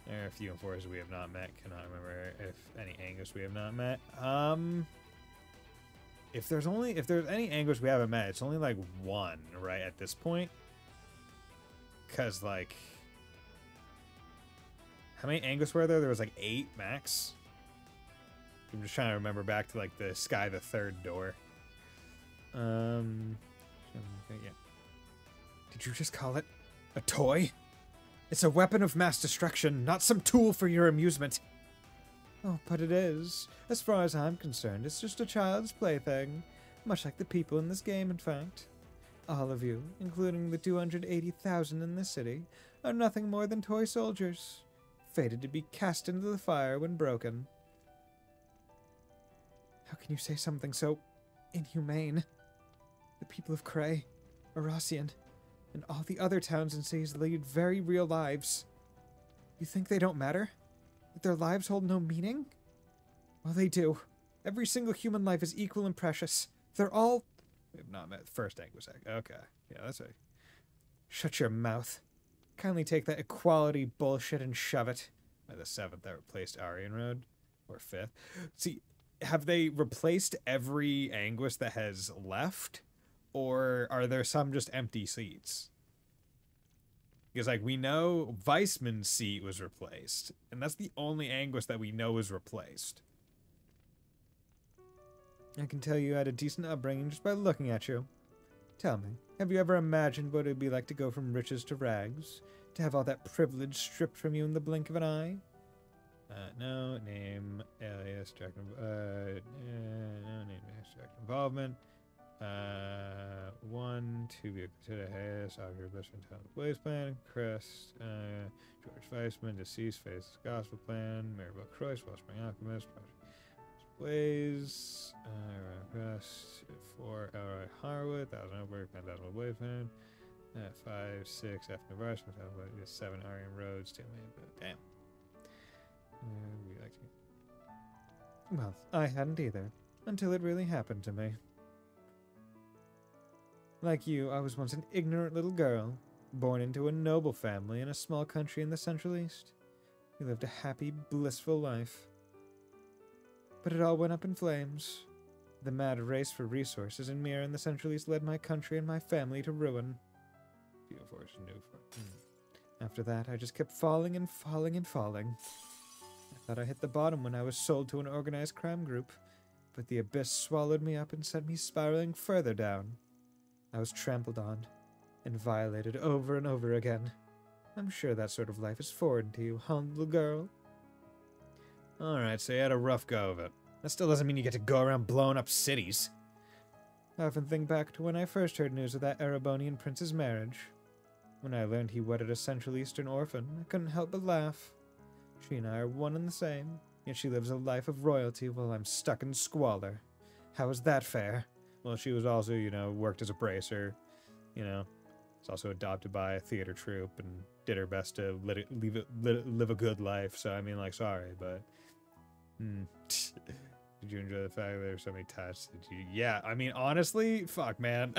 [SPEAKER 1] There are a few Enforcers we have not met. Cannot remember if any Angus we have not met. If there's any Angus we haven't met, it's only like one, right, at this point. Cause like, how many Angus were there? There was like 8 max. I'm just trying to remember back to like the Sky the Third door. Yeah. Did you just call it a toy? It's a weapon of mass destruction, not some tool for your amusement. Oh, but it is. As far as I'm concerned, it's just a child's plaything. Much like the people in this game, in fact. All of you, including the 280,000 in this city, are nothing more than toy soldiers, fated to be cast into the fire when broken. How can you say something so inhumane? The people of Cray, Erosian, and all the other towns and cities lead very real lives. You think they don't matter? That their lives hold no meaning? Well, they do. Every single human life is equal and precious. They're all... We have not met first Anguisec. Okay. Yeah, that's right. Shut your mouth. Kindly take that equality bullshit and shove it. By the 7th, that replaced Aryan Road. Or 5th. See, have they replaced every Anguis that has left? Or are there some just empty seats? Because, like, we know Weissman's seat was replaced. And that's the only Anguis that we know is replaced. I can tell you had a decent upbringing just by looking at you. Tell me, have you ever imagined what it would be like to go from riches to rags? To have all that privilege stripped from you in the blink of an eye? No, name, alias, direct, no name, direct involvement. 1, 2 vehicles hit a haze, Augur, best friend, town, Blaze Plan, Crest, George Weissman, deceased, face, Gospel Plan, Maribel Croix, Wellspring Alchemist, Project Blaze, Crest, 4, Elroy Harwood, 1000 Oberg, 10,000 Blaze Plan, 5, 6, F. Navarre, 7 Aryan Roads, 2 million, damn. We like to... Well, I hadn't either, until it really happened to me. Like you, I was once an ignorant little girl, born into a noble family in a small country in the Central East. We lived a happy, blissful life. But it all went up in flames. The mad race for resources in Mira in the Central East led my country and my family to ruin. After that, I just kept falling and falling and falling. I thought I hit the bottom when I was sold to an organized crime group, but the abyss swallowed me up and sent me spiraling further down. I was trampled on and violated over and over again. I'm sure that sort of life is foreign to you, huh, little girl? Alright, so you had a rough go of it. That still doesn't mean you get to go around blowing up cities. I often think back to when I first heard news of that Erebonian prince's marriage. When I learned he wedded a Central Eastern orphan, I couldn't help but laugh. She and I are one and the same, yet she lives a life of royalty while I'm stuck in squalor. How is that fair? Well, she was also, you know, worked as a bracer, you know, was also adopted by a theater troupe and did her best to live a good life. So, I mean, like, sorry, but... Did you enjoy the fact that there's so many tests? Yeah, I mean, honestly, fuck, man.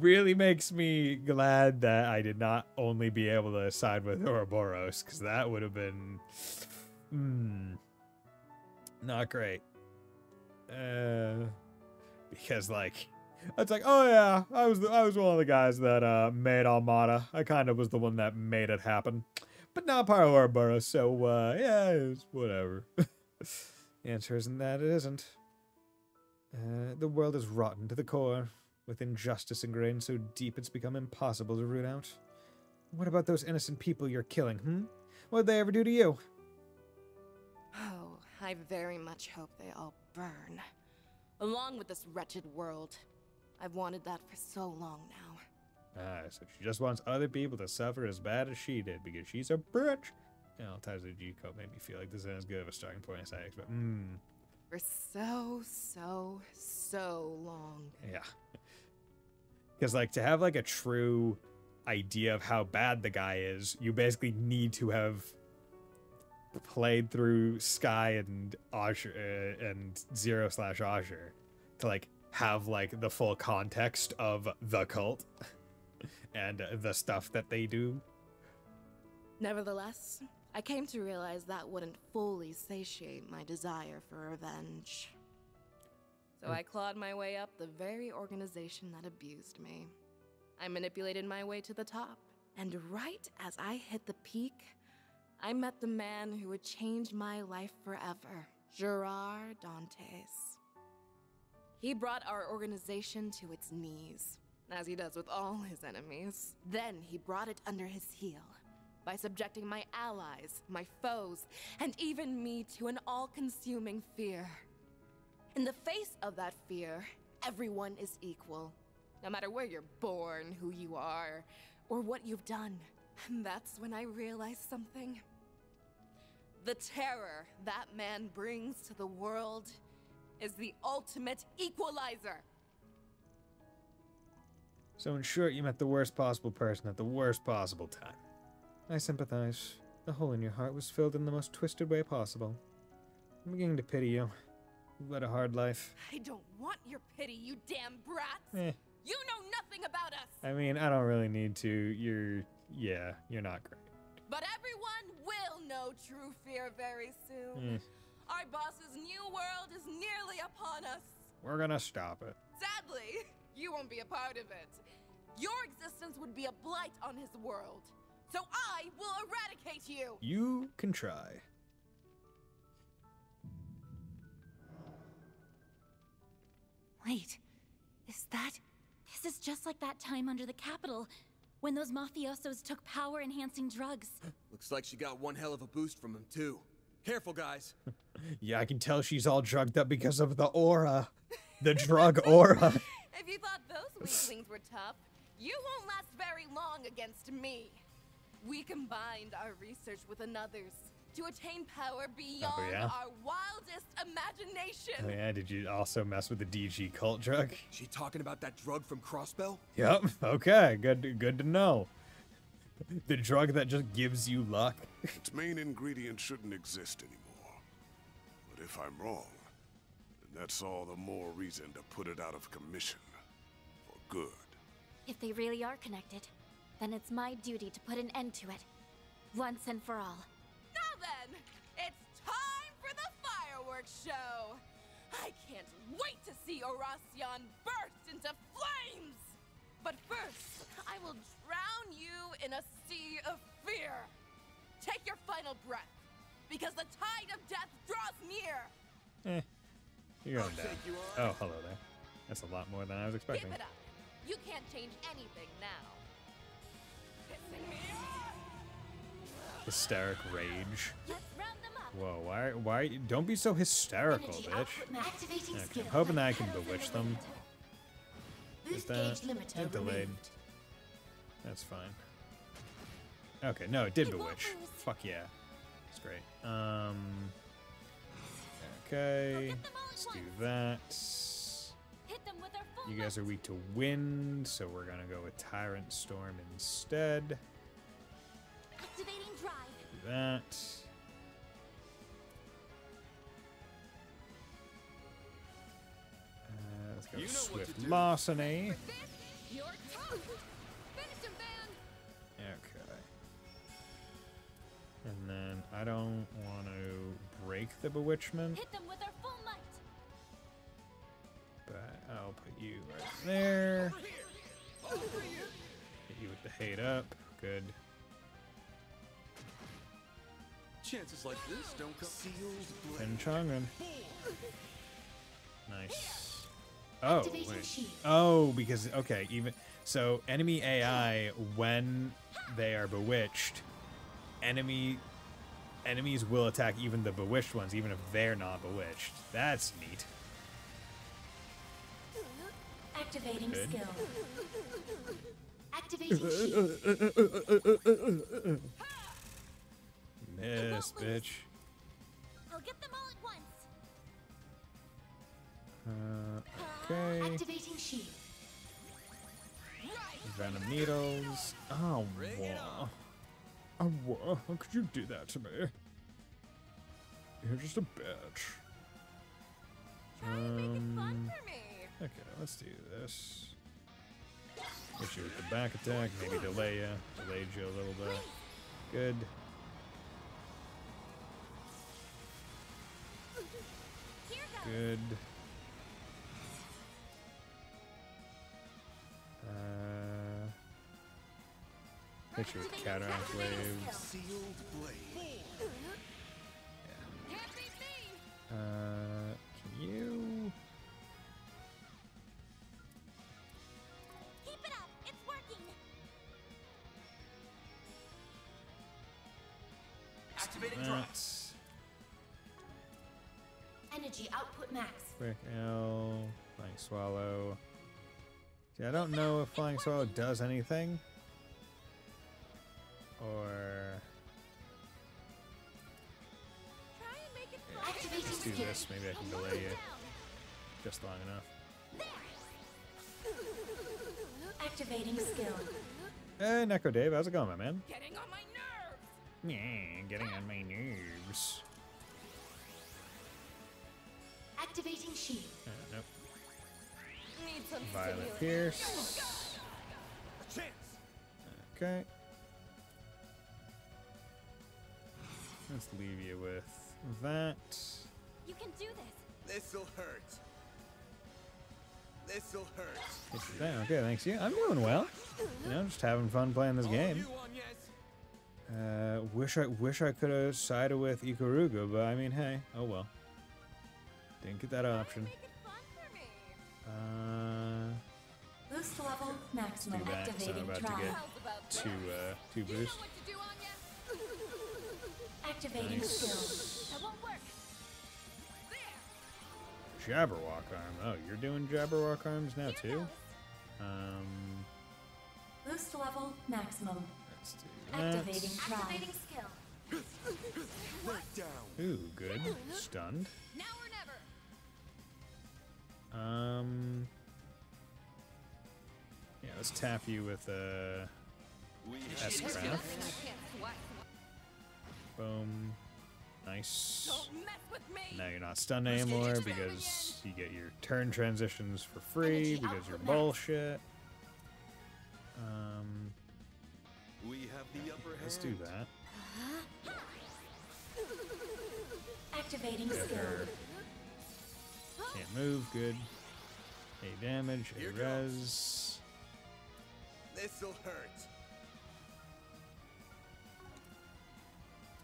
[SPEAKER 1] Really makes me glad that I did not only be able to side with Ouroboros, because that would have been... not great. Because, like, it's like, oh yeah, I was one of the guys that made Almada. I kind of was the one that made it happen, but not part of Ouroboros. So yeah, it's whatever. The answer isn't that it isn't. The world is rotten to the core, with injustice ingrained so deep it's become impossible to root out. What about those innocent people you're killing? What'd they ever do to you?
[SPEAKER 7] Oh, I very much hope they all burn. Along with this wretched world. I've wanted that for so long now.
[SPEAKER 1] So she just wants other people to suffer as bad as she did because she's a bitch. Yeah, all times the G-code made me feel like this isn't as good of a starting point as I expect.
[SPEAKER 7] For so long.
[SPEAKER 1] Yeah. Because, like, to have, like, a true idea of how bad the guy is, you basically need to have played through Sky and Azure and 0/Azure to, like, have, like, the full context of the cult and the stuff that they do.
[SPEAKER 7] Nevertheless, I came to realize that wouldn't fully satiate my desire for revenge. So I clawed my way up the very organization that abused me. I manipulated my way to the top, and right as I hit the peak, I met the man who would change my life forever, Gerard Dantes. He brought our organization to its knees, as he does with all his enemies. Then he brought it under his heel, by subjecting my allies, my foes, and even me to an all-consuming fear. In the face of that fear, everyone is equal, no matter where you're born, who you are, or what you've done. And that's when I realized something. The terror that man brings to the world is the ultimate equalizer.
[SPEAKER 1] So in short, you met the worst possible person at the worst possible time. I sympathize. The hole in your heart was filled in the most twisted way possible. I'm beginning to pity you. You've led a hard life.
[SPEAKER 7] I don't want your pity, you damn brats!
[SPEAKER 1] Eh.
[SPEAKER 7] You know nothing about us!
[SPEAKER 1] I mean, I don't really need to. You're not great.
[SPEAKER 7] But everyone will know true fear very soon. Our boss's new world is nearly upon us.
[SPEAKER 1] We're gonna stop it.
[SPEAKER 7] Sadly, you won't be a part of it. Your existence would be a blight on his world. So I will eradicate you!
[SPEAKER 1] You can try.
[SPEAKER 8] Wait, is that... This is just like that time under the Capitol, when those mafiosos took power-enhancing drugs.
[SPEAKER 10] Looks like she got one hell of a boost from him, too. Careful, guys.
[SPEAKER 1] Yeah, I can tell she's all drugged up because of the aura. The drug aura.
[SPEAKER 7] If you thought those weaklings were tough, you won't last very long against me. We combined our research with another's to attain power beyond our wildest imagination.
[SPEAKER 1] Oh yeah, did you also mess with the DG cult drug?
[SPEAKER 10] She talking about that drug from Crossbell?
[SPEAKER 1] Yep, okay, good to know. The drug that just gives you luck.
[SPEAKER 6] Its main ingredient shouldn't exist anymore. But if I'm wrong, then that's all the more reason to put it out of commission. For good.
[SPEAKER 3] If they really are connected, then it's my duty to put an end to it. Once and for all.
[SPEAKER 7] Now then, it's time for the fireworks show! I can't wait to see Horacion burst into flames! But first, I will drown you in a sea of fear. Take your final breath, because the tide of death draws near!
[SPEAKER 1] You're going down. Oh, hello there. That's a lot more than I was expecting.
[SPEAKER 7] Keep it up. You can't change anything now. Pissing me off!
[SPEAKER 1] Hysteric rage.
[SPEAKER 3] Let's round them up.
[SPEAKER 1] Whoa, why, don't be so hysterical, bitch. Okay, I'm hoping that I can bewitch them. Is that it delayed? That's fine. Okay, no, it did bewitch. Fuck yeah. That's great. Okay, let's do that. You guys are weak to wind, so we're gonna go with Tyrant Storm instead.
[SPEAKER 3] Activating drive.
[SPEAKER 1] Do that. Let's go Swift Larceny. Okay. And then I don't want to break the bewitchment.
[SPEAKER 3] Hit them with our full might.
[SPEAKER 1] But I'll put you right there. Hit you with the hate up. Good.
[SPEAKER 4] Chances like this don't come. Sealed blade.
[SPEAKER 1] Pinchongan. Nice. Oh, wait. Oh, because, okay, even, so enemy AI, when they are bewitched, enemies will attack even the bewitched ones, even if they're not bewitched. That's neat.
[SPEAKER 3] Activating
[SPEAKER 1] Good.
[SPEAKER 3] skill. Activating
[SPEAKER 1] Miss, bitch.
[SPEAKER 3] I'll get them all at once.
[SPEAKER 1] Okay.
[SPEAKER 3] Activating shield.
[SPEAKER 1] Venom needles. Oh, wow. Oh, wow. How could you do that to me? You're just a bitch. Okay, let's do this. Hit you with the back attack, maybe delay you. Delayed you a little bit. Good. Good. Hit you with cataract waves.
[SPEAKER 10] Sealed blade.
[SPEAKER 1] Can you?
[SPEAKER 3] Keep it up. It's working.
[SPEAKER 13] Activating drop.
[SPEAKER 1] That's
[SPEAKER 2] Energy output max.
[SPEAKER 1] quick L, flying swallow. See, I don't know if flying swallow does anything, or let's do this. Maybe I can delay it just long enough.
[SPEAKER 2] Activating skill.
[SPEAKER 1] Hey, Neko Dave, how's it going, my man?
[SPEAKER 7] Getting on my nerves.
[SPEAKER 1] Yeah, getting on my nerves.
[SPEAKER 2] Activating shield.
[SPEAKER 1] Nope.
[SPEAKER 7] Need some
[SPEAKER 1] Violet
[SPEAKER 7] stimulus.
[SPEAKER 1] Pierce. Okay. Let's leave you with that.
[SPEAKER 3] You can do this.
[SPEAKER 10] This'll hurt. This'll hurt.
[SPEAKER 1] Okay, thanks. Yeah, I'm doing well. You know, just having fun playing this game. Wish I could have sided with Ikaruga, but I mean, hey, oh well. Didn't get that option.
[SPEAKER 2] Boost level maximum.
[SPEAKER 1] Do that, 'cause I'm
[SPEAKER 2] Activating
[SPEAKER 1] about to
[SPEAKER 2] trial.
[SPEAKER 1] get two boosts.
[SPEAKER 2] Activating
[SPEAKER 1] Nice.
[SPEAKER 2] skill.
[SPEAKER 3] That won't work.
[SPEAKER 1] Jabberwock arm. Oh, you're doing Jabberwock arms now too?
[SPEAKER 2] Boost level maximum.
[SPEAKER 1] Let's do
[SPEAKER 2] Activating
[SPEAKER 1] that.
[SPEAKER 2] trial.
[SPEAKER 3] Activating skill.
[SPEAKER 1] Ooh, good. Stunned.
[SPEAKER 7] Now or never.
[SPEAKER 1] Yeah, let's tap you with S-Craft. Boom. Nice.
[SPEAKER 7] Don't mess with me.
[SPEAKER 1] Now you're not stunned anymore because you get your turn transitions for free because you're bullshit.
[SPEAKER 4] We have the upper hand.
[SPEAKER 1] Let's do that.
[SPEAKER 2] Activating
[SPEAKER 1] Get
[SPEAKER 2] skill.
[SPEAKER 1] her. Can't move. Good. A damage. A res.
[SPEAKER 10] This'll hurt.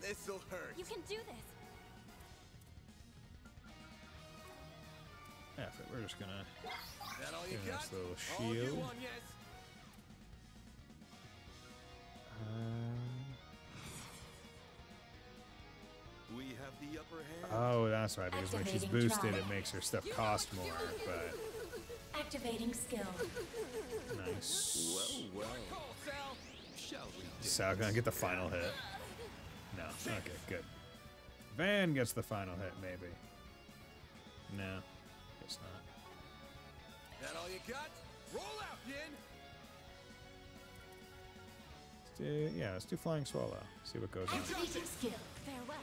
[SPEAKER 10] This'll hurt.
[SPEAKER 3] You can do this.
[SPEAKER 1] Yeah, we're just gonna
[SPEAKER 10] That all you
[SPEAKER 1] give
[SPEAKER 10] got?
[SPEAKER 1] this little
[SPEAKER 10] All you
[SPEAKER 1] shield.
[SPEAKER 10] want, yes?
[SPEAKER 4] We have the upper hand.
[SPEAKER 1] Oh, that's right, because when she's
[SPEAKER 2] Activating
[SPEAKER 1] boosted,
[SPEAKER 2] trial.
[SPEAKER 1] it makes her stuff cost more, but
[SPEAKER 2] Activating skill.
[SPEAKER 1] nice.
[SPEAKER 4] Well. Shall we?
[SPEAKER 1] Sal gonna get the final hit. No. Okay, good. Van gets the final hit, maybe. No. Guess not.
[SPEAKER 10] That all you got? Roll out, Yin!
[SPEAKER 1] Let's do Flying Swallow. See what goes on.
[SPEAKER 2] Activating skill.
[SPEAKER 3] Farewell.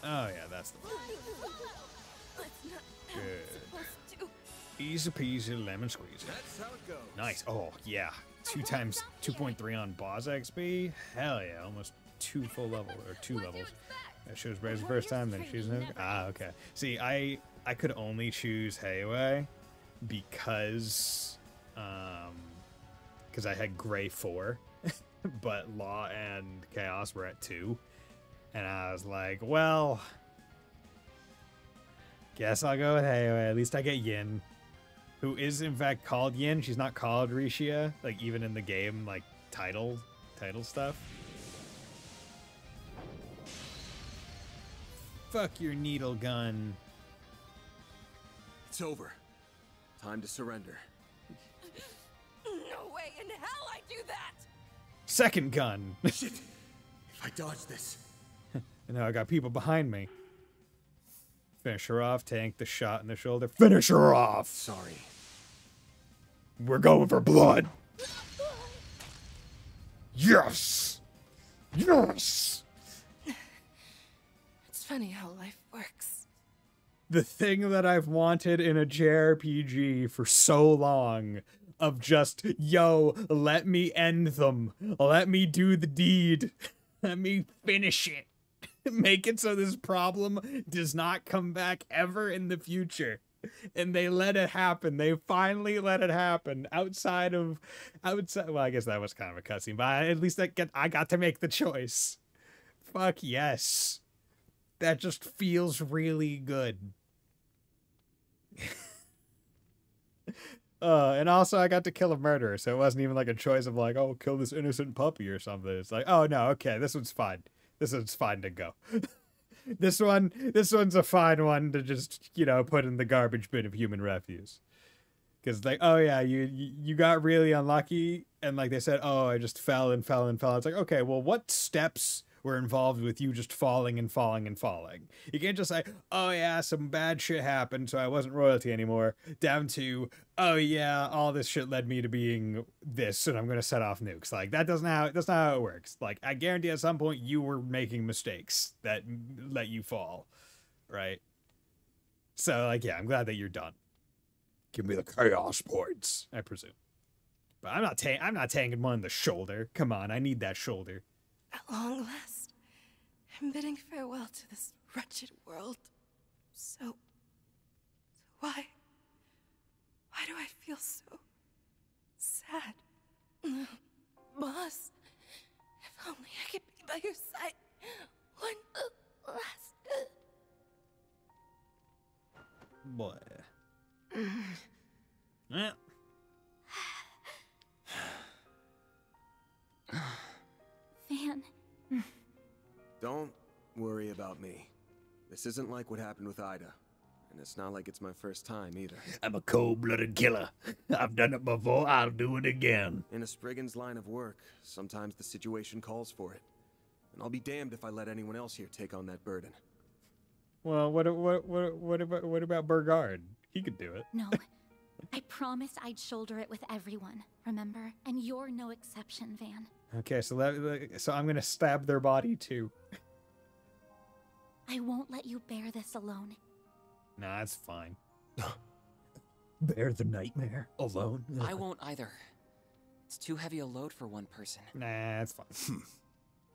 [SPEAKER 1] Oh, yeah, that's the one. Good. Easy peasy lemon squeezy.
[SPEAKER 10] That's how it goes.
[SPEAKER 1] Nice. Oh, yeah. 2 times 2.3 on boss XP? Hell yeah. Almost 2 full level, or 2 levels. That shows Bray's the first time, then she's in. Ah, okay. See, I could only choose Heiwei because I had Gray 4, but Law and Chaos were at 2. And I was like, well, guess I'll go with Heiwei. At least I get Yin, who is in fact called Yin. She's not called Rishia, like even in the game, like title stuff. Fuck your needle gun.
[SPEAKER 10] It's over. Time to surrender.
[SPEAKER 7] No way in hell I do that.
[SPEAKER 1] Second gun.
[SPEAKER 10] Shit! If I dodge this.
[SPEAKER 1] And now I got people behind me. Finish her off, tank the shot in the shoulder. Finish her off!
[SPEAKER 10] Sorry.
[SPEAKER 1] We're going for blood! Yes! Yes!
[SPEAKER 7] It's funny how life works.
[SPEAKER 1] The thing that I've wanted in a JRPG for so long, of just, yo, let me end them. Let me do the deed. Let me finish it. Make it so this problem does not come back ever in the future. And they let it happen. They finally let it happen outside. Well, I guess that was kind of a cutscene, but at least I got to make the choice. Fuck yes. That just feels really good. And also I got to kill a murderer, so it wasn't even like a choice of like, oh, kill this innocent puppy or something. It's like, oh no, okay, this one's fine. This one's fine to go. This one's a fine one to just, you know, put in the garbage bin of human refuse. Because like, oh yeah, you got really unlucky, and like they said, oh, I just fell and fell and fell. It's like, okay, well, what steps were involved with you just falling and falling and falling? You can't just say, oh yeah, some bad shit happened, so I wasn't royalty anymore, down to, oh yeah, all this shit led me to being this, and I'm gonna set off nukes. Like that's not how it works. Like I guarantee at some point you were making mistakes that let you fall, right? So like, yeah, I'm glad that you're done. Give me the chaos points, I presume. But I'm not tanking one in the shoulder. Come on, I need that shoulder.
[SPEAKER 7] At long last, I'm bidding farewell to this wretched world. So why do I feel so sad? Boss, if only I could be by your side one last...
[SPEAKER 1] Boy. Yeah.
[SPEAKER 8] Van.
[SPEAKER 10] Don't worry about me. This isn't like what happened with Ida. And it's not like it's my first time either.
[SPEAKER 20] I'm a cold-blooded killer. I've done it before, I'll do it again.
[SPEAKER 10] In a Spriggan's line of work, sometimes the situation calls for it. And I'll be damned if I let anyone else here take on that burden.
[SPEAKER 1] Well, what about Burgard? He could do it.
[SPEAKER 8] No. I promised I'd shoulder it with everyone, remember? And you're no exception, Van.
[SPEAKER 1] Okay, so I'm gonna stab their body too.
[SPEAKER 8] I won't let you bear this alone.
[SPEAKER 1] Nah, that's fine.
[SPEAKER 20] Bear the nightmare alone?
[SPEAKER 18] I won't either. It's too heavy a load for one person.
[SPEAKER 1] Nah, that's fine.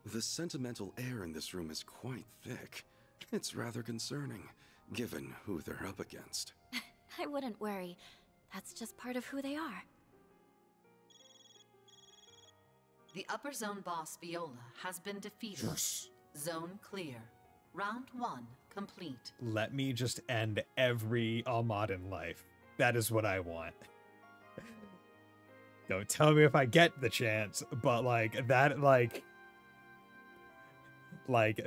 [SPEAKER 4] The sentimental air in this room is quite thick. It's rather concerning, given who they're up against.
[SPEAKER 8] I wouldn't worry. That's just part of who they are.
[SPEAKER 19] The upper zone boss, Viola, has been defeated.
[SPEAKER 1] Yes.
[SPEAKER 19] Zone clear. Round 1 complete.
[SPEAKER 1] Let me just end every Almaden life. That is what I want. Don't tell me if I get the chance, but like that, like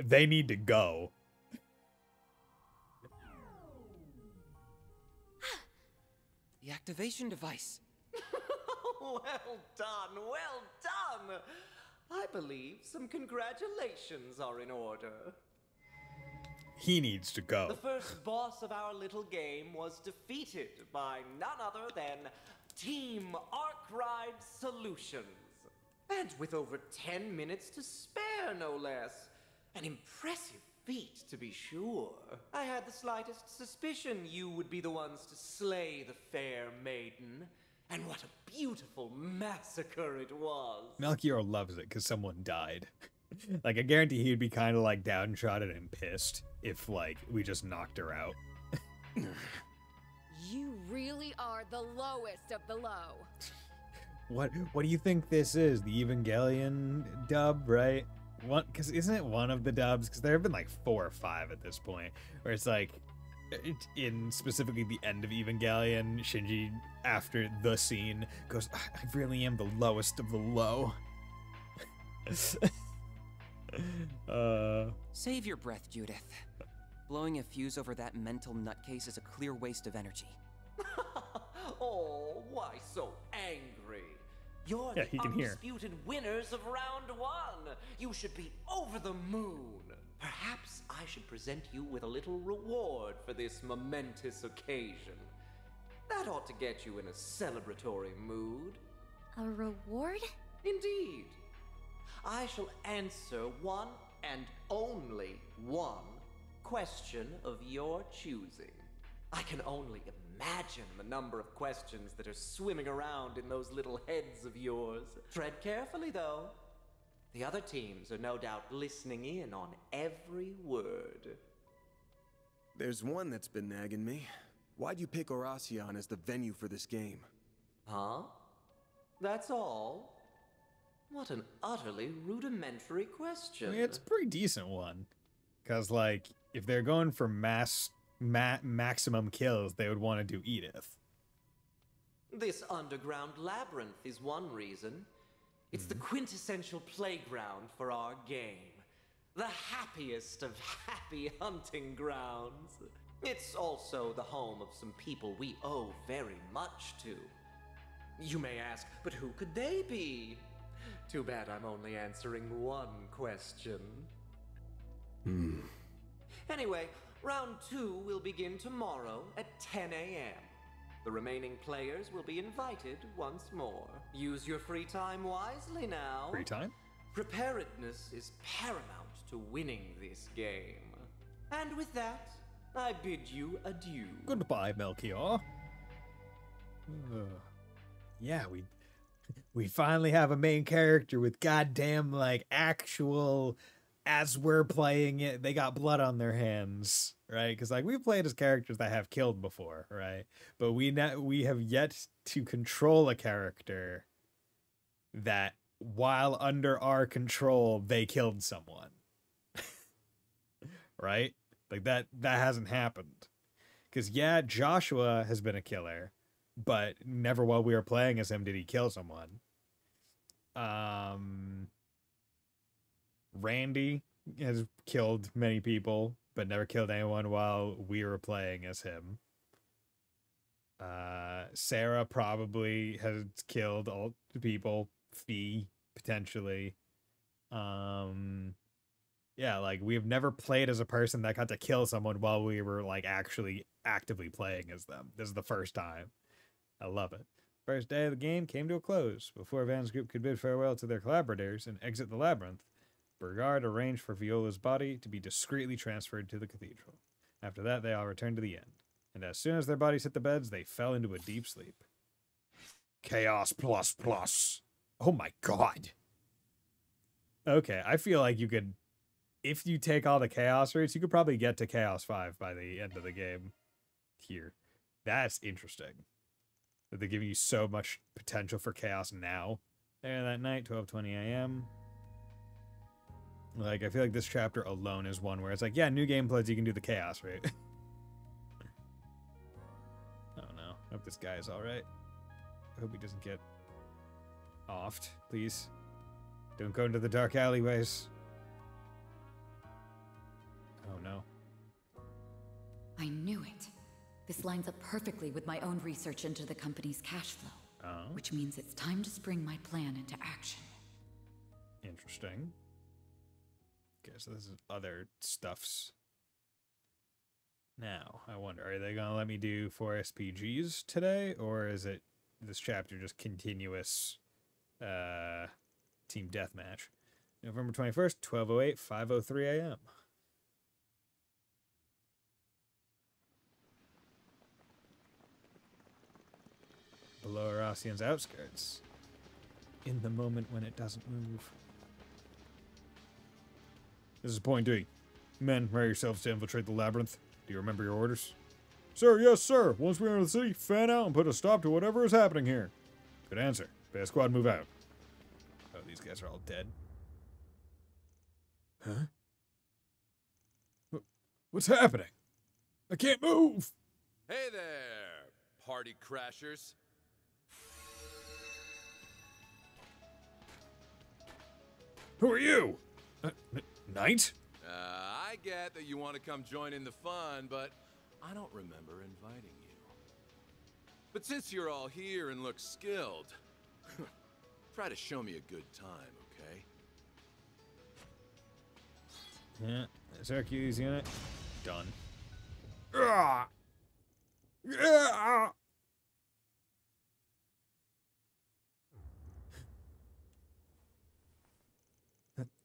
[SPEAKER 1] they need to go.
[SPEAKER 18] The activation device.
[SPEAKER 21] Well done, well done! I believe some congratulations are in order.
[SPEAKER 1] He needs to go.
[SPEAKER 21] The first boss of our little game was defeated by none other than Team Arkwright Solutions. And with over 10 minutes to spare, no less. An impressive feat, to be sure. I had the slightest suspicion you would be the ones to slay the fair maiden. And what a beautiful massacre it was.
[SPEAKER 1] Melchior loves it because someone died. Like, I guarantee he'd be kind of like downtrodden and pissed if, like, we just knocked her out.
[SPEAKER 17] You really are the lowest of the low.
[SPEAKER 1] What do you think this is? The Evangelion dub, right? Because isn't it one of the dubs? Because there have been like 4 or 5 at this point, where it's like, in specifically the end of Evangelion, Shinji, after the scene, goes, I really am the lowest of the low.
[SPEAKER 18] Save your breath, Judith. Blowing a fuse over that mental nutcase is a clear waste of energy.
[SPEAKER 21] Oh, why so angry? You're
[SPEAKER 1] Yeah,
[SPEAKER 21] the
[SPEAKER 1] he can hear.
[SPEAKER 21] undisputed winners of round 1. You should be over the moon. Perhaps I should present you with a little reward for this momentous occasion. That ought to get you in a celebratory mood.
[SPEAKER 8] A reward?
[SPEAKER 21] Indeed. I shall answer one and only one question of your choosing. I can only imagine the number of questions that are swimming around in those little heads of yours. Tread carefully, though. The other teams are no doubt listening in on every word.
[SPEAKER 10] There's one that's been nagging me. Why'd you pick Oracion as the venue for this game?
[SPEAKER 21] Huh? That's all? What an utterly rudimentary question.
[SPEAKER 1] I mean, it's a pretty decent one. Because, like, if they're going for maximum kills, they would want to do Edith.
[SPEAKER 21] This underground labyrinth is one reason. It's the quintessential playground for our game. The happiest of happy hunting grounds. It's also the home of some people we owe very much to. You may ask, but who could they be? Too bad I'm only answering one question. Anyway, round 2 will begin tomorrow at 10 a.m. The remaining players will be invited once more. Use your free time wisely now.
[SPEAKER 1] Free time?
[SPEAKER 21] Preparedness is paramount to winning this game. And with that, I bid you adieu.
[SPEAKER 1] Goodbye, Melchior. Yeah, we finally have a main character with goddamn, like, actual, as we're playing it, they got blood on their hands, right? Because, like, we've played as characters that have killed before, right? But we have yet to control a character that, while under our control, they killed someone. Right? Like, that hasn't happened. Because, yeah, Joshua has been a killer, but never while we were playing as him did he kill someone. Randy has killed many people, but never killed anyone while we were playing as him. Sarah probably has killed all the people. Fee, potentially. Yeah, like, we've never played as a person that got to kill someone while we were, like, actually actively playing as them. This is the first time. I love it. First day of the game came to a close. Before Van's group could bid farewell to their collaborators and exit the labyrinth, Burgard arranged for Viola's body to be discreetly transferred to the cathedral. After that, they all returned to the inn. And as soon as their bodies hit the beds, they fell into a deep sleep. Chaos plus plus. Oh my god. Okay, I feel like you could... If you take all the chaos rates, you could probably get to Chaos 5 by the end of the game here. That's interesting. That they're giving you so much potential for chaos now. There that night, 12:20 a.m. Like, I feel like this chapter alone is one where it's like, yeah, new gameplays, you can do the chaos, right? Oh no. I hope this guy is alright. I hope he doesn't get offed, please. Don't go into the dark alleyways. Oh no.
[SPEAKER 12] I knew it. This lines up perfectly with my own research into the company's cash flow.
[SPEAKER 1] Oh.
[SPEAKER 12] Which means it's time to spring my plan into action.
[SPEAKER 1] Interesting. Okay, so this is other stuffs. Now, I wonder, are they going to let me do 4 SPGs today? Or is it this chapter just continuous team deathmatch? November 21st, 12:08, 5:03 a.m. Below Arasian's outskirts. In the moment when it doesn't move. This is point D. Men, prepare yourselves to infiltrate the labyrinth. Do you remember your orders? Sir, yes, sir. Once we enter the city, fan out and put a stop to whatever is happening here. Good answer. Beta squad, move out. Oh, these guys are all dead. Huh? What's happening? I can't move!
[SPEAKER 5] Hey there, party crashers.
[SPEAKER 1] Who are you? Knight?
[SPEAKER 5] I get that you want to come join in the fun, but I don't remember inviting you. But since you're all here and look skilled, try to show me a good time, okay?
[SPEAKER 1] Yeah, there's Hercules unit. Done. Yeah.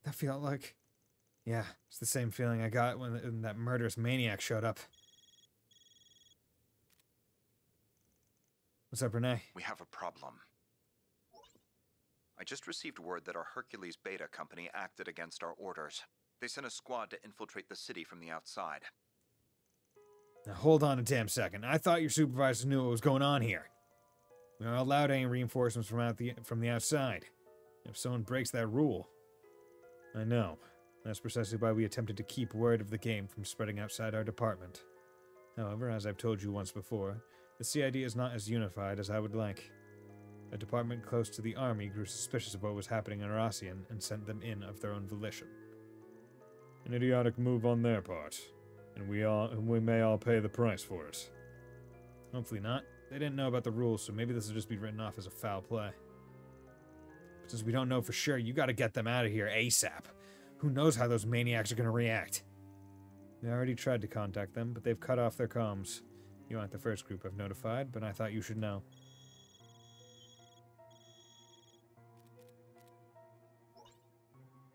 [SPEAKER 1] That felt like... Yeah, it's the same feeling I got when that murderous maniac showed up. What's up, Renee?
[SPEAKER 11] We have a problem. I just received word that our Hercules Beta company acted against our orders. They sent a squad to infiltrate the city from the outside.
[SPEAKER 1] Now hold on a damn second. I thought your supervisors knew what was going on here. We aren't allowed any reinforcements from the outside. If someone breaks that rule... I know. That's precisely why we attempted to keep word of the game from spreading outside our department. However, as I've told you once before, the CID is not as unified as I would like. A department close to the army grew suspicious of what was happening in Arasian and sent them in of their own volition. An idiotic move on their part. And we may all pay the price for it. Hopefully not. They didn't know about the rules, so maybe this will just be written off as a foul play. But since we don't know for sure, you gotta get them out of here ASAP. Who knows how those maniacs are gonna react? We already tried to contact them, but they've cut off their comms. You aren't the first group I've notified, but I thought you should know.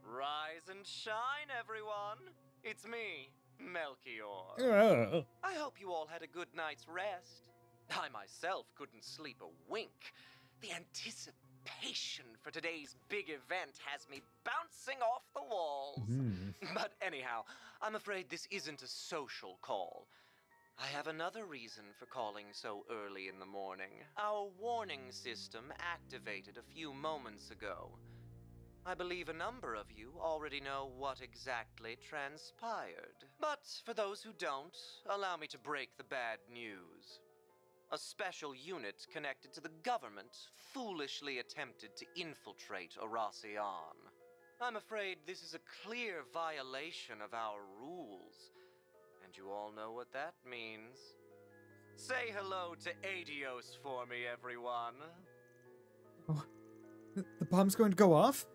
[SPEAKER 21] Rise and shine, everyone! It's me, Melchior.
[SPEAKER 1] Oh.
[SPEAKER 21] I hope you all had a good night's rest. I myself couldn't sleep a wink. The anticipation for today's big event has me bouncing off the walls. But anyhow, I'm afraid this isn't a social call. I have another reason for calling so early in the morning. Our warning system activated a few moments ago. I believe a number of you already know what exactly transpired. But for those who don't, allow me to break the bad news. A special unit connected to the government foolishly attempted to infiltrate Oracion. I'm afraid this is a clear violation of our rules, and you all know what that means. Say hello to Adios for me, everyone.
[SPEAKER 1] Oh, the bomb's going to go off?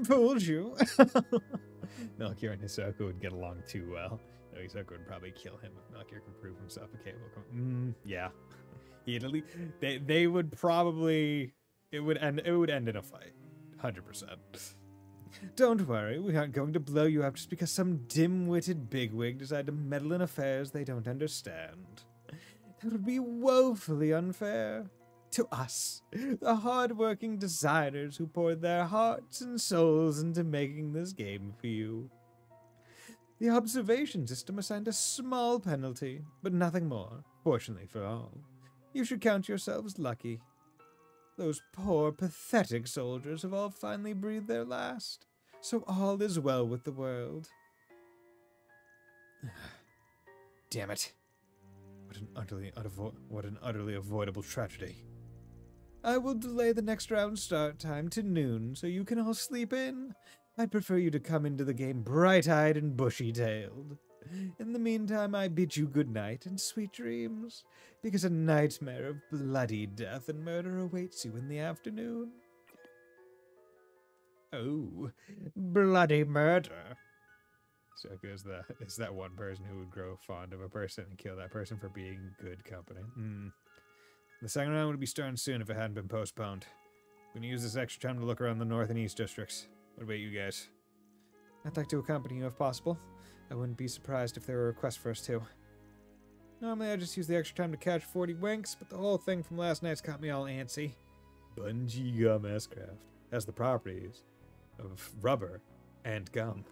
[SPEAKER 1] Fooled you. Melchior and Hisoka would get along too well. No, Hisoka would probably kill him if Melchior can prove himself capable. Yeah. They would probably it would end in a fight. 100%. Don't worry, we aren't going to blow you up just because some dim-witted bigwig decided to meddle in affairs they don't understand. That would be woefully unfair. To us, the hard-working designers who poured their hearts and souls into making this game for you. The observation system assigned a small penalty, but nothing more, fortunately for all. You should count yourselves lucky. Those poor, pathetic soldiers have all finally breathed their last, so all is well with the world. Damn it. What an utterly avoidable tragedy. I will delay the next round start time to noon so you can all sleep in. I'd prefer you to come into the game bright-eyed and bushy-tailed. In the meantime, I bid you good night and sweet dreams, because a nightmare of bloody death and murder awaits you in the afternoon. Oh, bloody murder. So is that one person who would grow fond of a person and kill that person for being good company. The second round would be starting soon if it hadn't been postponed. I'm going to use this extra time to look around the north and east districts. What about you guys? I'd like to accompany you if possible. I wouldn't be surprised if there were requests for us too. Normally I just use the extra time to catch 40 winks, but the whole thing from last night's got me all antsy. Bungee gum S-Craft has the properties of rubber and gum.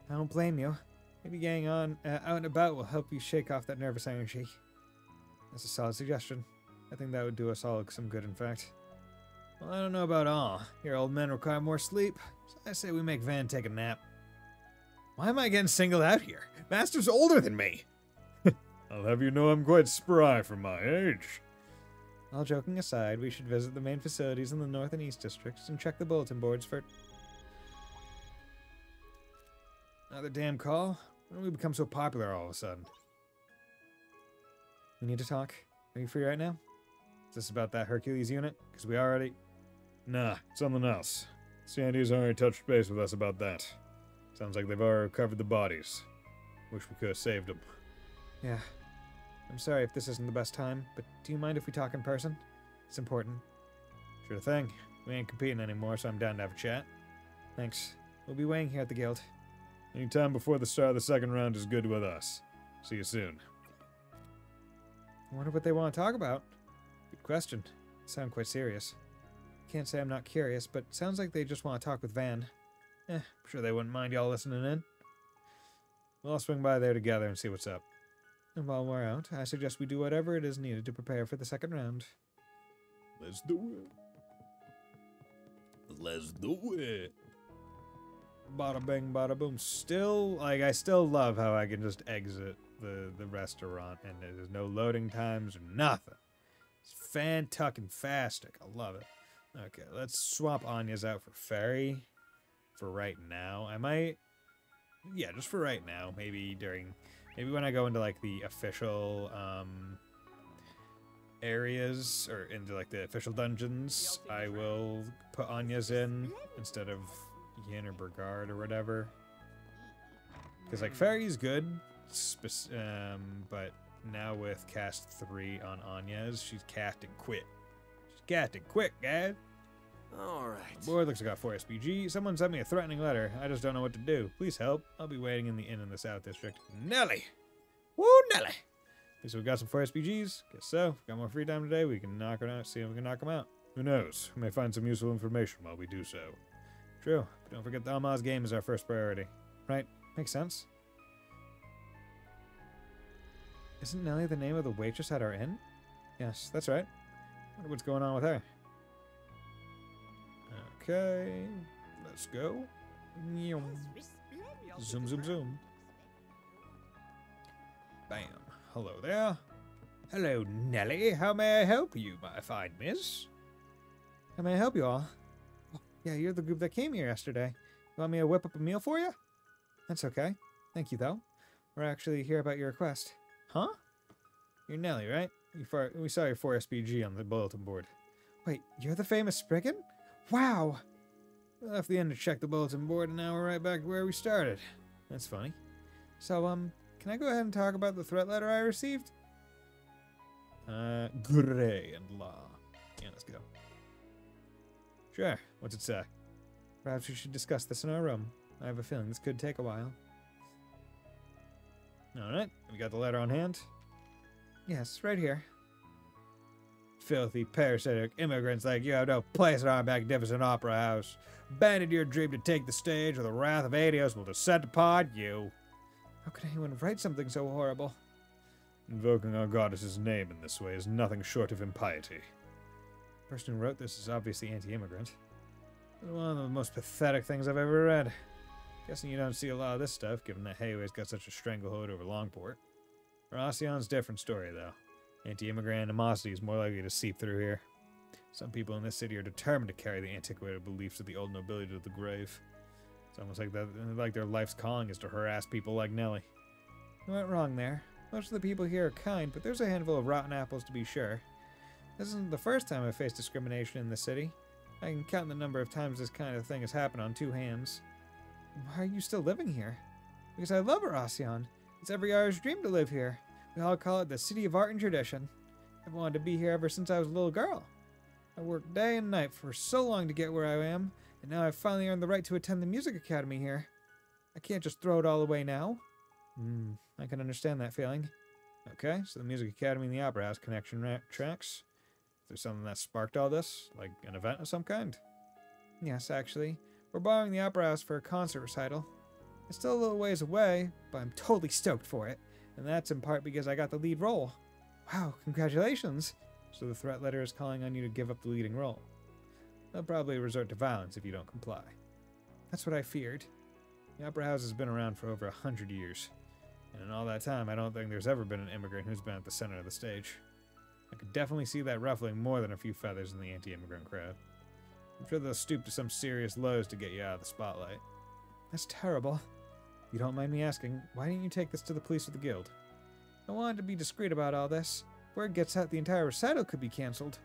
[SPEAKER 1] I don't blame you. Maybe getting on out and about will help you shake off that nervous energy. That's a solid suggestion. I think that would do us all some good, in fact. Well, I don't know about all. Your old men require more sleep, so I say we make Van take a nap. Why am I getting singled out here? Master's older than me!
[SPEAKER 15] I'll have you know I'm quite spry for my age.
[SPEAKER 1] All joking aside, we should visit the main facilities in the north and east districts and check the bulletin boards for... Another damn call? When did we become so popular all of a sudden? We need to talk. Are you free right now? Is this about that Hercules unit? Because we already...
[SPEAKER 15] Nah, something else. Sandy's already touched base with us about that. Sounds like they've already recovered the bodies. Wish we could have saved them.
[SPEAKER 1] Yeah. I'm sorry if this isn't the best time, but do you mind if we talk in person? It's important.
[SPEAKER 15] Sure thing.
[SPEAKER 1] We ain't competing anymore, so I'm down to have a chat. Thanks. We'll be waiting here at the guild.
[SPEAKER 15] Anytime before the start of the second round is good with us. See you soon.
[SPEAKER 1] I wonder what they want to talk about. Good question. They sound quite serious. Can't say I'm not curious, but sounds like they just want to talk with Van. I'm sure they wouldn't mind y'all listening in. We'll all swing by there together and see what's up. And while we're out, I suggest we do whatever it is needed to prepare for the second round.
[SPEAKER 15] Let's do it. Let's do it.
[SPEAKER 1] Bada bing, bada boom. Still, I still love how I can just exit the restaurant and there's no loading times or nothing. It's fantastic. I love it. Okay, let's swap Anya's out for Fairy. for right now. I might, yeah, just for right now. Maybe when I go into like the official areas or into like the official dungeons, I will put Anya's in instead of Yin or Brigard or whatever. Because like Fairy's good, but now with cast 3 on Anya's, she's casting quick. She's casting quick, guys.
[SPEAKER 10] Alright.
[SPEAKER 1] Board looks like I got 4 SPG. Someone sent me a threatening letter. I just don't know what to do. Please help. I'll be waiting in the inn in the South District. Nelly! Woo, Nelly! So we got some 4 SPGs. Guess so. Got more free time today. We can knock her out. See if we can knock them out. Who knows? We may find some useful information while we do so. True. But don't forget the Almaz game is our first priority. Right? Makes sense. Isn't Nelly the name of the waitress at our inn? Yes, that's right. Wonder what's going on with her. Okay, let's go. Zoom, zoom, zoom. Bam. Hello there. Hello, Nelly. How may I help you, my fine miss? How may I help you all? Oh, yeah, you're the group that came here yesterday. You want me to whip up a meal for you? That's okay. Thank you, though. We're actually here about your request. Huh? You're Nelly, right? We saw your 4 SPG on the bulletin board. Wait, you're the famous Spriggan? Wow! We left the inn to check the bulletin board, and now we're right back where we started. That's funny. So, can I go ahead and talk about the threat letter I received? Gray and law. Yeah, let's go. Sure, what's it say? Perhaps we should discuss this in our room. I have a feeling this could take a while. Alright, we got the letter on hand? Yes, right here. Filthy, parasitic immigrants like you have no place in our magnificent opera house. Abandon your dream to take the stage, or the wrath of Adios will descend upon you. How could anyone write something so horrible? Invoking our goddess's name in this way is nothing short of impiety. The person who wrote this is obviously anti-immigrant. One of the most pathetic things I've ever read. Guessing you don't see a lot of this stuff, given that Hayway's got such a stranglehold over Longport. Rocion's different story, though. Anti-immigrant animosity is more likely to seep through here. Some people in this city are determined to carry the antiquated beliefs of the old nobility to the grave. It's almost like their life's calling is to harass people like Nelly. You went wrong there. Most of the people here are kind, but there's a handful of rotten apples to be sure. This isn't the first time I've faced discrimination in the city. I can count the number of times this kind of thing has happened on 2 hands. Why are you still living here? Because I love Rocion. It's every Irish dream to live here. We all call it the City of Art and Tradition. I've wanted to be here ever since I was a little girl. I worked day and night for so long to get where I am, and now I've finally earned the right to attend the music academy here. I can't just throw it all away now. I can understand that feeling. Okay, so the music academy and the opera house connection tracks. There's something that sparked all this, like an event of some kind? Yes, actually. We're borrowing the opera house for a concert recital. It's still a little ways away, but I'm totally stoked for it. And that's in part because I got the lead role. Wow, congratulations! So the threat letter is calling on you to give up the leading role. They'll probably resort to violence if you don't comply. That's what I feared. The opera house has been around for over 100 years. And in all that time, I don't think there's ever been an immigrant who's been at the center of the stage. I could definitely see that ruffling more than a few feathers in the anti-immigrant crowd. I'm sure they'll stoop to some serious lows to get you out of the spotlight. That's terrible. If you don't mind me asking, why didn't you take this to the police or the guild? I wanted to be discreet about all this. If word gets out, the entire recital could be cancelled.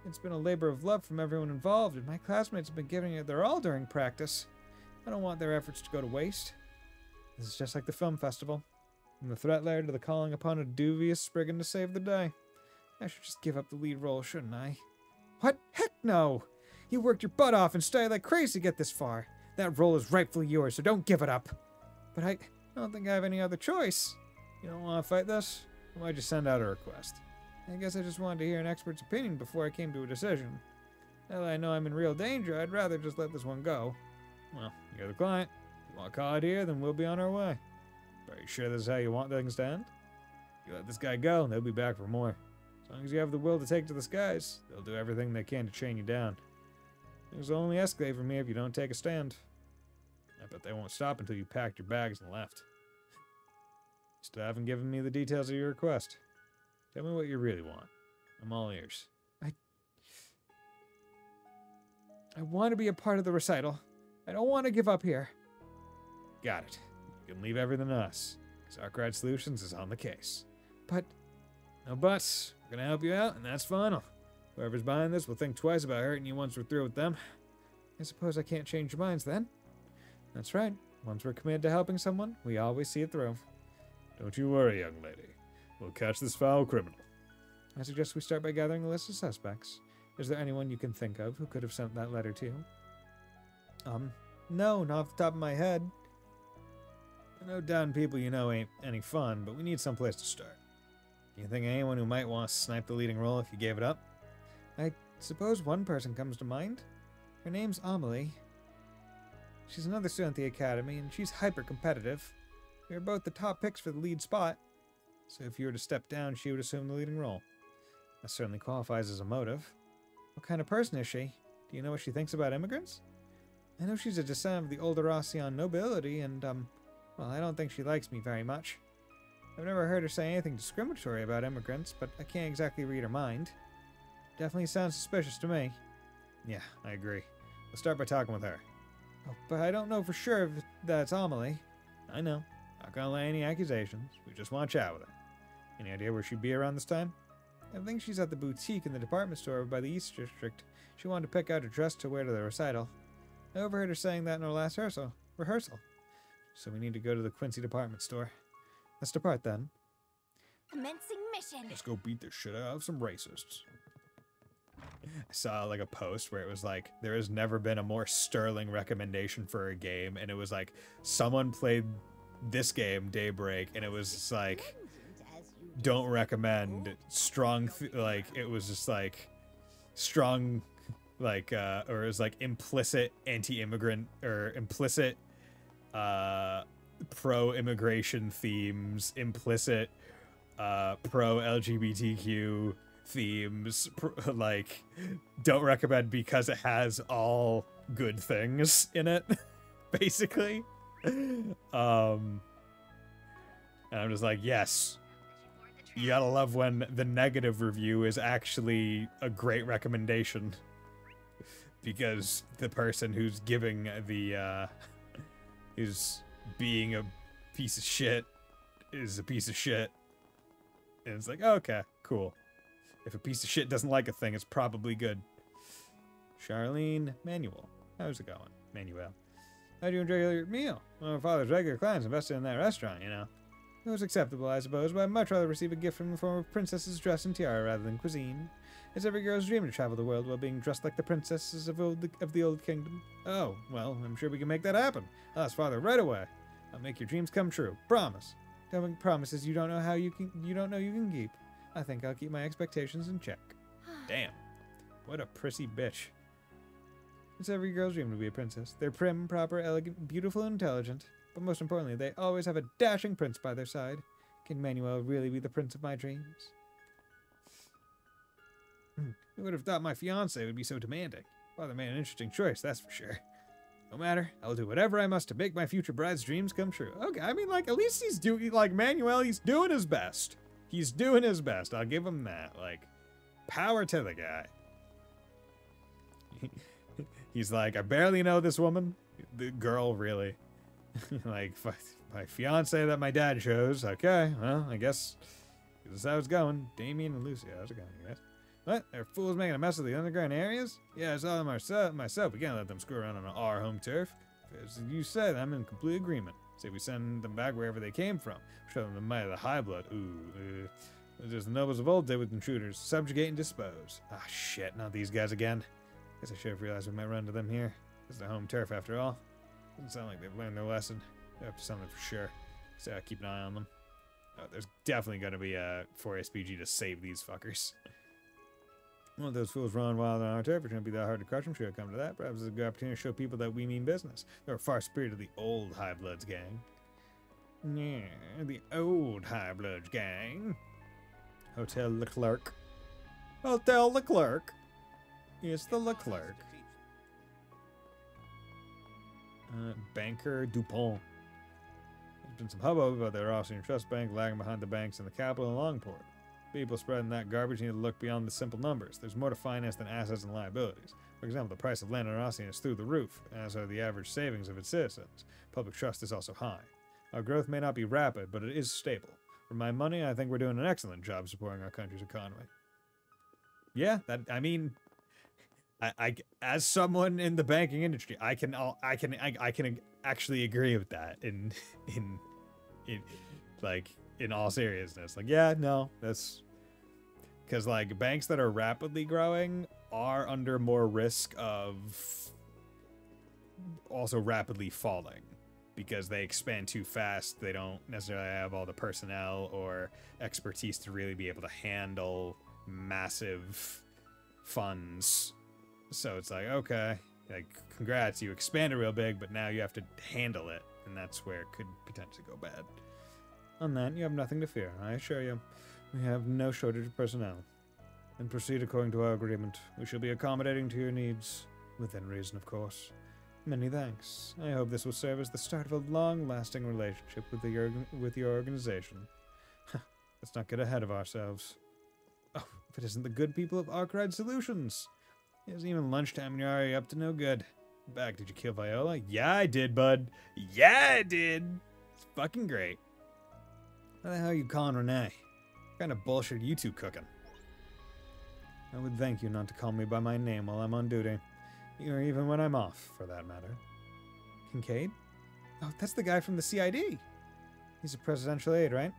[SPEAKER 1] It's been a labor of love from everyone involved, and my classmates have been giving it their all during practice. I don't want their efforts to go to waste. This is just like the film festival. From the threat letter to the calling upon a dubious Spriggan to save the day. I should just give up the lead role, shouldn't I? What? Heck no! You worked your butt off and studied like crazy to get this far. That role is rightfully yours, so don't give it up. But I don't think I have any other choice. You don't want to fight this? Why'd you send out a request? I guess I just wanted to hear an expert's opinion before I came to a decision. Now that I know I'm in real danger, I'd rather just let this one go. Well, you're the client. If you want to call it here, then we'll be on our way. Are you sure this is how you want things to end? You let this guy go, and they'll be back for more. As long as you have the will to take to the skies, they'll do everything they can to chain you down. Things will only escalate from here if you don't take a stand. I bet they won't stop until you packed your bags and left. You still haven't given me the details of your request. Tell me what you really want. I'm all ears. I want to be a part of the recital. I don't want to give up here. Got it. You can leave everything to us, because Arkwright Solutions is on the case. But, no buts. We're going to help you out, and that's final. Whoever's buying this will think twice about hurting you once we're through with them. I suppose I can't change your minds then. That's right. Once we're committed to helping someone, we always see it through.
[SPEAKER 15] Don't you worry, young lady. We'll catch this foul criminal.
[SPEAKER 1] I suggest we start by gathering a list of suspects. Is there anyone you can think of who could have sent that letter to you? No, not off the top of my head. I know down people you know ain't any fun, but we need someplace to start. Do you think anyone who might want to snipe the leading role if you gave it up? I suppose one person comes to mind. Her name's Amelie. She's another student at the academy, and she's hyper-competitive. We are both the top picks for the lead spot, so if you were to step down, she would assume the leading role. That certainly qualifies as a motive. What kind of person is she? Do you know what she thinks about immigrants? I know she's a descendant of the old Aracian nobility, and, well, I don't think she likes me very much. I've never heard her say anything discriminatory about immigrants, but I can't exactly read her mind. Definitely sounds suspicious to me. Yeah, I agree. Let's start by talking with her. Oh, but I don't know for sure if that's Amelie. I know. Not gonna lay any accusations. We just want to chat with her. Any idea where she'd be around this time? I think she's at the boutique in the department store by the East District. She wanted to pick out a dress to wear to the recital. I overheard her saying that in our last rehearsal. So we need to go to the Quincy department store. Let's depart then.
[SPEAKER 3] Commencing mission.
[SPEAKER 1] Let's go beat the shit out of some racists. I saw like a post where it was like, there has never been a more sterling recommendation for a game, and it was like, someone played this game, Daybreak, and it was just like, don't recommend, strong, like, it was just like, strong, like, or it was like implicit anti-immigrant, or implicit, pro-immigration themes, implicit, pro-LGBTQ themes, like, don't recommend because it has all good things in it, basically. And I'm just like, yes, you gotta love when the negative review is actually a great recommendation, because the person who's giving the, who's being a piece of shit is a piece of shit. And it's like, okay, cool. If a piece of shit doesn't like a thing, it's probably good. Charlene Manuel. How's it going? Manuel. How'd you enjoy your meal? One of my father's regular clients invested in that restaurant, you know. It was acceptable, I suppose, but I'd much rather receive a gift from the form of princess's dress and tiara rather than cuisine. It's every girl's dream to travel the world while being dressed like the princesses of the old kingdom. Oh, well, I'm sure we can make that happen. I'll ask father right away. I'll make your dreams come true. Promise. Don't make promises you don't know you can keep. I think I'll keep my expectations in check. Damn. What a prissy bitch. It's every girl's dream to be a princess. They're prim, proper, elegant, beautiful, and intelligent. But most importantly, they always have a dashing prince by their side. Can Manuel really be the prince of my dreams? Who would have thought my fiancé would be so demanding? Father made an interesting choice, that's for sure. No matter, I'll do whatever I must to make my future bride's dreams come true. Okay, I mean, like, at least he's doing, like, Manuel, he's doing his best. He's doing his best. I'll give him that. Like, power to the guy. He's like, I barely know this woman. The girl, really. Like, my fiance that my dad chose. Okay, well, I guess this is how it's going. Damien and Lucia, how's it going, you guys? What? They're fools making a mess of the underground areas? Yeah, I saw them myself. We can't let them screw around on our home turf. As you said, I'm in complete agreement. Say we send them back wherever they came from. Show them the might of the high blood. Ooh, as the nobles of old did with intruders. Subjugate and dispose. Ah, shit, not these guys again. Guess I should have realized we might run into them here. This is their home turf, after all. Doesn't sound like they've learned their lesson. They're up to something for sure. So keep an eye on them. Oh, there's definitely going to be a 4SPG to save these fuckers. Well, those fools run wild on our turf. It shouldn't be that hard to crush them. Should it come to that? Perhaps it's a good opportunity to show people that we mean business. They're far superior to the old High Bloods gang. Yeah, the old High Bloods gang. Hotel Leclerc. Hotel Leclerc. It's the Leclerc. Banker Dupont. There's been some hubbub about their Austrian Trust Bank lagging behind the banks in the capital and Longport. People spreading that garbage need to look beyond the simple numbers. There's more to finance than assets and liabilities. For example, the price of land in Arasian is through the roof, as are the average savings of its citizens. Public trust is also high. Our growth may not be rapid, but it is stable. For my money, I think we're doing an excellent job supporting our country's economy. Yeah, I mean, I as someone in the banking industry, I can actually agree with that in like in all seriousness. Like, yeah, no, that's because like banks that are rapidly growing are under more risk of also rapidly falling because they expand too fast. They don't necessarily have all the personnel or expertise to really be able to handle massive funds. So it's like, okay, like, congrats, you expanded real big, but now you have to handle it, and that's where it could potentially go bad. On that, you have nothing to fear, I assure you. We have no shortage of personnel. And proceed according to our agreement. We shall be accommodating to your needs, within reason, of course. Many thanks. I hope this will serve as the start of a long-lasting relationship with your organization. Let's not get ahead of ourselves. Oh, if it isn't the good people of Arkwright Solutions! It isn't even lunchtime and you're already up to no good. Back, did you kill Viola? Yeah, I did, bud. Yeah, I did! It's fucking great. How the hell are you calling Renee? What kind of bullshit are you two cooking? I would thank you not to call me by my name while I'm on duty. Or even when I'm off, for that matter. Kincaid? Oh, that's the guy from the CID. He's a presidential aide, right?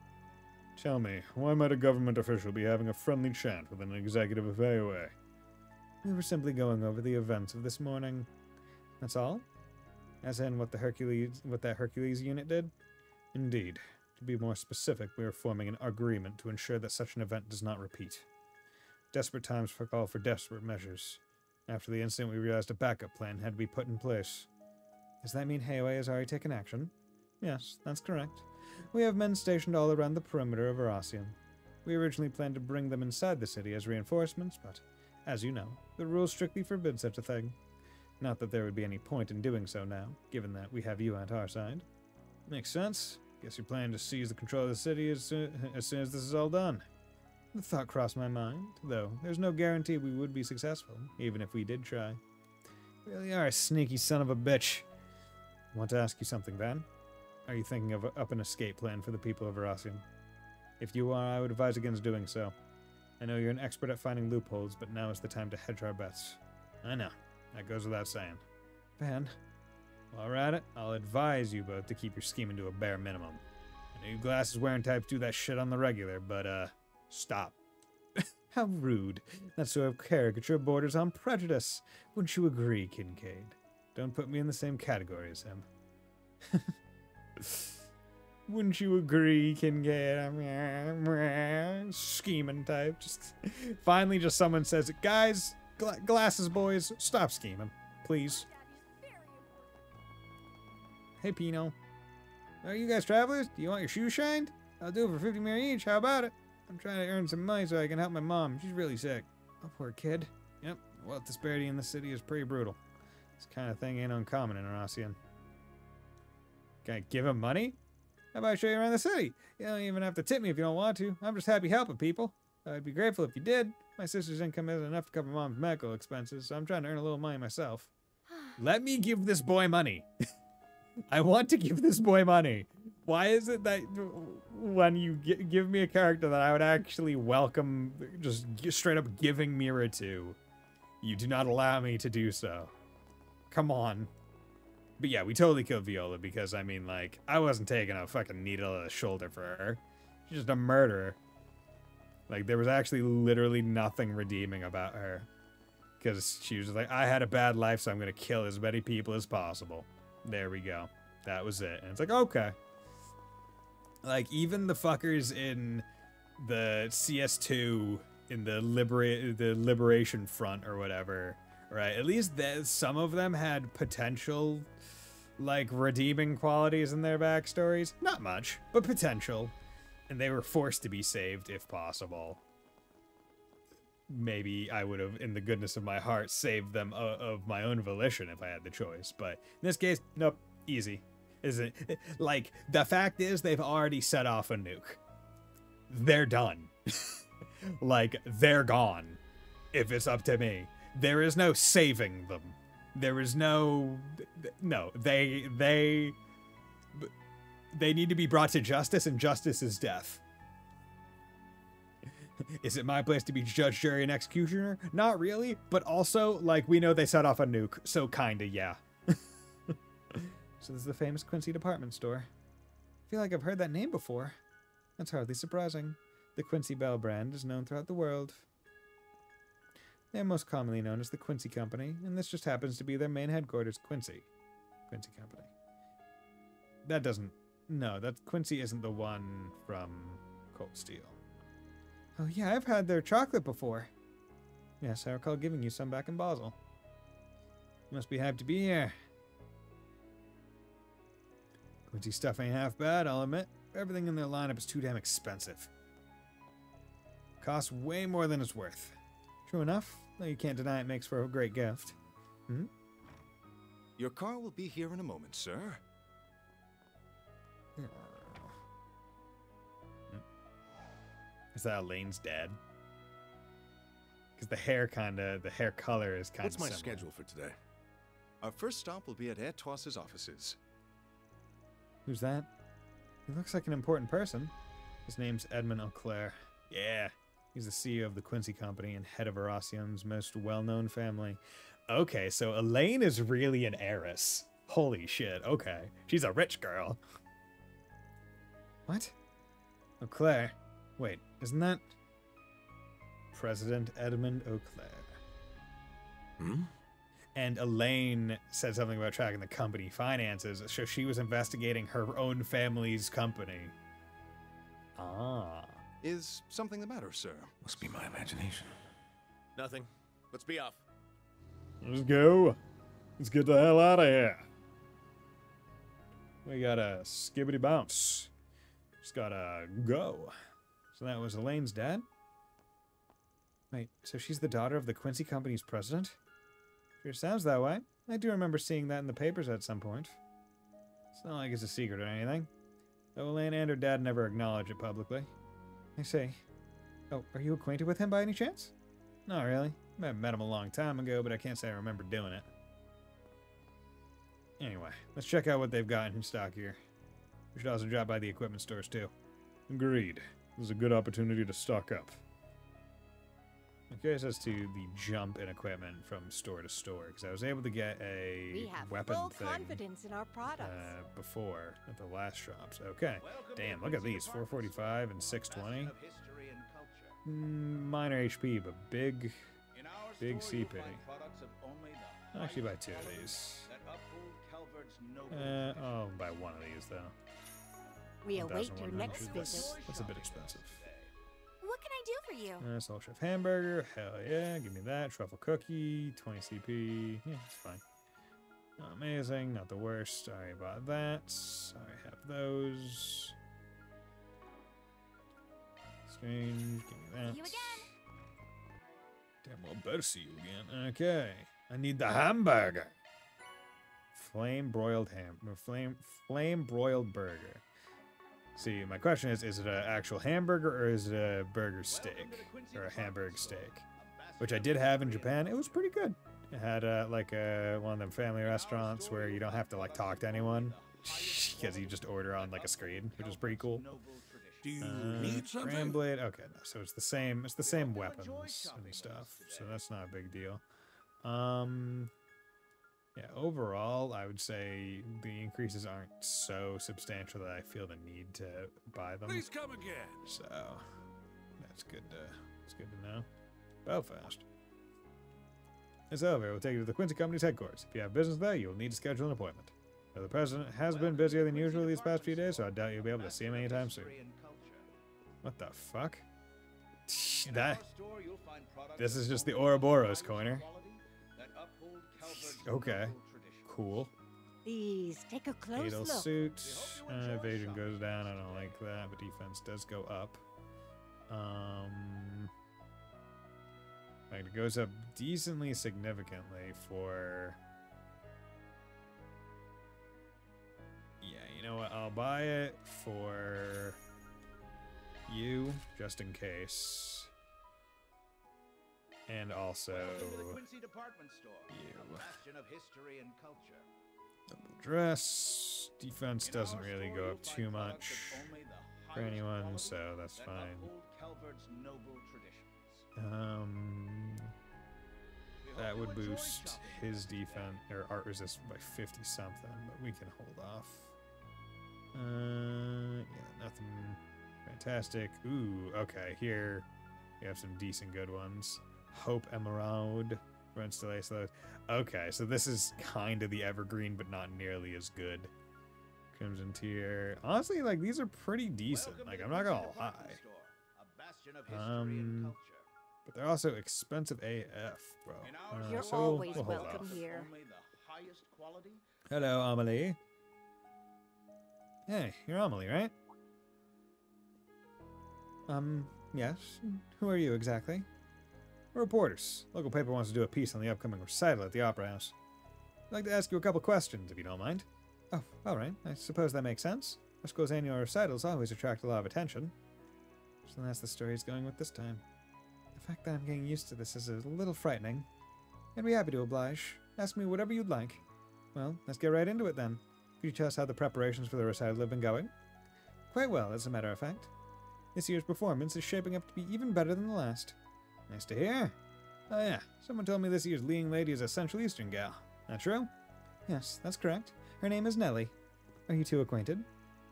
[SPEAKER 15] Tell me, why might a government official be having a friendly chat with an executive of AOA?
[SPEAKER 1] We were simply going over the events of this morning. That's all? As in what that Hercules unit did?
[SPEAKER 15] Indeed.
[SPEAKER 1] To be more specific, we are forming an agreement to ensure that such an event does not repeat. Desperate times call for desperate measures. After the incident, we realized a backup plan had to be put in place. Does that mean Heiwei has already taken action? Yes, that's correct. We have men stationed all around the perimeter of Arasian. We originally planned to bring them inside the city as reinforcements, but, as you know, the rules strictly forbid such a thing. Not that there would be any point in doing so now, given that we have you at our side. Makes sense. Guess you're planning to seize the control of the city as soon as this is all done. The thought crossed my mind, though there's no guarantee we would be successful, even if we did try. You really are a sneaky son of a bitch. I want to ask you something, Van. Are you thinking of up an escape plan for the people of Arasian? If you are, I would advise against doing so. I know you're an expert at finding loopholes, but now is the time to hedge our bets. I know. That goes without saying. Van, while we're at it, I'll advise you both to keep your scheming to a bare minimum. I know you glasses-wearing types do that shit on the regular, but, stop. How rude. That sort of caricature borders on prejudice. Wouldn't you agree, Kincaid? Don't put me in the same category as him. Wouldn't you agree, Kincaid? Scheming type. Just finally, just someone says, guys, glasses boys, stop scheming, please. Hey, Pino. Are you guys travelers? Do you want your shoes shined? I'll do it for 50 mirror each. How about it? I'm trying to earn some money so I can help my mom. She's really sick. Oh, poor kid. Yep. Wealth disparity in the city is pretty brutal. This kind of thing ain't uncommon in Arasian. Can I give him money? How about I show you around the city? You don't even have to tip me if you don't want to. I'm just happy helping people. I'd be grateful if you did. My sister's income isn't enough to cover mom's medical expenses, so I'm trying to earn a little money myself. Let me give this boy money. I want to give this boy money. Why is it that when you give me a character that I would actually welcome just straight up giving Mira to, you do not allow me to do so? Come on. But yeah, we totally killed Viola because, I mean, like, I wasn't taking a fucking needle to the shoulder for her. She's just a murderer. Like, there was actually literally nothing redeeming about her. Because she was just like, I had a bad life, so I'm going to kill as many people as possible. There we go. That was it. And it's like, okay. Like, even the fuckers in the CS2, in the Liberation Front or whatever, right? At least some of them had potential, like, redeeming qualities in their backstories. Not much, but potential. And they were forced to be saved, if possible. Maybe I would have, in the goodness of my heart, saved them of my own volition if I had the choice. But in this case, nope, easy. Isn't it? Like, the fact is, they've already set off a nuke. They're done. Like, they're gone. If it's up to me. There is no saving them. There is no they need to be brought to justice, and justice is death. Is it my place to be judge, jury, and executioner? Not really, but also, like, we know they set off a nuke, so kinda, yeah. So this is the famous Quincy department store. I feel like I've heard that name before. That's hardly surprising. The Quincy Bell brand is known throughout the world. They're most commonly known as the Quincy Company, and this just happens to be their main headquarters, Quincy. Quincy Company. That doesn't... No, that Quincy isn't the one from Cold Steel. Oh yeah, I've had their chocolate before. Yes, I recall giving you some back in Basel. You must be hyped to be here. Quincy stuff ain't half bad, I'll admit. Everything in their lineup is too damn expensive. Costs way more than it's worth. True enough, though you can't deny it makes for a great gift. Hmm?
[SPEAKER 14] Your car will be here in a moment, sir.
[SPEAKER 1] Is that Elaine's dad? Because the hair color is kind of
[SPEAKER 14] What's my schedule for today? Our first stop will be at Artois's offices.
[SPEAKER 1] Who's that? He looks like an important person. His name's Edmund Auclair. Yeah, he's the CEO of the Quincy Company and head of Erasion's most well-known family. Okay, so Elaine is really an heiress. Holy shit, okay. She's a rich girl. What? Auclair? Wait, isn't that President Edmund Auclair?
[SPEAKER 14] Hmm?
[SPEAKER 1] And Elaine said something about tracking the company finances, so she was investigating her own family's company. Ah.
[SPEAKER 14] Is something the matter, sir?
[SPEAKER 20] Must be my imagination.
[SPEAKER 14] Nothing. Let's be off.
[SPEAKER 15] Let's go. Let's get the hell out of here. We gotta skibbity bounce. Just gotta go. So that was Elaine's dad? Wait, so she's the daughter of the Quincy Company's president? Sure sounds that way. I do remember seeing that in the papers at some point. It's not like it's a secret or anything. Though Elaine and her dad never acknowledge it publicly. I see. Oh, are you acquainted with him by any chance? Not really. I met him a long time ago, but I can't say I remember doing it. Anyway, let's check out what they've got in stock here. We should also drop by the equipment stores too. Agreed. This is a good opportunity to stock up.
[SPEAKER 1] I'm curious as to the jump in equipment from store to store, because I was able to get a weapon thing
[SPEAKER 22] confidence in our products.
[SPEAKER 1] Before at the last shops. Okay, damn, look at these, 445 and 620. Minor HP, but big CP. I'll actually buy two of these. I'll buy one of these though.
[SPEAKER 22] We await your next visit.
[SPEAKER 1] That's a bit expensive.
[SPEAKER 3] What can I do for you?
[SPEAKER 1] Soul Chef hamburger, hell yeah, give me that. Truffle cookie, 20 CP, yeah, it's fine. Not amazing, not the worst. Sorry about that. Sorry, have those. Exchange, give me that.
[SPEAKER 3] See you again.
[SPEAKER 1] Damn well better see you again. Okay, I need the hamburger. Flame broiled flame broiled burger. See, my question is it an actual hamburger or is it a burger steak? Or a hamburger steak? Which I did have in Japan. It was pretty good. It had like one of them family restaurants where you don't have to like talk to anyone. Because you just order on like a screen, which is pretty cool.
[SPEAKER 6] Do you need something?
[SPEAKER 1] Grand blade. Okay, no, so it's the same weapons and stuff. So that's not a big deal. Yeah, overall, I would say the increases aren't so substantial that I feel the need to buy them.
[SPEAKER 6] Please come again.
[SPEAKER 1] So that's good to know. Belfast. This elevator will take you to the Quincy Company's headquarters. If you have business there, you will need to schedule an appointment. Now, the president has been busier than usual these past few days, so I doubt you'll be able to see him anytime soon. What the fuck? This is just the Ouroboros corner. Okay, cool.
[SPEAKER 22] Please take a close
[SPEAKER 1] Fatal
[SPEAKER 22] look.
[SPEAKER 1] suit. Evasion goes down. I don't like that, but defense does go up. Like it goes up decently significantly for. Yeah, you know what? I'll buy it for you just in case. And also
[SPEAKER 9] Welcome to the Quincy Department Store,
[SPEAKER 1] you.
[SPEAKER 9] a bastion of history and culture.
[SPEAKER 1] Double dress. Defense doesn't really go up too much for anyone, so that's fine.
[SPEAKER 9] Old Calvert's noble traditions.
[SPEAKER 1] That would boost his defense or art resistance by 50 something, but we can hold off. Yeah, nothing fantastic. Ooh, okay, here we have some decent good ones. Hope Emerald for installation. Okay, so this is kind of the evergreen, but not nearly as good. Crimson Tier. Honestly, like, these are pretty decent. Like, I'm not gonna lie. But they're also expensive AF, bro.
[SPEAKER 22] You're
[SPEAKER 1] so
[SPEAKER 22] always
[SPEAKER 1] we'll hold
[SPEAKER 22] welcome
[SPEAKER 1] off.
[SPEAKER 22] here.
[SPEAKER 1] Hello, Amelie. Hey, you're Amelie, right? Yes. Who are you exactly? We're reporters. Local paper wants to do a piece on the upcoming recital at the Opera House. I'd like to ask you a couple questions, if you don't mind. Oh, alright. I suppose that makes sense. Our school's annual recitals always attract a lot of attention. So that's the story it's going with this time. The fact that I'm getting used to this is a little frightening. I'd be happy to oblige. Ask me whatever you'd like. Well, let's get right into it then. Could you tell us how the preparations for the recital have been going? Quite well, as a matter of fact. This year's performance is shaping up to be even better than the last. Nice to hear. Oh yeah, someone told me this year's leading lady is a Central Eastern gal. That true? Yes, that's correct. Her name is Nellie. Are you two acquainted?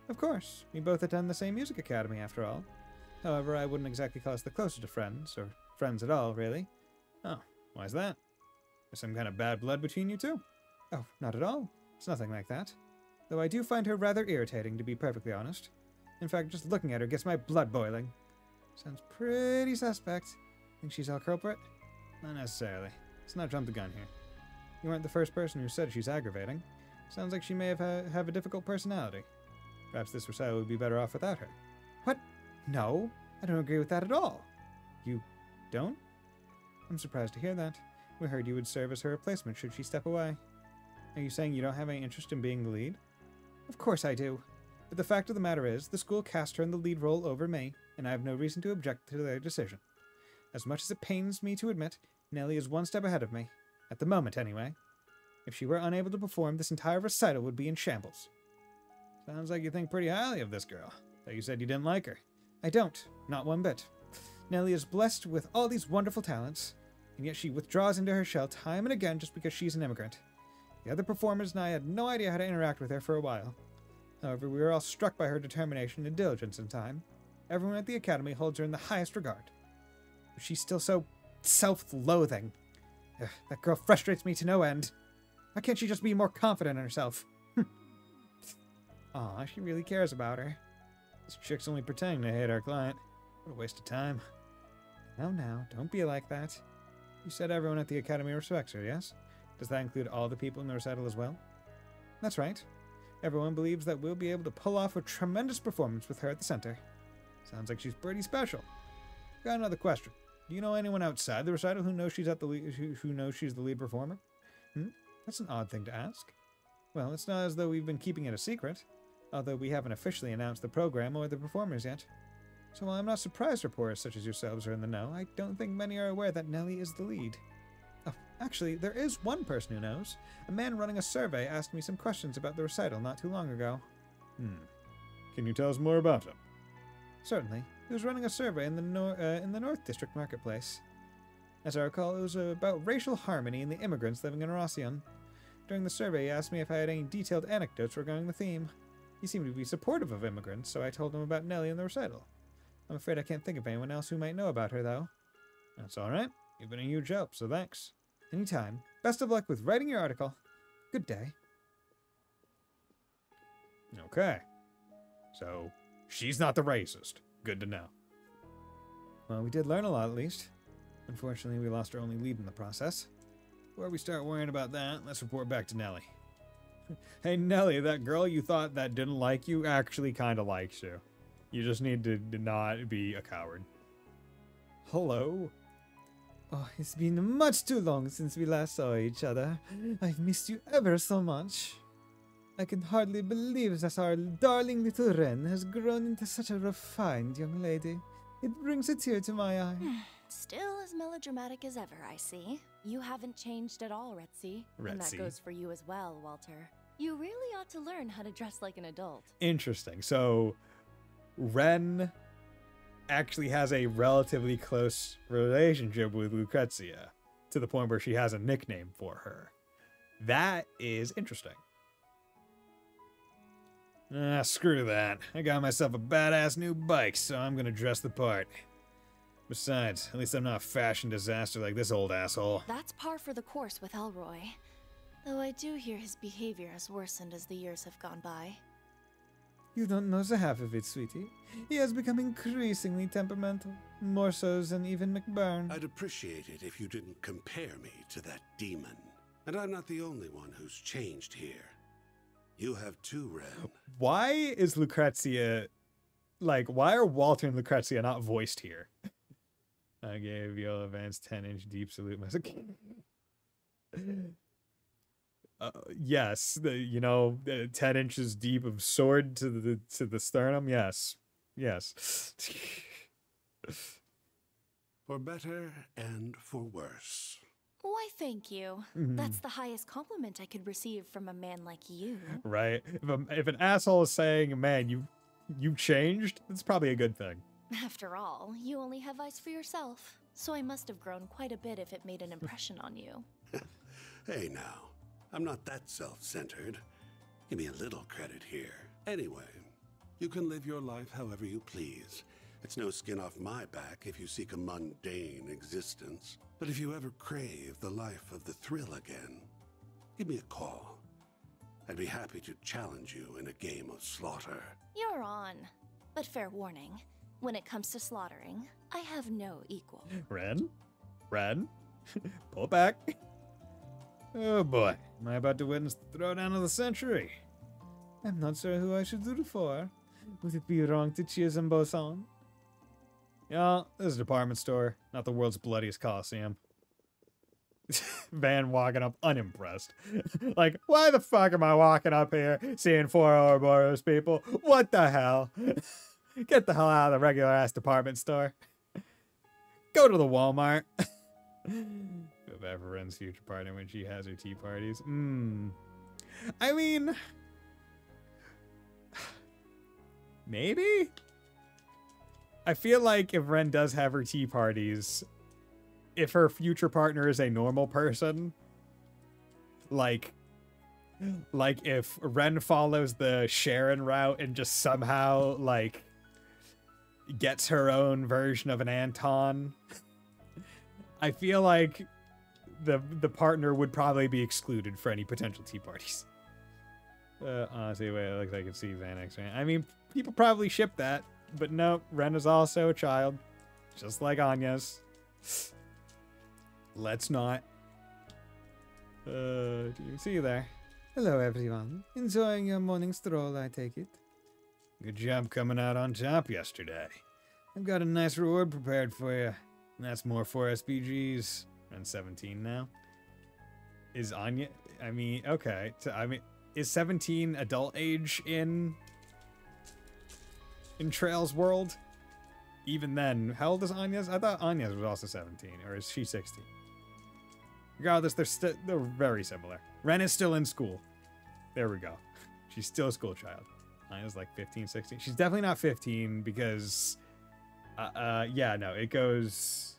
[SPEAKER 1] Of course. We both attend the same music academy, after all. However, I wouldn't exactly call us the closest of friends, or friends at all, really. Oh, why's that? There's some kind of bad blood between you two? Oh, not at all. It's nothing like that. Though I do find her rather irritating, to be perfectly honest. In fact, just looking at her gets my blood boiling. Sounds pretty suspect. Think she's our culprit? Not necessarily. Let's not jump the gun here. You weren't the first person who said she's aggravating. Sounds like she may have a difficult personality. Perhaps this recital would be better off without her. What? No, I don't agree with that at all. You don't? I'm surprised to hear that. We heard you would serve as her replacement should she step away. Are you saying you don't have any interest in being the lead? Of course I do. But the fact of the matter is, the school cast her in the lead role over me, and I have no reason to object to their decision. As much as it pains me to admit, Nellie is one step ahead of me. At the moment, anyway. If she were unable to perform, this entire recital would be in shambles. Sounds like you think pretty highly of this girl. Though you said you didn't like her. I don't. Not one bit. Nellie is blessed with all these wonderful talents, and yet she withdraws into her shell time and again just because she's an immigrant. The other performers and I had no idea how to interact with her for a while. However, we were all struck by her determination and diligence in time. Everyone at the academy holds her in the highest regard. But she's still so self-loathing. That girl frustrates me to no end. Why can't she just be more confident in herself? Aw, she really cares about her. This chick's only pretending to hate our client. What a waste of time. Now, don't be like that. You said everyone at the academy respects her, yes? Does that include all the people in the recital as well? That's right. Everyone believes that we'll be able to pull off a tremendous performance with her at the center. Sounds like she's pretty special. Got another question. Do you know anyone outside the recital who knows she's who knows she's the lead performer? That's an odd thing to ask. Well, it's not as though we've been keeping it a secret, although we haven't officially announced the program or the performers yet. So while I'm not surprised reporters such as yourselves are in the know, I don't think many are aware that Nellie is the lead. Oh, actually, there is one person who knows. A man running a survey asked me some questions about the recital not too long ago.
[SPEAKER 15] Can you tell us more about him?
[SPEAKER 1] Certainly. He was running a survey in the North District Marketplace. As I recall, it was about racial harmony and the immigrants living in Rossian. During the survey, he asked me if I had any detailed anecdotes regarding the theme. He seemed to be supportive of immigrants, so I told him about Nellie and the recital. I'm afraid I can't think of anyone else who might know about her, though. That's all right. You've been a huge help, so thanks. Anytime. Best of luck with writing your article. Good day.
[SPEAKER 15] Okay. So, she's not the racist. Good to know.
[SPEAKER 1] Well, we did learn a lot, at least. Unfortunately, we lost our only lead in the process. Before we start worrying about that, let's report back to Nellie.
[SPEAKER 15] Hey, Nellie, that girl you thought that didn't like you actually kind of likes you. You just need to not be a coward.
[SPEAKER 1] Hello? Oh, it's been much too long since we last saw each other. I've missed you ever so much. I can hardly believe that our darling little Wren has grown into such a refined young lady. It brings a tear to my eye.
[SPEAKER 13] Still as melodramatic as ever, I see. You haven't changed at all, Retzi. And that
[SPEAKER 15] Retzi.
[SPEAKER 13] goes for you as well, Walter. You really ought to learn how to dress like an adult.
[SPEAKER 15] Interesting. So, Ren actually has a relatively close relationship with Lucrezia, to the point where she has a nickname for her. That is interesting. Ah, screw that. I got myself a badass new bike, so I'm gonna dress the part. Besides, at least I'm not a fashion disaster like this old asshole.
[SPEAKER 13] That's par for the course with Elroy. Though I do hear his behavior has worsened as the years have gone by.
[SPEAKER 1] You don't know the half of it, sweetie. He has become increasingly temperamental, more so than even McBurn.
[SPEAKER 6] I'd appreciate it if you didn't compare me to that demon. And I'm not the only one who's changed here. You have too, Ren.
[SPEAKER 15] Why is Lucrezia... Like, why are Walter and Lucrezia not voiced here? I gave you advanced 10-inch deep salute message. Yes, you know, 10 inches deep of sword to the sternum. Yes, yes.
[SPEAKER 6] For better and for worse.
[SPEAKER 13] Why, thank you. That's the highest compliment I could receive from a man like you.
[SPEAKER 15] Right. If an asshole is saying, "Man, you changed," that's probably a good thing.
[SPEAKER 13] After all, you only have eyes for yourself, so I must have grown quite a bit if it made an impression on you.
[SPEAKER 6] Hey now, I'm not that self-centered. Give me a little credit here. Anyway, you can live your life however you please. It's no skin off my back if you seek a mundane existence. But if you ever crave the life of the thrill again, give me a call. I'd be happy to challenge you in a game of slaughter.
[SPEAKER 13] You're on. But fair warning, when it comes to slaughtering, I have no equal.
[SPEAKER 15] Ren? Pull it back.
[SPEAKER 1] Oh boy, am I about to witness the throwdown of the century? I'm not sure who I should root for. Would it be wrong to cheer them both on?
[SPEAKER 15] Yeah, this is a department store, not the world's bloodiest coliseum. Van walking up unimpressed. Like, why the fuck am I walking up here seeing 4 Ouroboros people? What the hell? Get the hell out of the regular ass department store. Go to the Walmart. If ever Ren's future partner when she has her tea parties. I mean, maybe? I feel like if Ren does have her tea parties, if her future partner is a normal person, like if Ren follows the Sharon route and just somehow, like, gets her own version of an Anton, I feel like the partner would probably be excluded for any potential tea parties. Honestly, wait, it looks like I can see Xanax, man. I mean, people probably ship that, but no, Ren is also a child, just like Anya's. Let's not. Do you see you there?
[SPEAKER 1] Hello, everyone. Enjoying your morning stroll, I take it.
[SPEAKER 15] Good job coming out on top yesterday.
[SPEAKER 1] I've got a nice reward prepared for you.
[SPEAKER 15] And that's more 4 SPGs. Ren's 17 now. Is Anya... I mean, okay. So, I mean, is 17 adult age in Trail's world? Even then, how old is Anya's? I thought Anya's was also 17, or is she 16? Regardless, they're very similar. Ren is still in school. There we go. She's still a school child. Anya's like 15, 16. She's definitely not 15 because, yeah, no, it goes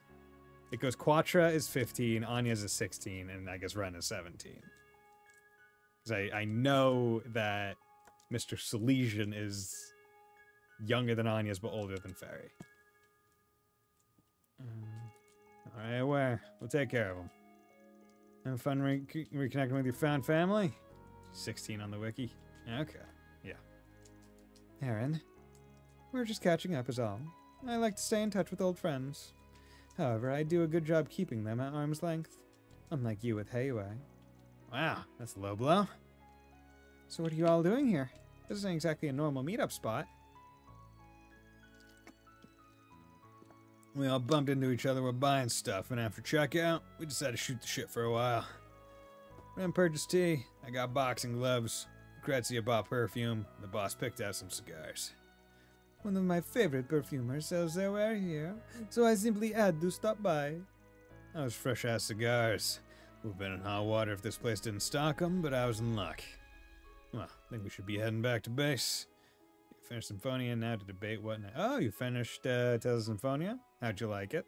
[SPEAKER 15] Quatra is 15, Anya's is 16, and I guess Ren is 17. Because I know that Mr. Silesian is younger than Anya's, but older than Fairy. Alright, where? We'll take care of him. Have fun reconnecting with your found family? 16 on the wiki. Okay, yeah.
[SPEAKER 1] Aaron, we're just catching up is all. I like to stay in touch with old friends. However, I do a good job keeping them at arm's length. Unlike you with Heiwei.
[SPEAKER 15] Wow, that's a low blow.
[SPEAKER 1] So what are you all doing here? This isn't exactly a normal meetup spot.
[SPEAKER 15] We all bumped into each other while buying stuff, and after checkout, we decided to shoot the shit for a while. Ren purchased tea, I got boxing gloves, Lucrezia bought perfume, the boss picked out some cigars.
[SPEAKER 1] One of my favorite perfumers sells their ware here, so I simply had to stop by. Those fresh-ass cigars. We've been in hot water if this place didn't stock them, but I was in luck. Well, I think we should be heading back to base. You finished Symphonia, now to debate what now. Oh, you finished Tales of Symphonia? How'd you like it?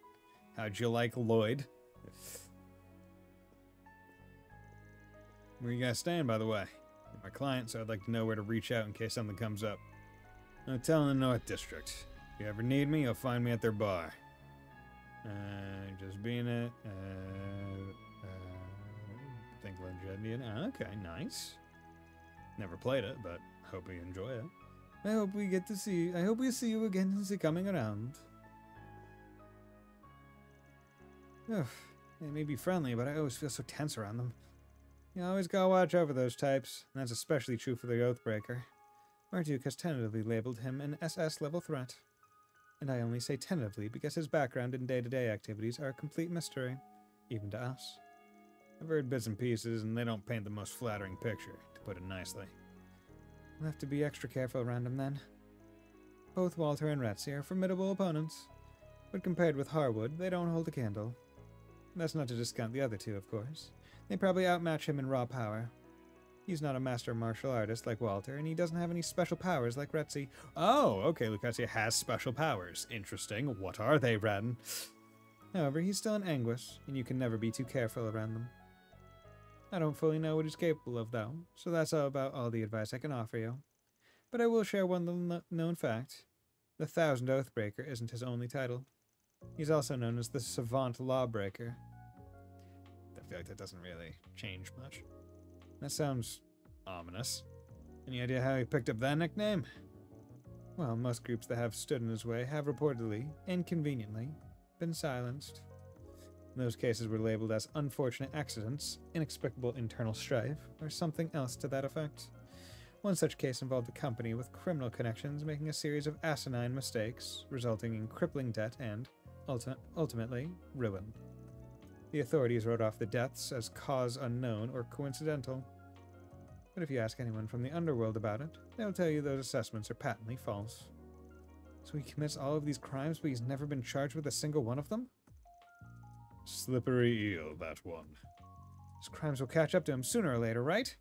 [SPEAKER 1] How'd you like Lloyd? Where you guys staying, by the way? I'm my client, so I'd like to know where to reach out in case something comes up. Hotel in the North District. If you ever need me, you'll find me at their bar. Just being it. Think Legend. Okay, nice. Never played it, but hope you enjoy it. I hope we see you again since you're coming around. Ugh, they may be friendly, but I always feel so tense around them. You always gotta watch over those types, and that's especially true for the Oathbreaker. Marduk has tentatively labeled him an SS-level threat. And I only say tentatively because his background and day-to-day activities are a complete mystery, even to us. I've heard bits and pieces, and they don't paint the most flattering picture, to put it nicely. We'll have to be extra careful around him then. Both Walter and Retzi are formidable opponents, but compared with Harwood, they don't hold a candle. That's not to discount the other two, of course. They probably outmatch him in raw power. He's not a master martial artist like Walter, and he doesn't have any special powers like Retzi. Oh, okay, Lucrezia has special powers. Interesting. What are they, Radin? However, he's still in anguish, and you can never be too careful around them. I don't fully know what he's capable of, though, so that's about all the advice I can offer you. But I will share one little known fact. The Thousand Oathbreaker isn't his only title. He's also known as the Savant Lawbreaker. I feel like that doesn't really change much. That sounds ominous. Any idea how he picked up that nickname? Well, most groups that have stood in his way have reportedly, inconveniently, been silenced. Those cases were labeled as unfortunate accidents, inexplicable internal strife, or something else to that effect. One such case involved a company with criminal connections making a series of asinine mistakes, resulting in crippling debt and, ultimately, ruin. The authorities wrote off the deaths as cause unknown or coincidental. But if you ask anyone from the underworld about it, they'll tell you those assessments are patently false. So he commits all of these crimes, but he's never been charged with a single one of them? Slippery eel, that one. His crimes will catch up to him sooner or later, right?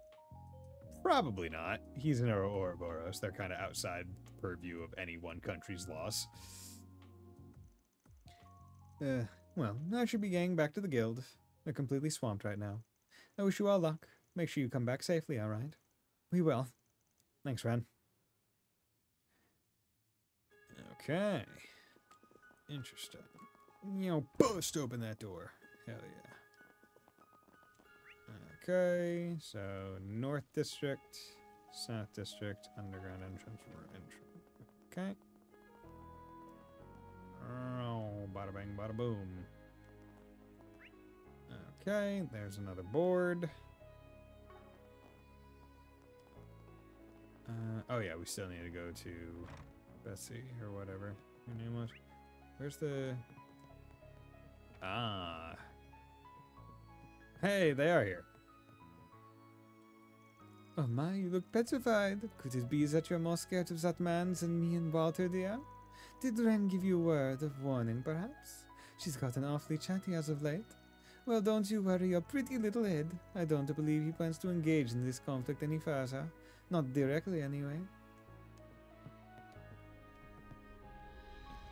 [SPEAKER 1] Probably not. He's in Ouroboros. They're kind of outside the purview of any one country's laws. Well, I should be getting back to the guild. They're completely swamped right now. I wish you all luck. Make sure you come back safely, alright? We will. Thanks, Ren. Okay. Interesting. Bust open that door. Hell yeah. Okay, so North District, South District, Underground entrance, Okay. Oh, bada bang, bada boom. Okay, there's another board. Oh yeah, we still need to go to Betsy or whatever her name was. Where's the... Ah. Hey, they are here. Oh my, you look petrified. Could it be that you're more scared of that man than me and Walter, dear? Did Ren give you a word of warning, perhaps? She's gotten awfully chatty as of late. Well, don't you worry your pretty little head. I don't believe he plans to engage in this conflict any further. Not directly, anyway.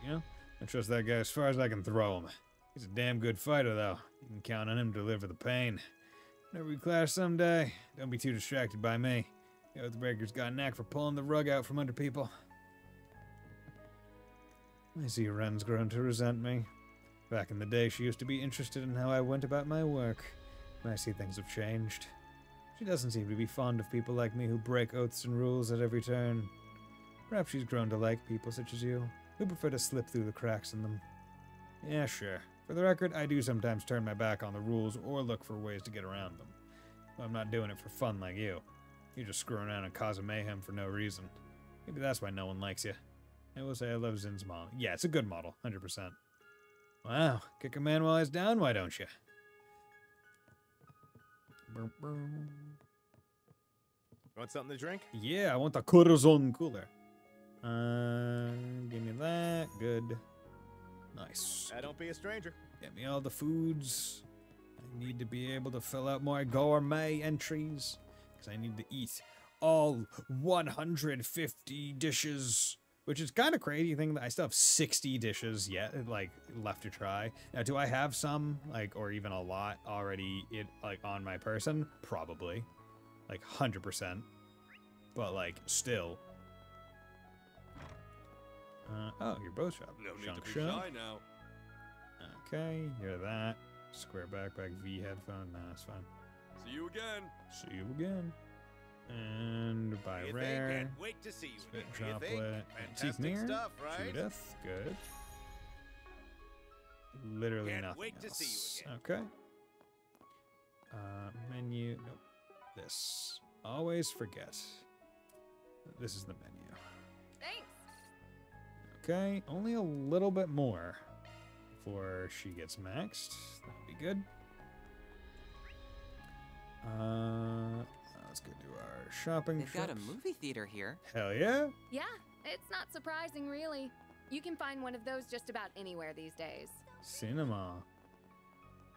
[SPEAKER 1] You know, I trust that guy as far as I can throw him. He's a damn good fighter, though. You can count on him to deliver the pain. Whenever we clash someday, don't be too distracted by me. The Oathbreaker's got a knack for pulling the rug out from under people. I see Ren's grown to resent me. Back in the day, she used to be interested in how I went about my work. But I see things have changed. She doesn't seem to be fond of people like me who break oaths and rules at every turn. Perhaps she's grown to like people such as you, who prefer to slip through the cracks in them. Yeah, sure. For the record, I do sometimes turn my back on the rules or look for ways to get around them. But I'm not doing it for fun like you. You're just screwing around and causing mayhem for no reason. Maybe that's why no one likes you. I will say I love Zin's model. Yeah, it's a good model, 100%. Wow, kick a man while he's down, why don't you?
[SPEAKER 2] Want something to drink?
[SPEAKER 1] Yeah, I want the Corazon cooler. good. Nice.
[SPEAKER 2] Don't be a stranger.
[SPEAKER 1] Get me all the foods. I need to be able to fill out more gourmet entries. Because I need to eat all 150 dishes. Which is kind of crazy thing that I still have 60 dishes yet, like, left to try. Now, do I have some, like, or even a lot already, on my person? Probably. Like, 100%. But, like, still. Oh, your bow shop.
[SPEAKER 2] No need
[SPEAKER 1] Junk
[SPEAKER 2] to be
[SPEAKER 1] shop.
[SPEAKER 2] shy now.
[SPEAKER 1] Okay, you're that. Square backpack, V headphone. Nah, that's fine.
[SPEAKER 2] See you again.
[SPEAKER 1] See you again. And by
[SPEAKER 2] You
[SPEAKER 1] rare.
[SPEAKER 2] think? Can't wait to see you
[SPEAKER 1] Spit
[SPEAKER 2] again. You think?
[SPEAKER 1] droplet. Antique
[SPEAKER 2] Fantastic
[SPEAKER 1] mirror.
[SPEAKER 2] stuff, right?
[SPEAKER 1] Judith. Good. Literally
[SPEAKER 2] Can't
[SPEAKER 1] nothing
[SPEAKER 2] wait
[SPEAKER 1] else.
[SPEAKER 2] to see you again.
[SPEAKER 1] Okay. Menu. Nope. This. Always forget. This is the menu.
[SPEAKER 17] Thanks.
[SPEAKER 1] Okay. Only a little bit more before she gets maxed. That'll be good. Let's go do our shopping.
[SPEAKER 18] They've got a movie theater here.
[SPEAKER 1] Hell yeah.
[SPEAKER 17] Yeah, it's not surprising, really. You can find one of those just about anywhere these days.
[SPEAKER 1] Cinema.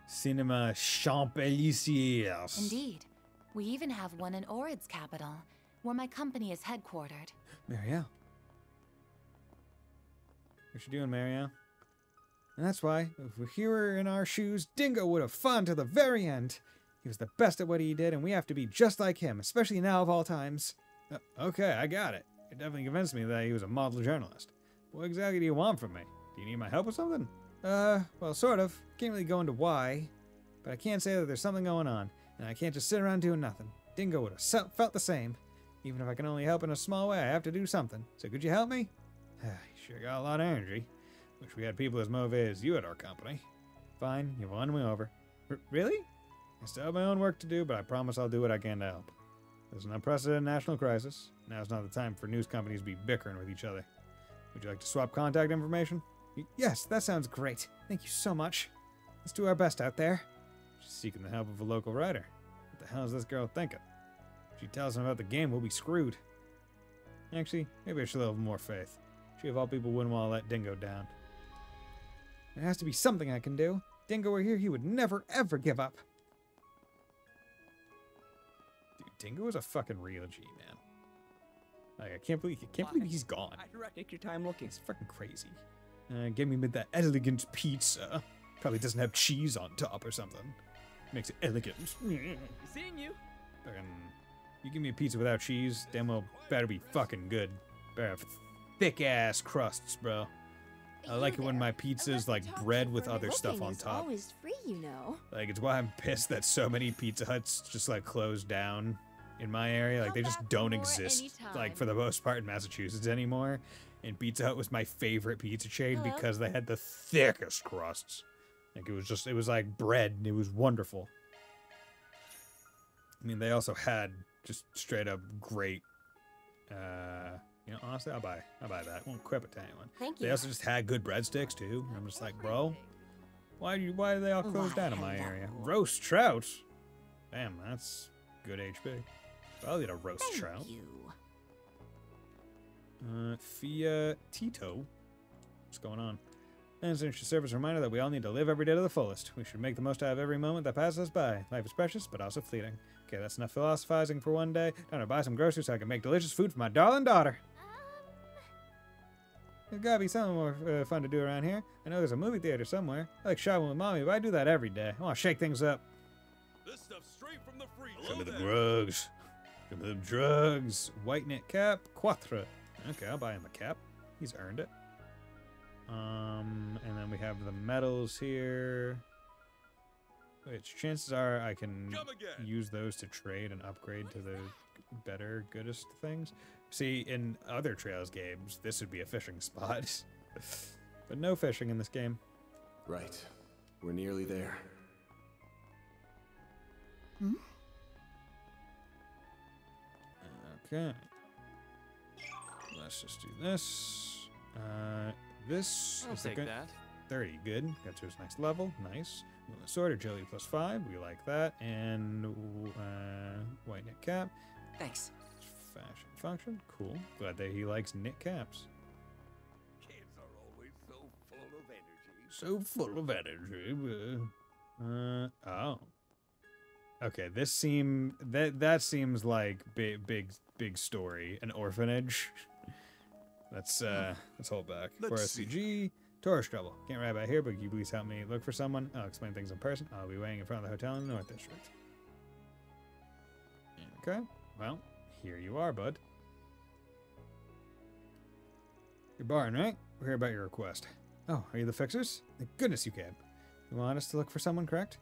[SPEAKER 1] Cinema Champs-Élysées.
[SPEAKER 16] Indeed. We even have one in Orid's capital, where my company is headquartered.
[SPEAKER 1] Marielle. What you doing, Marielle? And that's why, if we were in our shoes, Dingo would have fought to the very end. He was the best at what he did, and we have to be just like him, especially now of all times. Okay, I got it. It definitely convinced me that he was a model journalist. What exactly do you want from me? Do you need my help with something? Well, sort of. Can't really go into why, but I can say that there's something going on, and I can't just sit around doing nothing. Dingo would have felt the same. Even if I can only help in a small way, I have to do something. So could you help me? You sure got a lot of energy. Wish we had people as motivated as you at our company. Fine, you won me over. Really? I still have my own work to do, but I promise I'll do what I can to help. There's an unprecedented national crisis. Now's not the time for news companies to be bickering with each other. Would you like to swap contact information? Yes, that sounds great. Thank you so much. Let's do our best out there. She's seeking the help of a local writer. What the hell is this girl thinking? If she tells him about the game, we'll be screwed. Actually, maybe I should have more faith. She of all people wouldn't want to let Dingo down. There has to be something I can do. Dingo were here, he would never, ever give up. Dude, Dingo is a fucking real G, man. Like, I can't believe he's gone.
[SPEAKER 23] Take your time looking.
[SPEAKER 1] It's fucking crazy. Give me that elegant pizza. Probably doesn't have cheese on top or something. Makes it elegant.
[SPEAKER 23] Seeing you.
[SPEAKER 1] Fucking, you give me a pizza without cheese, damn well better be fucking good. Better have thick ass crusts, bro. I like it when my pizza's like bread with other stuff on top.
[SPEAKER 3] Always free, you know.
[SPEAKER 1] Like, it's why I'm pissed that so many Pizza Huts just like closed down in my area. Like, they just don't exist, like, for the most part in Massachusetts anymore. And Pizza Hut was my favorite pizza chain because they had the thickest crusts. Like, it was like bread, and it was wonderful. I mean, they also had just straight up great, you know, honestly, I'll buy that. Won't quip it to anyone.
[SPEAKER 3] Thank you.
[SPEAKER 1] They also just had good breadsticks too. I'm just like, bro, why do they all close down in my area? Roast trout? Damn, that's good HP. I'll eat a roast trout. Fia Tito. What's going on? And since your service reminder that we all need to live every day to the fullest. We should make the most out of every moment that passes us by. Life is precious, but also fleeting. Okay, that's enough philosophizing for one day. Time to buy some groceries so I can make delicious food for my darling daughter. There's gotta be something more fun to do around here. I know there's a movie theater somewhere. I like shopping with mommy, but I do that every day. I want to shake things up.
[SPEAKER 2] This stuff's straight from the freezer.
[SPEAKER 1] Some of the drugs. Some of the drugs. White knit cap. Quatre. Okay, I'll buy him a cap. He's earned it. And then we have the medals here. Which chances are I can use those to trade and upgrade to the better, goodest things. See, in other Trails games, this would be a fishing spot. But no fishing in this game.
[SPEAKER 10] Right. We're nearly there.
[SPEAKER 16] Hmm?
[SPEAKER 1] Okay. Let's just do this. This
[SPEAKER 21] I'll
[SPEAKER 1] is
[SPEAKER 21] take that.
[SPEAKER 1] 30. Good. Got to his next level. Nice. Sword agility +5. We like that. And white knit cap.
[SPEAKER 18] Thanks.
[SPEAKER 1] Fashion function. Cool. Glad that he likes knit caps.
[SPEAKER 2] Kids are always
[SPEAKER 1] So full of energy. Oh. Okay, that seems like big story. An orphanage. Let's hold back.
[SPEAKER 14] Let's
[SPEAKER 1] 4SCG. Tourist trouble. Can't ride by here, but can you please help me look for someone? I'll explain things in person. I'll be waiting in front of the hotel in the North District. Okay. Well, here you are, bud. You're barring, right? We're here about your request. Oh, are you the fixers? Thank goodness you came. You want us to look for someone, correct?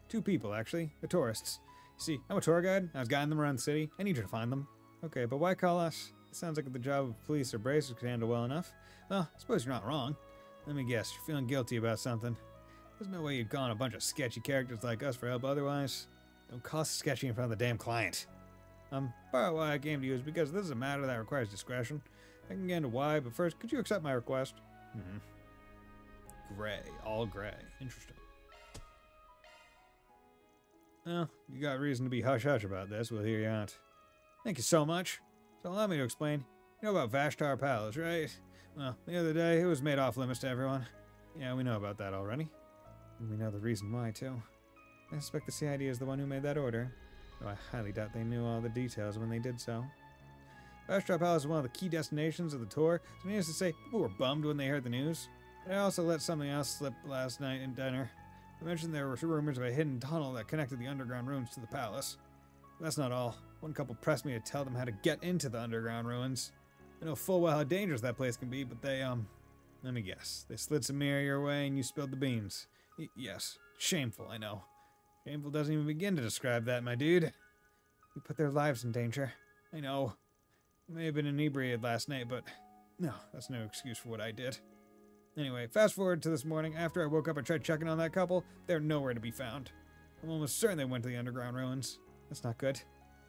[SPEAKER 1] 2 people, actually. The tourists. You see, I'm a tour guide. I was guiding them around the city. I need you to find them. Okay, but why call us? It sounds like the job of police or bracers could handle well enough. Well, I suppose you're not wrong. Let me guess, you're feeling guilty about something. There's no way you'd call on a bunch of sketchy characters like us for help otherwise. Don't call us sketchy in front of the damn client. Part of why I came to you is because this is a matter that requires discretion. I can get into why, but first, could you accept my request? Gray. All gray. Interesting. Well, you got reason to be hush-hush about this. We'll hear you out. Thank you so much. So allow me to explain. You know about Vashtar Palace, right? Well, the other day, it was made off-limits to everyone. Yeah, we know about that already. And we know the reason why, too. I suspect the CID is the one who made that order. Though I highly doubt they knew all the details when they did so. Vashtar Palace is one of the key destinations of the tour, so needless to say, people were bummed when they heard the news. But I also let something else slip last night in dinner. I mentioned there were rumors of a hidden tunnel that connected the underground ruins to the palace. But that's not all. One couple pressed me to tell them how to get into the underground ruins. I know full well how dangerous that place can be, but they, let me guess. They slid some mirror your way and you spilled the beans. Yes. Shameful, I know. Shameful doesn't even begin to describe that, my dude. You put their lives in danger. I know. I may have been inebriated last night, but no, that's no excuse for what I did. Anyway, fast forward to this morning. After I woke up, I tried checking on that couple. They're nowhere to be found. I'm almost certain they went to the underground ruins. That's not good.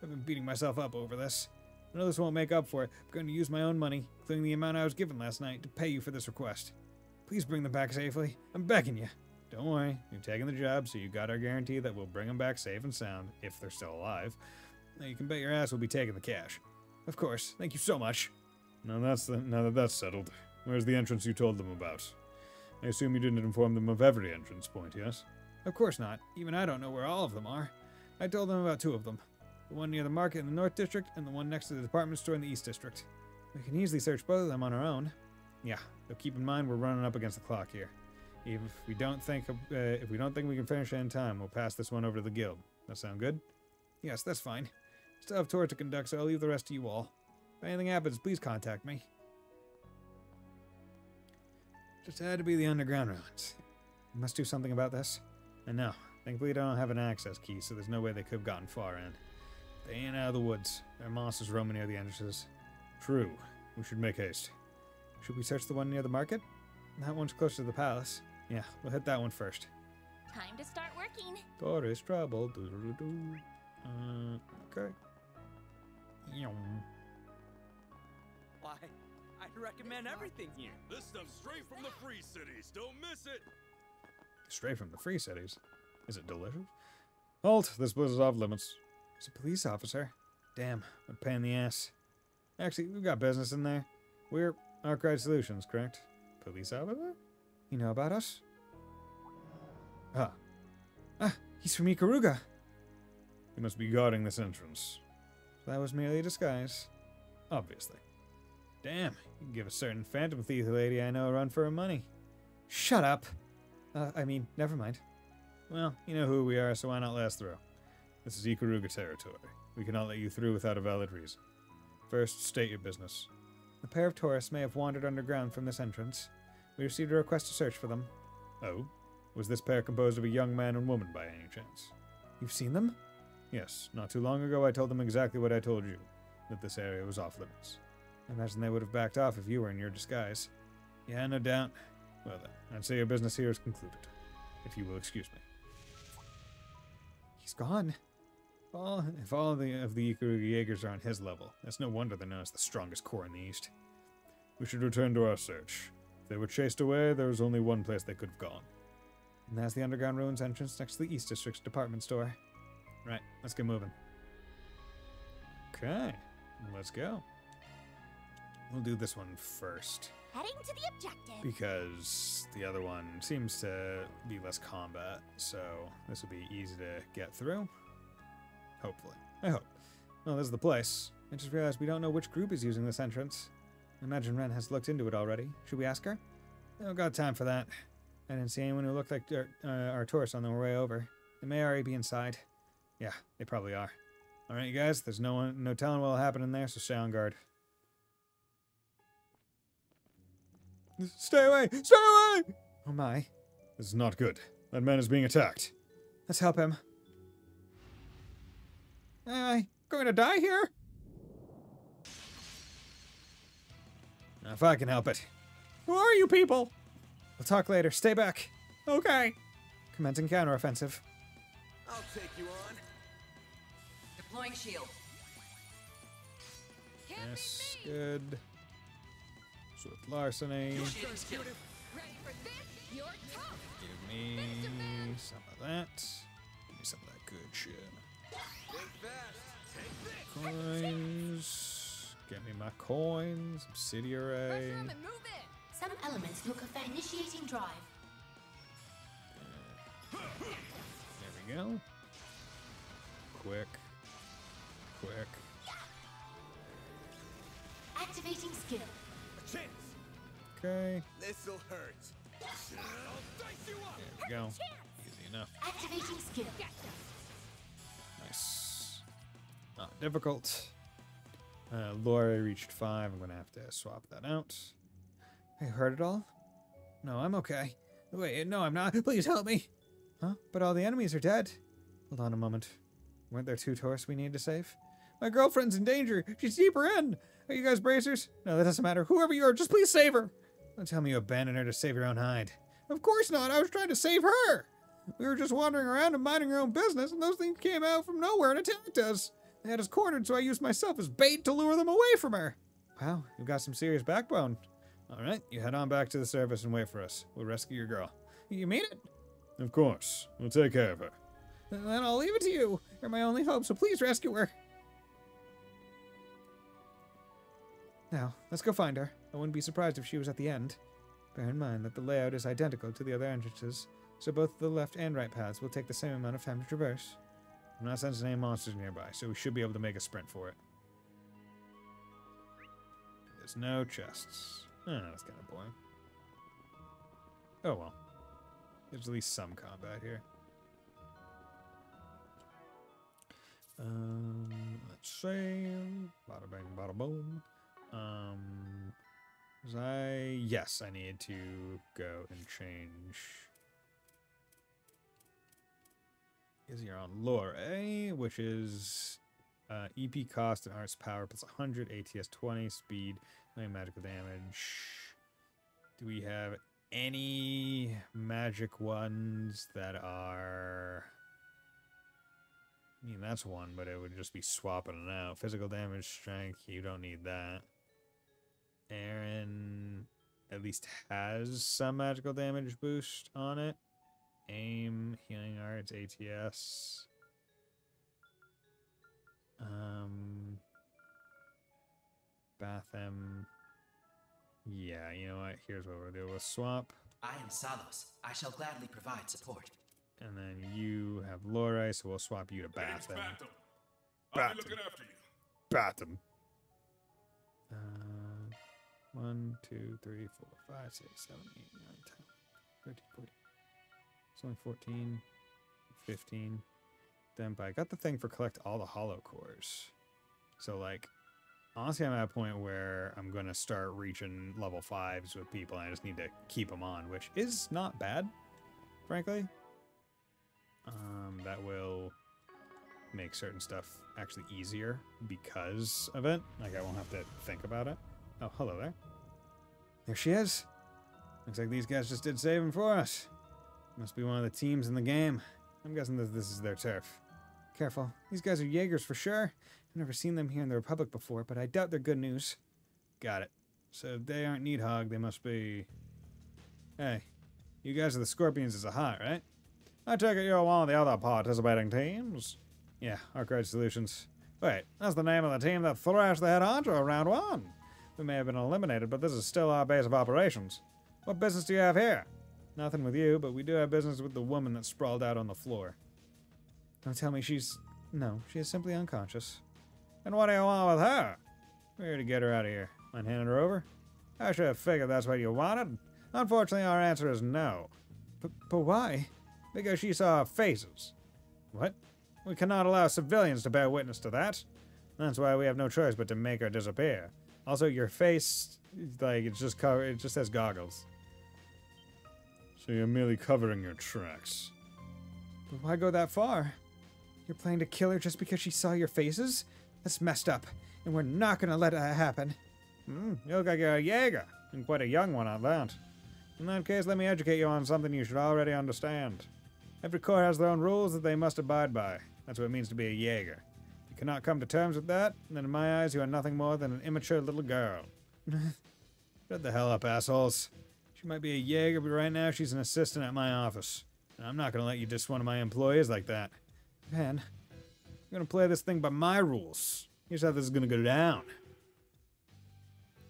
[SPEAKER 1] I've been beating myself up over this. I know this won't make up for it. I'm going to use my own money, including the amount I was given last night, to pay you for this request. Please bring them back safely. I'm begging you. Don't worry. You've taken the job, so you got our guarantee that we'll bring them back safe and sound, if they're still alive. Now you can bet your ass we'll be taking the cash. Of course. Thank you so much. Now that that's settled. Where's the entrance you told them about? I assume you didn't inform them of every entrance point, yes? Of course not. Even I don't know where all of them are. I told them about 2 of them. The one near the market in the North District, and the one next to the department store in the East District. We can easily search both of them on our own. Yeah, but keep in mind we're running up against the clock here. If we don't think we can finish it in time, we'll pass this one over to the guild. That sound good? Yes, that's fine. Still have tour to conduct, so I'll leave the rest to you all. If anything happens, please contact me. Just had to be the underground ruins. We must do something about this. And no, thankfully I don't have an access key, so there's no way they could have gotten far in. They ain't out of the woods. There are monsters roaming near the entrances. True. We should make haste. Should we search the one near the market? That one's closer to the palace. Yeah, we'll hit that one first.
[SPEAKER 8] Time to start working.
[SPEAKER 1] Tourist trouble. Okay.
[SPEAKER 23] Why, I'd recommend everything here.
[SPEAKER 2] This stuff's straight from the free cities. Don't miss it.
[SPEAKER 1] Straight from the free cities. Is it delicious? Halt! This place is off limits. It's a police officer. Damn, what a pain in the ass. Actually, we've got business in there. We're Arkwright Solutions, correct? Police officer? You know about us? He's from Ikaruga. He must be guarding this entrance. That was merely a disguise. Obviously. Damn, you can give a certain phantom thief lady I know a run for her money. Shut up! Never mind. Well, you know who we are, so why not last through? This is Ikaruga territory. We cannot let you through without a valid reason. First, state your business. A pair of tourists may have wandered underground from this entrance. We received a request to search for them. Oh? Was this pair composed of a young man and woman by any chance? You've seen them? Yes. Not too long ago I told them exactly what I told you, that this area was off limits. I imagine they would have backed off if you were in your disguise. Yeah, no doubt. Well then, I'd say your business here is concluded. If you will excuse me. He's gone. If all of the Ikaruga Jaegers are on his level, that's no wonder they're known as the strongest corps in the East. We should return to our search. If they were chased away, there was only one place they could have gone. And that's the underground ruins entrance next to the East District's department store. Right, let's get moving. Okay, let's go. We'll do this one first.
[SPEAKER 3] Heading to the objective.
[SPEAKER 1] Because the other one seems to be less combat, so this will be easy to get through. Hopefully. I hope. Well, this is the place. I just realized we don't know which group is using this entrance. I imagine Ren has looked into it already. Should we ask her? I don't got time for that. I didn't see anyone who looked like our tourists on their way over. They may already be inside. Yeah, they probably are. Alright, you guys, there's no telling what'll happen in there, so stay on guard. Stay away! Stay away! Oh my. This is not good. That man is being attacked. Let's help him. Am I going to die here? If I can help it. Who are you people? We'll talk later. Stay back. Okay. Commencing counteroffensive.
[SPEAKER 10] I'll take you on.
[SPEAKER 12] Deploying shield.
[SPEAKER 1] Yes, good. So with larceny.
[SPEAKER 12] Ready for this? You're tough.
[SPEAKER 1] Give me some of that. Give me some of that good shit. Coins. Get me my coins. Subsidiary.
[SPEAKER 16] Some elements look for initiating drive.
[SPEAKER 1] There we go. Quick.
[SPEAKER 16] Activating skill.
[SPEAKER 1] Okay.
[SPEAKER 10] This'll hurt.
[SPEAKER 1] There we go. Easy enough.
[SPEAKER 16] Activating skill.
[SPEAKER 1] Nice. Not difficult. Laura reached 5. I'm gonna have to swap that out. I heard it all? No, I'm okay. Wait, no, I'm not. Please help me. Huh? But all the enemies are dead. Hold on a moment. Weren't there 2 tourists we need to save? My girlfriend's in danger. She's deeper in. Are you guys bracers? No, that doesn't matter. Whoever you are, just please save her. Don't tell me you abandoned her to save your own hide. Of course not. I was trying to save her. We were just wandering around and minding our own business, and those things came out from nowhere and attacked us. They had us cornered, so I used myself as bait to lure them away from her. Wow, you've got some serious backbone. All right, you head on back to the surface and wait for us. We'll rescue your girl. You mean it? Of course. We'll take care of her. Then I'll leave it to you. You're my only hope, so please rescue her. Now, let's go find her. I wouldn't be surprised if she was at the end. Bear in mind that the layout is identical to the other entrances, so both the left and right paths will take the same amount of time to traverse. I'm not sensing any monsters nearby, so we should be able to make a sprint for it. There's no chests. Oh, that's kind of boring. Oh well. There's at least some combat here. Let's see. Bada bang, bada boom. Yes, I need to go and change. Because you're on lore A, which is EP cost and arts power plus 100, ATS 20, speed, no magical damage. Do we have any magic ones that are... I mean, that's one, but it would just be swapping it out. Physical damage, strength, you don't need that. Aaron at least has some magical damage boost on it. Aim, healing arts, ATS. Bathem. Yeah, you know what? Here's what we'll do. We'll swap.
[SPEAKER 4] I am Salos. I shall gladly provide support.
[SPEAKER 1] And then you have Lore, so we'll swap you to Bathem.
[SPEAKER 2] I'll be looking after you.
[SPEAKER 1] Bathem. 1, 2, 3, 4, 5, 6, 7, 8, 9, 10, 13, 14. It's only 14, 15. Then, but I got the thing for collect all the hollow cores. So, like, honestly, I'm at a point where I'm going to start reaching level 5s with people, and I just need to keep them on, which is not bad, frankly. That will make certain stuff actually easier because of it. Like, I won't have to think about it. Oh, hello there. There she is. Looks like these guys just did saving for us. Must be one of the teams in the game. I'm guessing that this is their turf. Careful. These guys are Jaegers for sure. I've never seen them here in the Republic before, but I doubt they're good news. Got it. So if they aren't Needhog, they must be... Hey, you guys are the Scorpions as a hot, right? I take it you're one of the other participating teams? Yeah, Arcade Solutions. Wait, that's the name of the team that thrashed the head honcho in round 1. We may have been eliminated, but this is still our base of operations. What business do you have here? Nothing with you, but we do have business with the woman that sprawled out on the floor. Don't tell me she's... No, she is simply unconscious. And what do you want with her? We're here to get her out of here. Mind handing her over? I should have figured that's what you wanted. Unfortunately, our answer is no. But why? Because she saw our faces. What? We cannot allow civilians to bear witness to that. That's why we have no choice but to make her disappear. Also, your face, like, it just has goggles. So you're merely covering your tracks. But why go that far? You're planning to kill her just because she saw your faces? That's messed up, and we're not gonna let that happen. You look like you're a Jaeger, and quite a young one at that. In that case, let me educate you on something you should already understand. Every corps has their own rules that they must abide by. That's what it means to be a Jaeger. If you cannot come to terms with that, then in my eyes you are nothing more than an immature little girl. Shut the hell up, assholes. She might be a Jaeger, but right now she's an assistant at my office. And I'm not gonna let you diss one of my employees like that. Man, I'm gonna play this thing by my rules. Here's how this is gonna go down.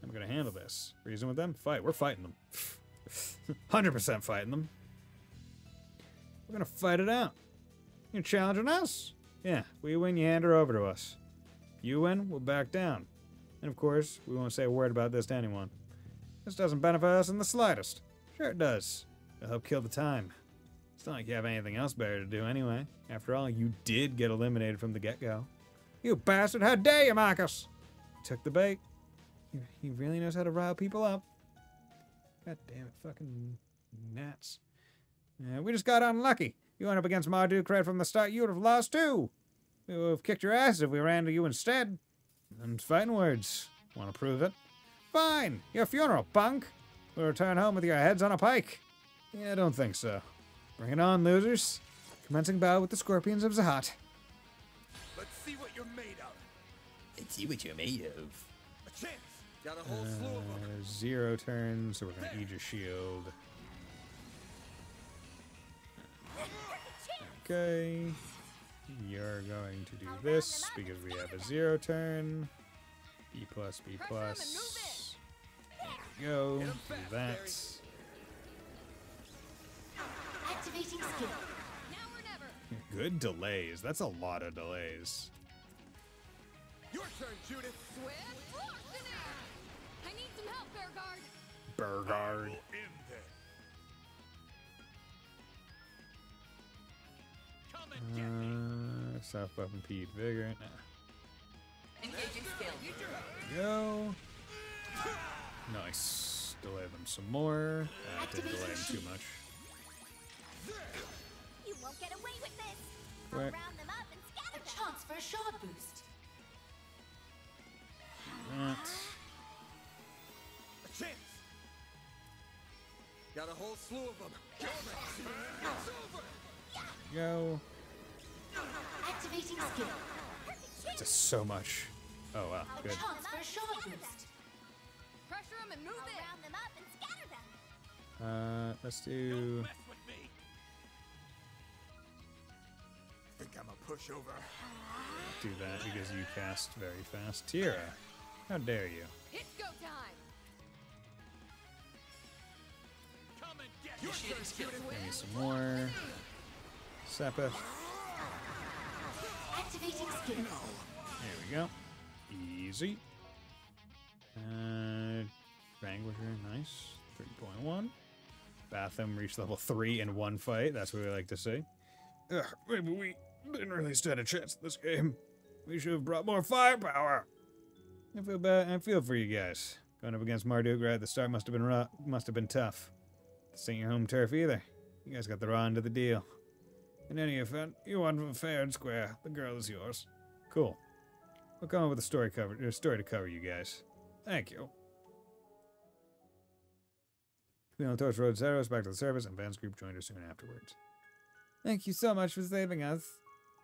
[SPEAKER 1] I'm gonna handle this. Reason with them? Fight. We're fighting them. 100% fighting them. We're gonna fight it out. You're challenging us? Yeah, if we win, you hand her over to us. If you win, we'll back down. And of course, we won't say a word about this to anyone. This doesn't benefit us in the slightest. Sure it does. It'll help kill the time. It's not like you have anything else better to do anyway. After all, you did get eliminated from the get-go. You bastard, how dare you, Marcus! Took the bait. He really knows how to rile people up. God damn it, fucking gnats. We just got unlucky. You went up against Marduk right from the start, you would have lost too. We would have kicked your ass if we ran to you instead. And fighting words. Want to prove it? Fine! Your funeral, punk! We'll return home with your heads on a pike. Yeah, I don't think so. Bring it on, losers. Commencing battle with the Scorpions of Zahat.
[SPEAKER 2] Let's see what you're made of.
[SPEAKER 20] Let's see what you're made of.
[SPEAKER 2] A chance. Got a whole slew of them.
[SPEAKER 1] 0 turns, so we're gonna Aegis Shield. Okay. You're going to do this because we have a 0 turn. B+, B+. There we go. Do that.
[SPEAKER 3] Activating skill.
[SPEAKER 1] Good delays. That's a lot of delays.
[SPEAKER 2] Your turn, Judith.
[SPEAKER 17] I need some help, Bearguard.
[SPEAKER 1] Bearguard. South buff and Pete Vigor. Nah.
[SPEAKER 12] Engaging skill.
[SPEAKER 1] There we go. Nice. Delay them some more. Didn't delay them too much.
[SPEAKER 3] You won't get away with this. I'll
[SPEAKER 1] Quick.
[SPEAKER 3] round them up and scatter them.
[SPEAKER 16] Chance for a shard boost.
[SPEAKER 1] That.
[SPEAKER 2] A chance. Got a whole slew of them. It's over.
[SPEAKER 1] Go.
[SPEAKER 3] Activating skill.
[SPEAKER 1] That's just so much. Oh wow, good.
[SPEAKER 16] Chance for a shard boost.
[SPEAKER 17] Pressure them and move
[SPEAKER 3] I'll
[SPEAKER 17] it.
[SPEAKER 3] round them up and scatter them.
[SPEAKER 1] Let's do.
[SPEAKER 2] Think I'm a pushover.
[SPEAKER 1] Do that because you cast very fast. Tira, how dare you?
[SPEAKER 17] It's go time.
[SPEAKER 2] Come and get your turn, Judith.
[SPEAKER 1] Give me some more. Sepith.
[SPEAKER 3] Activating skill.
[SPEAKER 1] There we go. Easy. Vanquisher, nice. 3.1. Batham reached level 3 in one fight. That's what we like to see. Ugh, maybe we didn't really stand a chance in this game. We should have brought more firepower. I feel bad. I feel for you guys. Going up against Marduk right at the start must have been rough. Must have been tough. This ain't your home turf either. You guys got the raw end of the deal. In any event, you won fair and square. The girl is yours. Cool. We'll come up with a story to cover you guys. Thank you. We on Torch Road Zeros back to the service, and Van's group joined us soon afterwards. Thank you so much for saving us.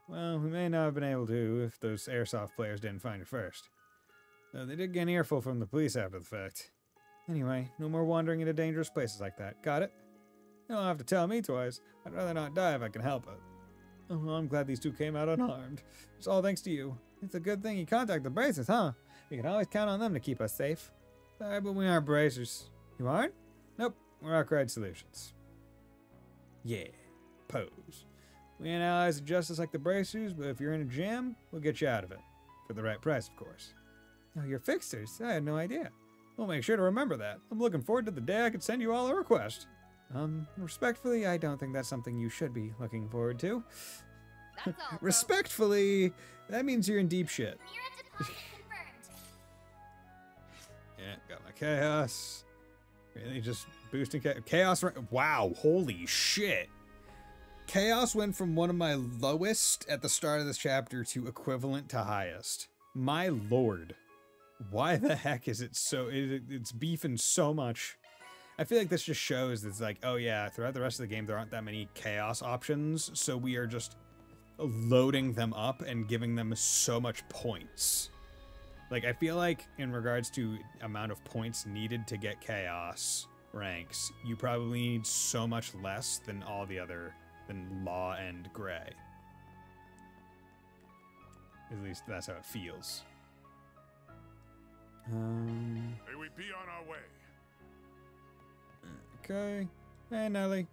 [SPEAKER 1] Well, we may not have been able to if those airsoft players didn't find you first. Though they did get an earful from the police after the fact. Anyway, no more wandering into dangerous places like that. Got it? You don't have to tell me twice. I'd rather not die if I can help it. Oh, well, I'm glad these two came out unharmed. It's all thanks to you. It's a good thing you contacted the Braces, huh? We can always count on them to keep us safe. Sorry, but we aren't bracers. You aren't? Nope, we're Arkwright Solutions. Yeah, pose. We ain't allies of justice like the bracers, but if you're in a jam, we'll get you out of it. For the right price, of course. Oh, you're fixers? I had no idea. We'll make sure to remember that. I'm looking forward to the day I could send you all a request. Respectfully, I don't think that's something you should be looking forward to.
[SPEAKER 17] That's all,
[SPEAKER 1] Respectfully, that means you're in deep shit. Yeah, got my chaos. Really just boosting chaos. Wow, holy shit. Chaos went from one of my lowest at the start of this chapter to equivalent to highest. My lord. Why the heck is it so... It's beefing so much. I feel like this just shows that it's like, oh yeah, throughout the rest of the game there aren't that many chaos options, so we are just loading them up and giving them so much points. Like, I feel like in regards to amount of points needed to get chaos ranks, you probably need so much less than all the other... than Law and Gray. At least that's how it feels.
[SPEAKER 2] May we be on our way.
[SPEAKER 1] Okay. Hey, Nelly.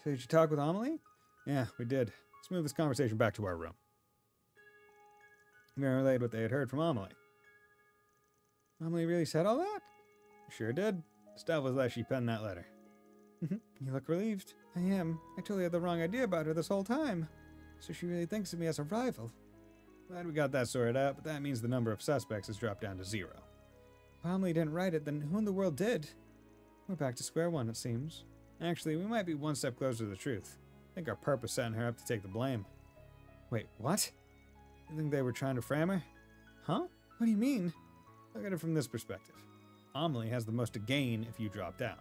[SPEAKER 1] So did you talk with Amelie? Yeah, we did. Let's move this conversation back to our room. Mary relayed what they had heard from Amelie. Amelie really said all that? Sure did. Stella was like she penned that letter. You look relieved. I am. I totally had the wrong idea about her this whole time. So she really thinks of me as a rival. Glad we got that sorted out, but that means the number of suspects has dropped down to 0. If Amelie didn't write it, then who in the world did? We're back to square one, it seems. Actually, we might be one step closer to the truth. I think our perp was setting her up to take the blame. Wait, what? You think they were trying to frame her? Huh? What do you mean? Look at it from this perspective. Amelie has the most to gain if you drop down.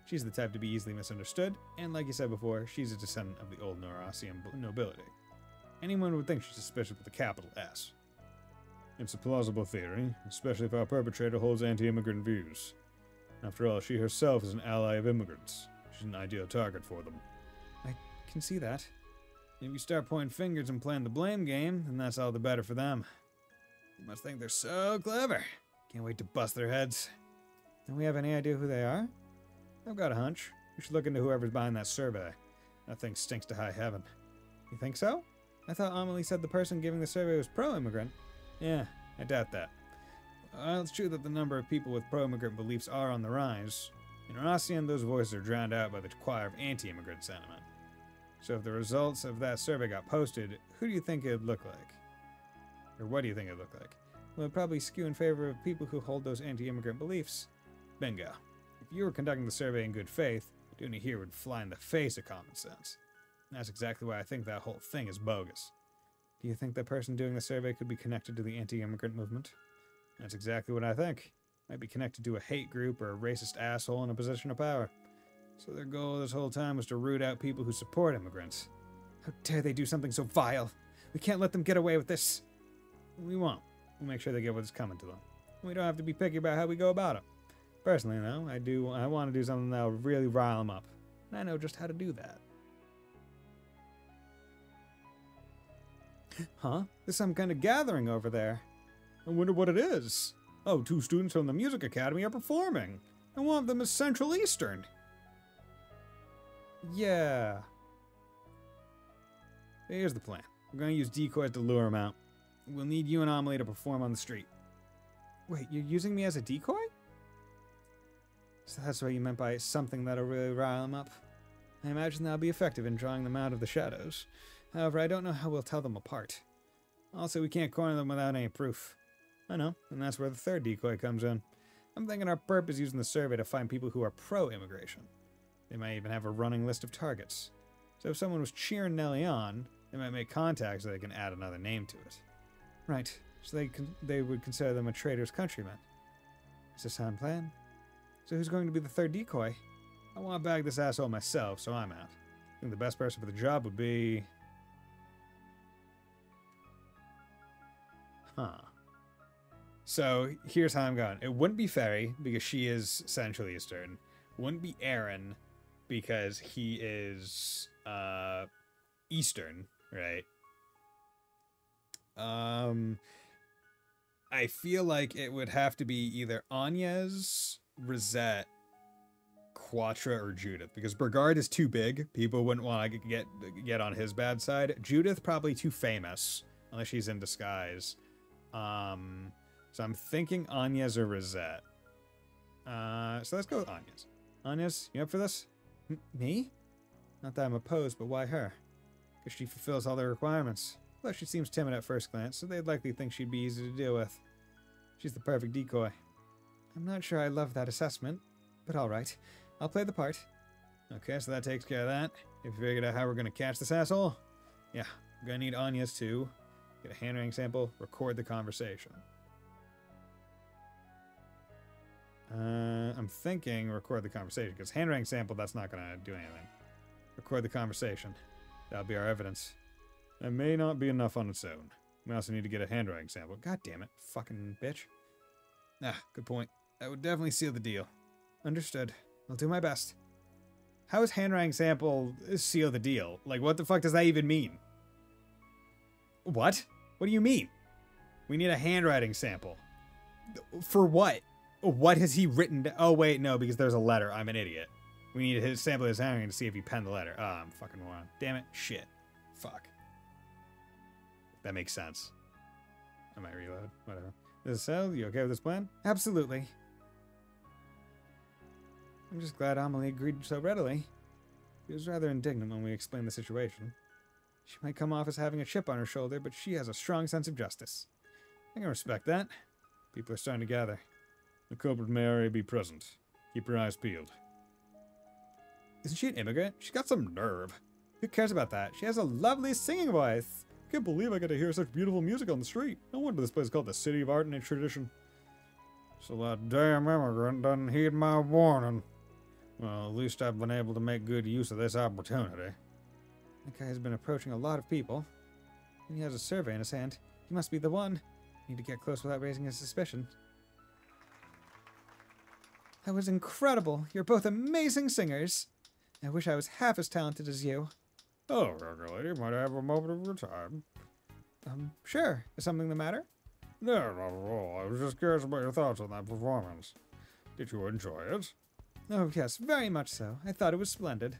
[SPEAKER 1] She's the type to be easily misunderstood, and like you said before, she's a descendant of the old Neurasian nobility. Anyone would think she's suspicious with a capital S. It's a plausible theory, especially if our perpetrator holds anti-immigrant views. After all, she herself is an ally of immigrants. She's an ideal target for them. I can see that. If you start pointing fingers and playing the blame game, then that's all the better for them. They must think they're so clever. Can't wait to bust their heads. Don't we have any idea who they are? I've got a hunch. We should look into whoever's behind that survey. That thing stinks to high heaven. You think so? I thought Amelie said the person giving the survey was pro-immigrant. Yeah, I doubt that. Well, it's true that the number of people with pro-immigrant beliefs are on the rise. In Rossian, those voices are drowned out by the choir of anti-immigrant sentiment. So if the results of that survey got posted, who do you think it would look like? Or what do you think it would look like? Well, it would probably skew in favor of people who hold those anti-immigrant beliefs. Bingo. If you were conducting the survey in good faith, doing it here would fly in the face of common sense. And that's exactly why I think that whole thing is bogus. Do you think the person doing the survey could be connected to the anti-immigrant movement? That's exactly what I think. Might be connected to a hate group or a racist asshole in a position of power. So their goal this whole time was to root out people who support immigrants. How dare they do something so vile? We can't let them get away with this. We won't. We'll make sure they get what's coming to them. We don't have to be picky about how we go about it. Personally, though, I want to do something that'll really rile them up. And I know just how to do that. Huh? There's some kind of gathering over there. I wonder what it is. Oh, 2 students from the Music Academy are performing. And one of them is Central Eastern. Yeah. Here's the plan. We're going to use decoys to lure them out. We'll need you and Amelie to perform on the street. Wait, you're using me as a decoy? So that's what you meant by something that'll really rile them up. I imagine that'll be effective in drawing them out of the shadows. However, I don't know how we'll tell them apart. Also, we can't corner them without any proof. I know, and that's where the third decoy comes in. I'm thinking our perp is using the survey to find people who are pro-immigration. They might even have a running list of targets. So if someone was cheering Nellie on, they might make contact so they can add another name to it. Right, so they would consider them a traitor's countryman. Is this how I'm playing? So who's going to be the third decoy? I want to bag this asshole myself, so I'm out. I think the best person for the job would be... Huh. So, here's how I'm going. It wouldn't be Ferry, because she is Central Eastern. Wouldn't be Aaron, because he is, Eastern, right? I feel like it would have to be either Anya's, Rosette, Quatra, or Judith, because Burgard is too big. People wouldn't want to get on his bad side. Judith probably too famous, unless she's in disguise. So I'm thinking Anya's or Rosette. So let's go with Anya's. Anya's, you up for this? Me? Not that I'm opposed, but why her? Because she fulfills all their requirements. Plus, she seems timid at first glance, so they'd likely think she'd be easy to deal with. She's the perfect decoy. I'm not sure I love that assessment, but alright. I'll play the part. Okay, so that takes care of that. Have you figured out how we're going to catch this asshole? Yeah, we're going to need Anya's too. Get a handwriting sample, record the conversation. I'm thinking record the conversation, because handwriting sample, that's not going to do anything. Record the conversation. That'll be our evidence. That may not be enough on its own. We also need to get a handwriting sample. God damn it, fucking bitch. Ah, good point. That would definitely seal the deal. Understood. I'll do my best. How is handwriting sample seal the deal? Like, what the fuck does that even mean? What? What do you mean? We need a handwriting sample. For what? What has he written? Oh, wait, no, because there's a letter. I'm an idiot. We need his sample of his handwriting to see if he penned the letter. Oh, I'm fucking moron. Damn it. Shit. Fuck. That makes sense. I might reload. Whatever. This is so? You okay with this plan? Absolutely. I'm just glad Amelie agreed so readily. She was rather indignant when we explained the situation. She might come off as having a chip on her shoulder, but she has a strong sense of justice. I can respect that. People are starting to gather. The culprit may already be present. Keep your eyes peeled. Isn't she an immigrant? She's got some nerve. Who cares about that? She has a lovely singing voice. I can't believe I get to hear such beautiful music on the street. No wonder this place is called the City of Art and Tradition. So that damn immigrant doesn't heed my warning. Well, at least I've been able to make good use of this opportunity. That guy has been approaching a lot of people. And he has a survey in his hand. He must be the one. Need to get close without raising a suspicion. That was incredible. You're both amazing singers. I wish I was half as talented as you. Oh, young lady, might I have a moment of your time? Sure. Is something the matter? No, not at all. I was just curious about your thoughts on that performance. Did you enjoy it? Oh, yes, very much so. I thought it was splendid.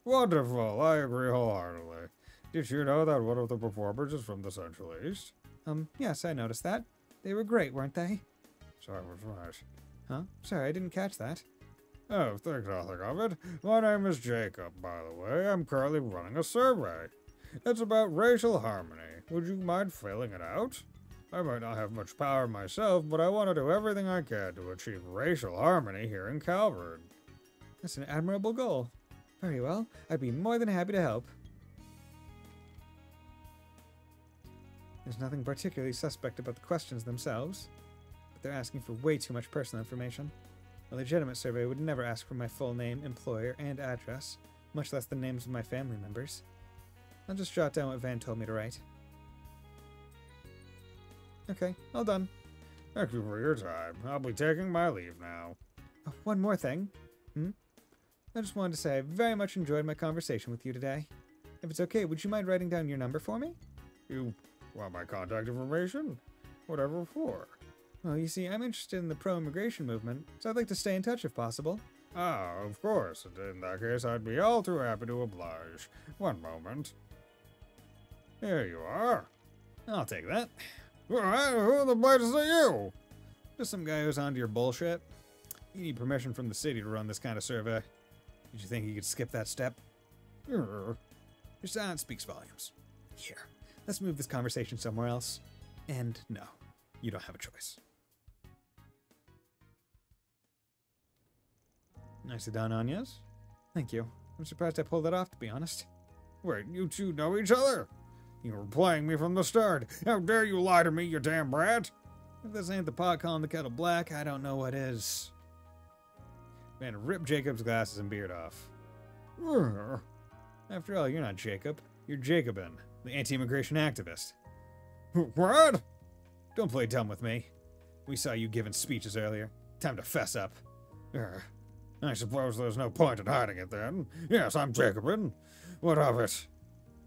[SPEAKER 1] Wonderful. I agree wholeheartedly. Did you know that one of the performers is from the Central East? Yes, I noticed that. They were great, weren't they? So I was right. Huh? Sorry, I didn't catch that. Oh, think nothing of it. My name is Jacob, by the way. I'm currently running a survey. It's about racial harmony. Would you mind filling it out? I might not have much power myself, but I want to do everything I can to achieve racial harmony here in Calvert. That's an admirable goal. Very well. I'd be more than happy to help. There's nothing particularly suspect about the questions themselves, but they're asking for way too much personal information. A legitimate survey would never ask for my full name, employer, and address, much less the names of my family members. I'll just jot down what Van told me to write. Okay, all done.
[SPEAKER 6] Thank you for your time. I'll be taking my leave now.
[SPEAKER 1] Oh, one more thing. I just wanted to say I very much enjoyed my conversation with you today. If it's okay, would you mind writing down your number for me?
[SPEAKER 6] You want my contact information? Whatever for?
[SPEAKER 1] Well, you see, I'm interested in the pro-immigration movement, so I'd like to stay in touch if possible.
[SPEAKER 6] Ah, of course. In that case, I'd be all too happy to oblige. One moment. Here you are.
[SPEAKER 1] I'll take that.
[SPEAKER 6] Who in the blazes are you?
[SPEAKER 1] Just some guy who's onto your bullshit. You need permission from the city to run this kind of survey. Did you think you could skip that step? Your silence speaks volumes. Here, let's move this conversation somewhere else. And no, you don't have a choice. Nicely done, Anya's. Thank you. I'm surprised I pulled that off, to be honest.
[SPEAKER 6] Wait, you two know each other? You were playing me from the start. How dare you lie to me, you damn brat?
[SPEAKER 1] If this ain't the pot calling the kettle black, I don't know what is. Man, rip Jacob's glasses and beard off. After all, you're not Jacob. You're Jacobin, the anti-immigration activist.
[SPEAKER 6] What?
[SPEAKER 1] Don't play dumb with me. We saw you giving speeches earlier. Time to fess up.
[SPEAKER 6] I suppose there's no point in hiding it then. Yes, I'm Jacobin. What of it?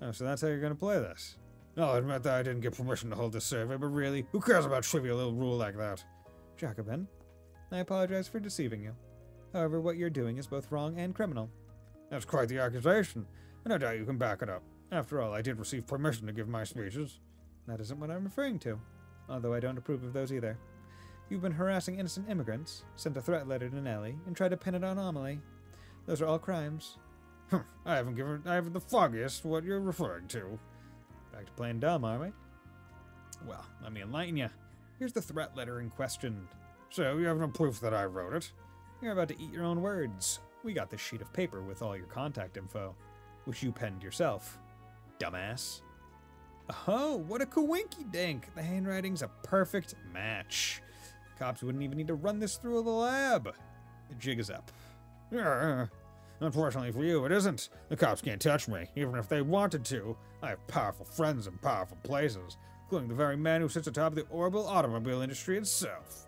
[SPEAKER 1] Oh, so that's how you're going to play this? I'll admit that I didn't get permission to hold this survey, but really, who cares about a trivial little rule like that?
[SPEAKER 15] Jacobin, I apologize for deceiving you. However, what you're doing is both wrong and criminal.
[SPEAKER 1] That's quite the accusation, and I doubt you can back it up. After all, I did receive permission to give my speeches.
[SPEAKER 15] That isn't what I'm referring to, although I don't approve of those either. You've been harassing innocent immigrants, sent a threat letter to Nellie, and tried to pin it on Amelie. Those are all crimes.
[SPEAKER 1] I haven't the foggiest what you're referring to.
[SPEAKER 15] Back to playing dumb, are we?
[SPEAKER 1] Well, let me enlighten you. Here's the threat letter in question. So, you have no proof that I wrote it?
[SPEAKER 15] You're about to eat your own words. We got this sheet of paper with all your contact info, which you penned yourself. Dumbass.
[SPEAKER 1] Oh, what a coinky dink. The handwriting's a perfect match.
[SPEAKER 15] Cops wouldn't even need to run this through the lab. The jig is up.
[SPEAKER 1] Unfortunately for you, it isn't. The cops can't touch me, even if they wanted to. I have powerful friends in powerful places, including the very man who sits atop the orbital automobile industry itself.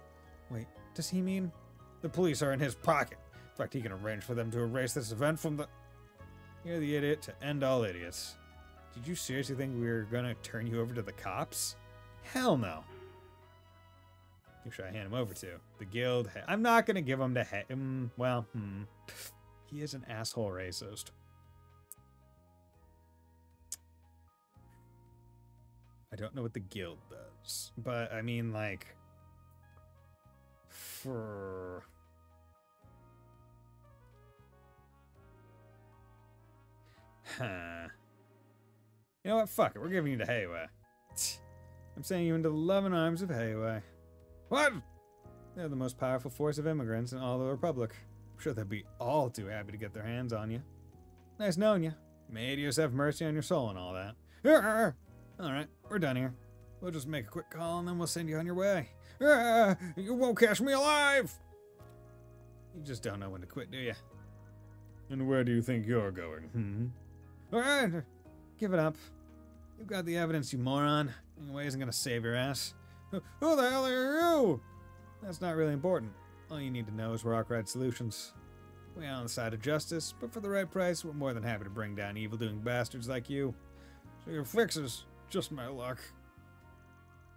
[SPEAKER 15] Wait, does he mean...
[SPEAKER 1] The police are in his pocket. In fact, he can arrange for them to erase this event from the...
[SPEAKER 15] You're the idiot to end all idiots. Did you seriously think we were gonna turn you over to the cops? Hell no. Who should I hand him over to? The guild head. I'm not gonna give him to him. He is an asshole racist. I don't know what the guild does, but I mean, like, for... You know what? Fuck it. We're giving you to Hayway. I'm sending you into the loving arms of Hayway.
[SPEAKER 1] What?
[SPEAKER 15] They're the most powerful force of immigrants in all the Republic. I'm sure they'd be all too happy to get their hands on you. Nice knowing you. May Adios have mercy on your soul and all that. Alright, we're done here. We'll just make a quick call and then we'll send you on your way.
[SPEAKER 1] You won't catch me alive!
[SPEAKER 15] You just don't know when to quit, do you?
[SPEAKER 1] And where do you think you're going,
[SPEAKER 15] Alright, give it up. You've got the evidence, you moron. Anyway, isn't gonna save your ass.
[SPEAKER 1] Who the hell are you?
[SPEAKER 15] That's not really important. All you need to know is we're Arkwright Solutions. We're on the side of justice, but for the right price, we're more than happy to bring down evil-doing bastards like you.
[SPEAKER 1] So your fix is just my luck.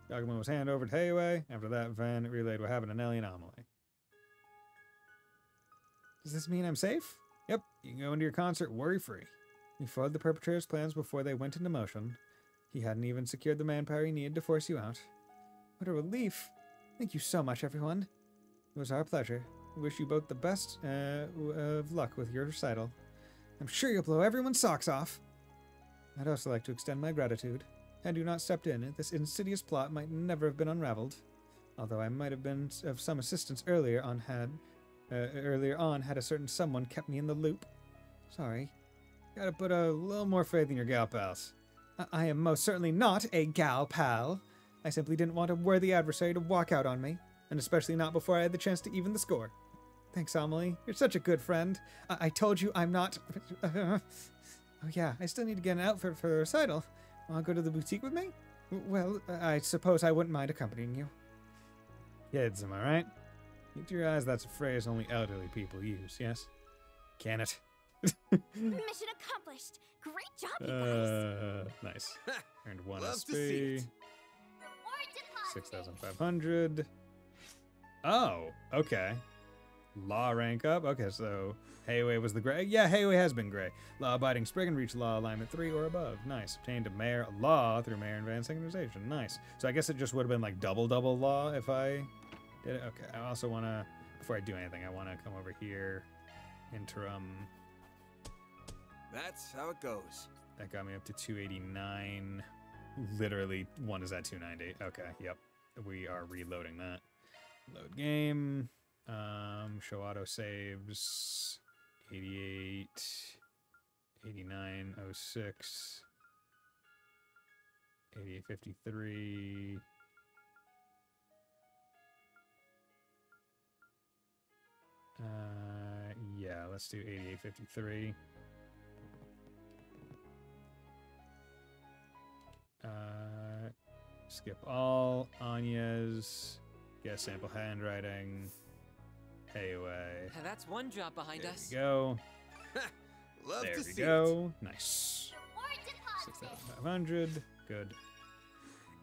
[SPEAKER 15] Document was handed over to Hayway. After that, Van relayed what happened to Nellie and Amelie. Does this mean I'm safe? Yep, you can go into your concert worry-free. We foiled the perpetrators' plans before they went into motion. He hadn't even secured the manpower he needed to force you out. What a relief. Thank you so much, everyone. It was our pleasure. We wish you both the best of luck with your recital. I'm sure you'll blow everyone's socks off. I'd also like to extend my gratitude. Had you not stepped in, this insidious plot might never have been unraveled. Although I might have been of some assistance earlier on had a certain someone kept me in the loop. Sorry. Gotta put a little more faith in your gal pals. I am most certainly not a gal pal. I simply didn't want a worthy adversary to walk out on me, and especially not before I had the chance to even the score. Thanks, Amelie. You're such a good friend. I told you I'm not... Oh yeah, I still need to get an outfit for the recital. Want to go to the boutique with me? Well, I suppose I wouldn't mind accompanying you. Kids, am I right? Keep to your eyes, that's a phrase only elderly people use, yes? Can it?
[SPEAKER 3] Mission accomplished! Great job, you guys!
[SPEAKER 15] Nice. Earned 1 SP. 6,500. Oh, okay. Law rank up. Okay, so Hayway was the gray. Yeah, Hayway has been gray. Law-abiding Spriggan reached law alignment 3 or above. Nice. Obtained a mayor law through mayor advanced synchronization. Nice. So I guess it just would have been like double law if I did it. Okay, I also want to, before I do anything, I want to come over here. Interim.
[SPEAKER 10] That's how it goes.
[SPEAKER 15] That got me up to 289. Literally, one is at 290. Okay, yep. We are reloading that. Load game. Show auto saves. 88. 89. 06. 8853. Yeah, let's do 8853. Skip all. Anya's. Get sample handwriting. Hayway.
[SPEAKER 18] That's one job behind us.
[SPEAKER 15] There we go.
[SPEAKER 10] Love
[SPEAKER 15] there
[SPEAKER 10] to
[SPEAKER 15] we
[SPEAKER 10] see
[SPEAKER 15] go. Nice. 6,500.
[SPEAKER 1] good.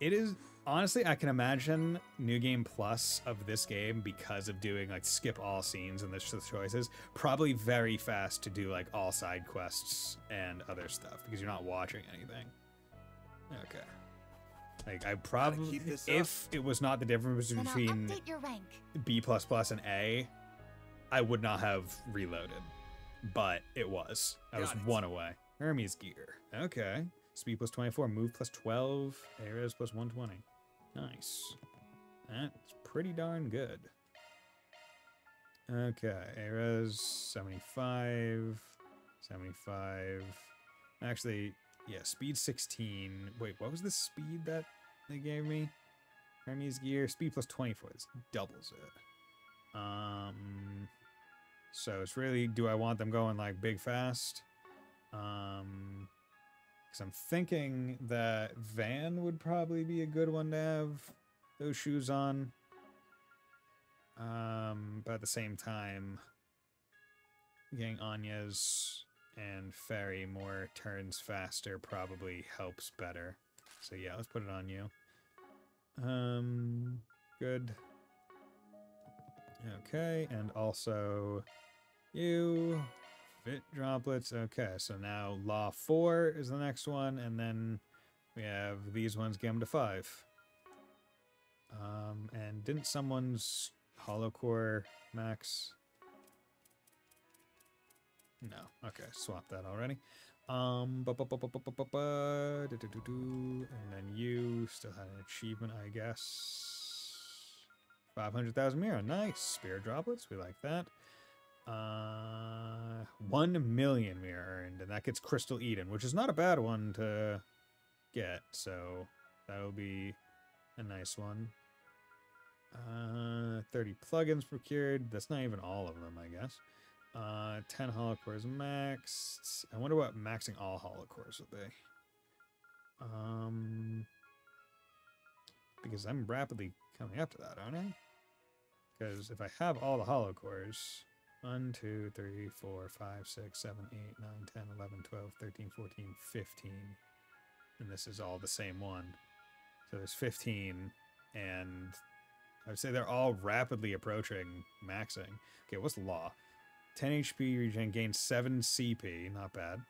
[SPEAKER 1] It is, honestly, I can imagine New Game Plus of this game, because of doing like skip all scenes and the choices, probably very fast to do like all side quests and other stuff because you're not watching anything. Okay. Like I probably, if it was not the difference
[SPEAKER 16] Then
[SPEAKER 1] between
[SPEAKER 16] I'll update your rank.
[SPEAKER 1] B++ and A, I would not have reloaded, but it was. I was one away. Hermes gear. Okay. Speed plus 24, move plus 12, areas plus 120. Nice. That's pretty darn good. Okay, areas 75, 75. Actually, yeah, speed 16. Wait, what was the speed that they gave me? Hermes gear, speed plus 24. This doubles it. So it's really, do I want them going like big fast? Because I'm thinking that Van would probably be a good one to have those shoes on. But at the same time, getting Anya's and Fairy more turns faster probably helps better. So yeah, let's put it on you. Good. Okay, and also you. Fit droplets. Okay, so now Law 4 is the next one, and then we have these ones get them to 5. And didn't someone's Hollow Core max? No. Okay, swap that already. And then you still had an achievement, I guess. 500,000 Mira. Nice. Spirit droplets. We like that. 1 million Mira earned, and that gets Crystal Eden, which is not a bad one to get, so that'll be a nice one. 30 plugins procured. That's not even all of them, I guess. 10 holocores maxed. I wonder what maxing all holocores would be. Because I'm rapidly coming up to that, aren't I? Because if I have all the holocores, 1, 2, 3, 4, 5, 6, 7, 8, 9, 10, 11, 12, 13, 14, 15. And this is all the same one. So there's 15, and I would say they're all rapidly approaching maxing. Okay, what's Law? 10 HP regen, gain 7 CP, not bad.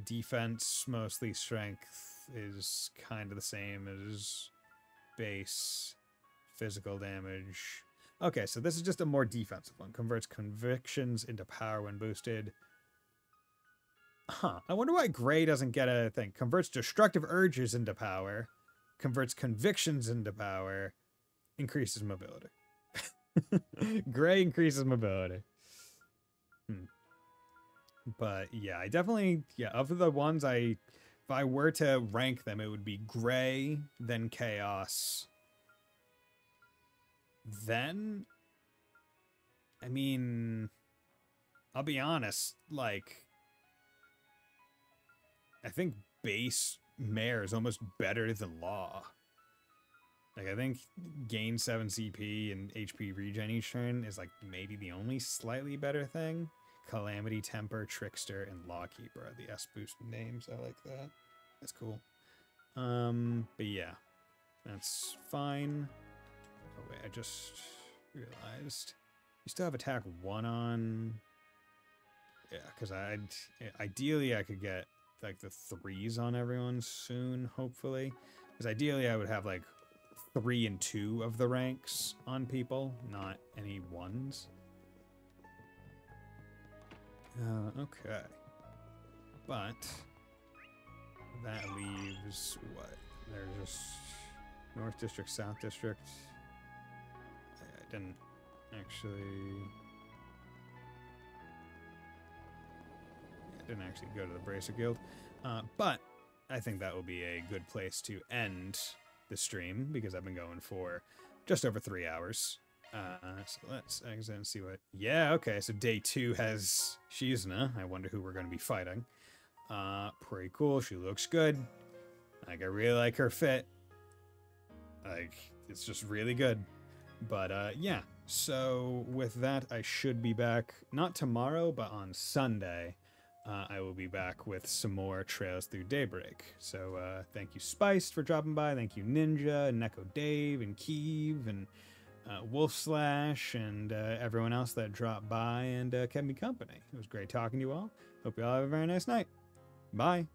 [SPEAKER 1] Defense, mostly strength, is kind of the same as base. Physical damage. Okay, so this is just a more defensive one. Converts convictions into power when boosted. Huh. I wonder why Gray doesn't get a thing. Converts destructive urges into power. Converts convictions into power. Increases mobility. Gray increases mobility. But yeah, I definitely, of the ones if I were to rank them, it would be Gray, then Chaos. Then, I mean, I'll be honest, like, I think base Mare is almost better than Law. Like, I think gain 7 CP and HP regen each turn is, like, maybe the only slightly better thing. Calamity, Temper, Trickster, and Lawkeeper are the S-boost names. I like that. That's cool. But yeah, that's fine. Oh wait, I just realized you still have attack 1 on. Yeah, because ideally I could get like the 3s on everyone soon, hopefully. Because ideally I would have like 3 and 2 of the ranks on people, not any 1s. Okay. But that leaves what? There's just North District, South District. I didn't actually go to the Bracer Guild. But I think that will be a good place to end the stream because I've been going for just over 3 hours. So let's exit and see what. Yeah, okay. So day 2 has Shizuna. I wonder who we're going to be fighting. Pretty cool. She looks good. Like, I really like her fit. Like, it's just really good. But yeah. So with that, I should be back not tomorrow, but on Sunday I will be back with some more Trails Through Daybreak. So thank you, Spiced, for dropping by. Thank you, Ninja, and Neko Dave, and Keeve, and Wolf Slash, and everyone else that dropped by and kept me company. It was great talking to you all. Hope you all have a very nice night. Bye.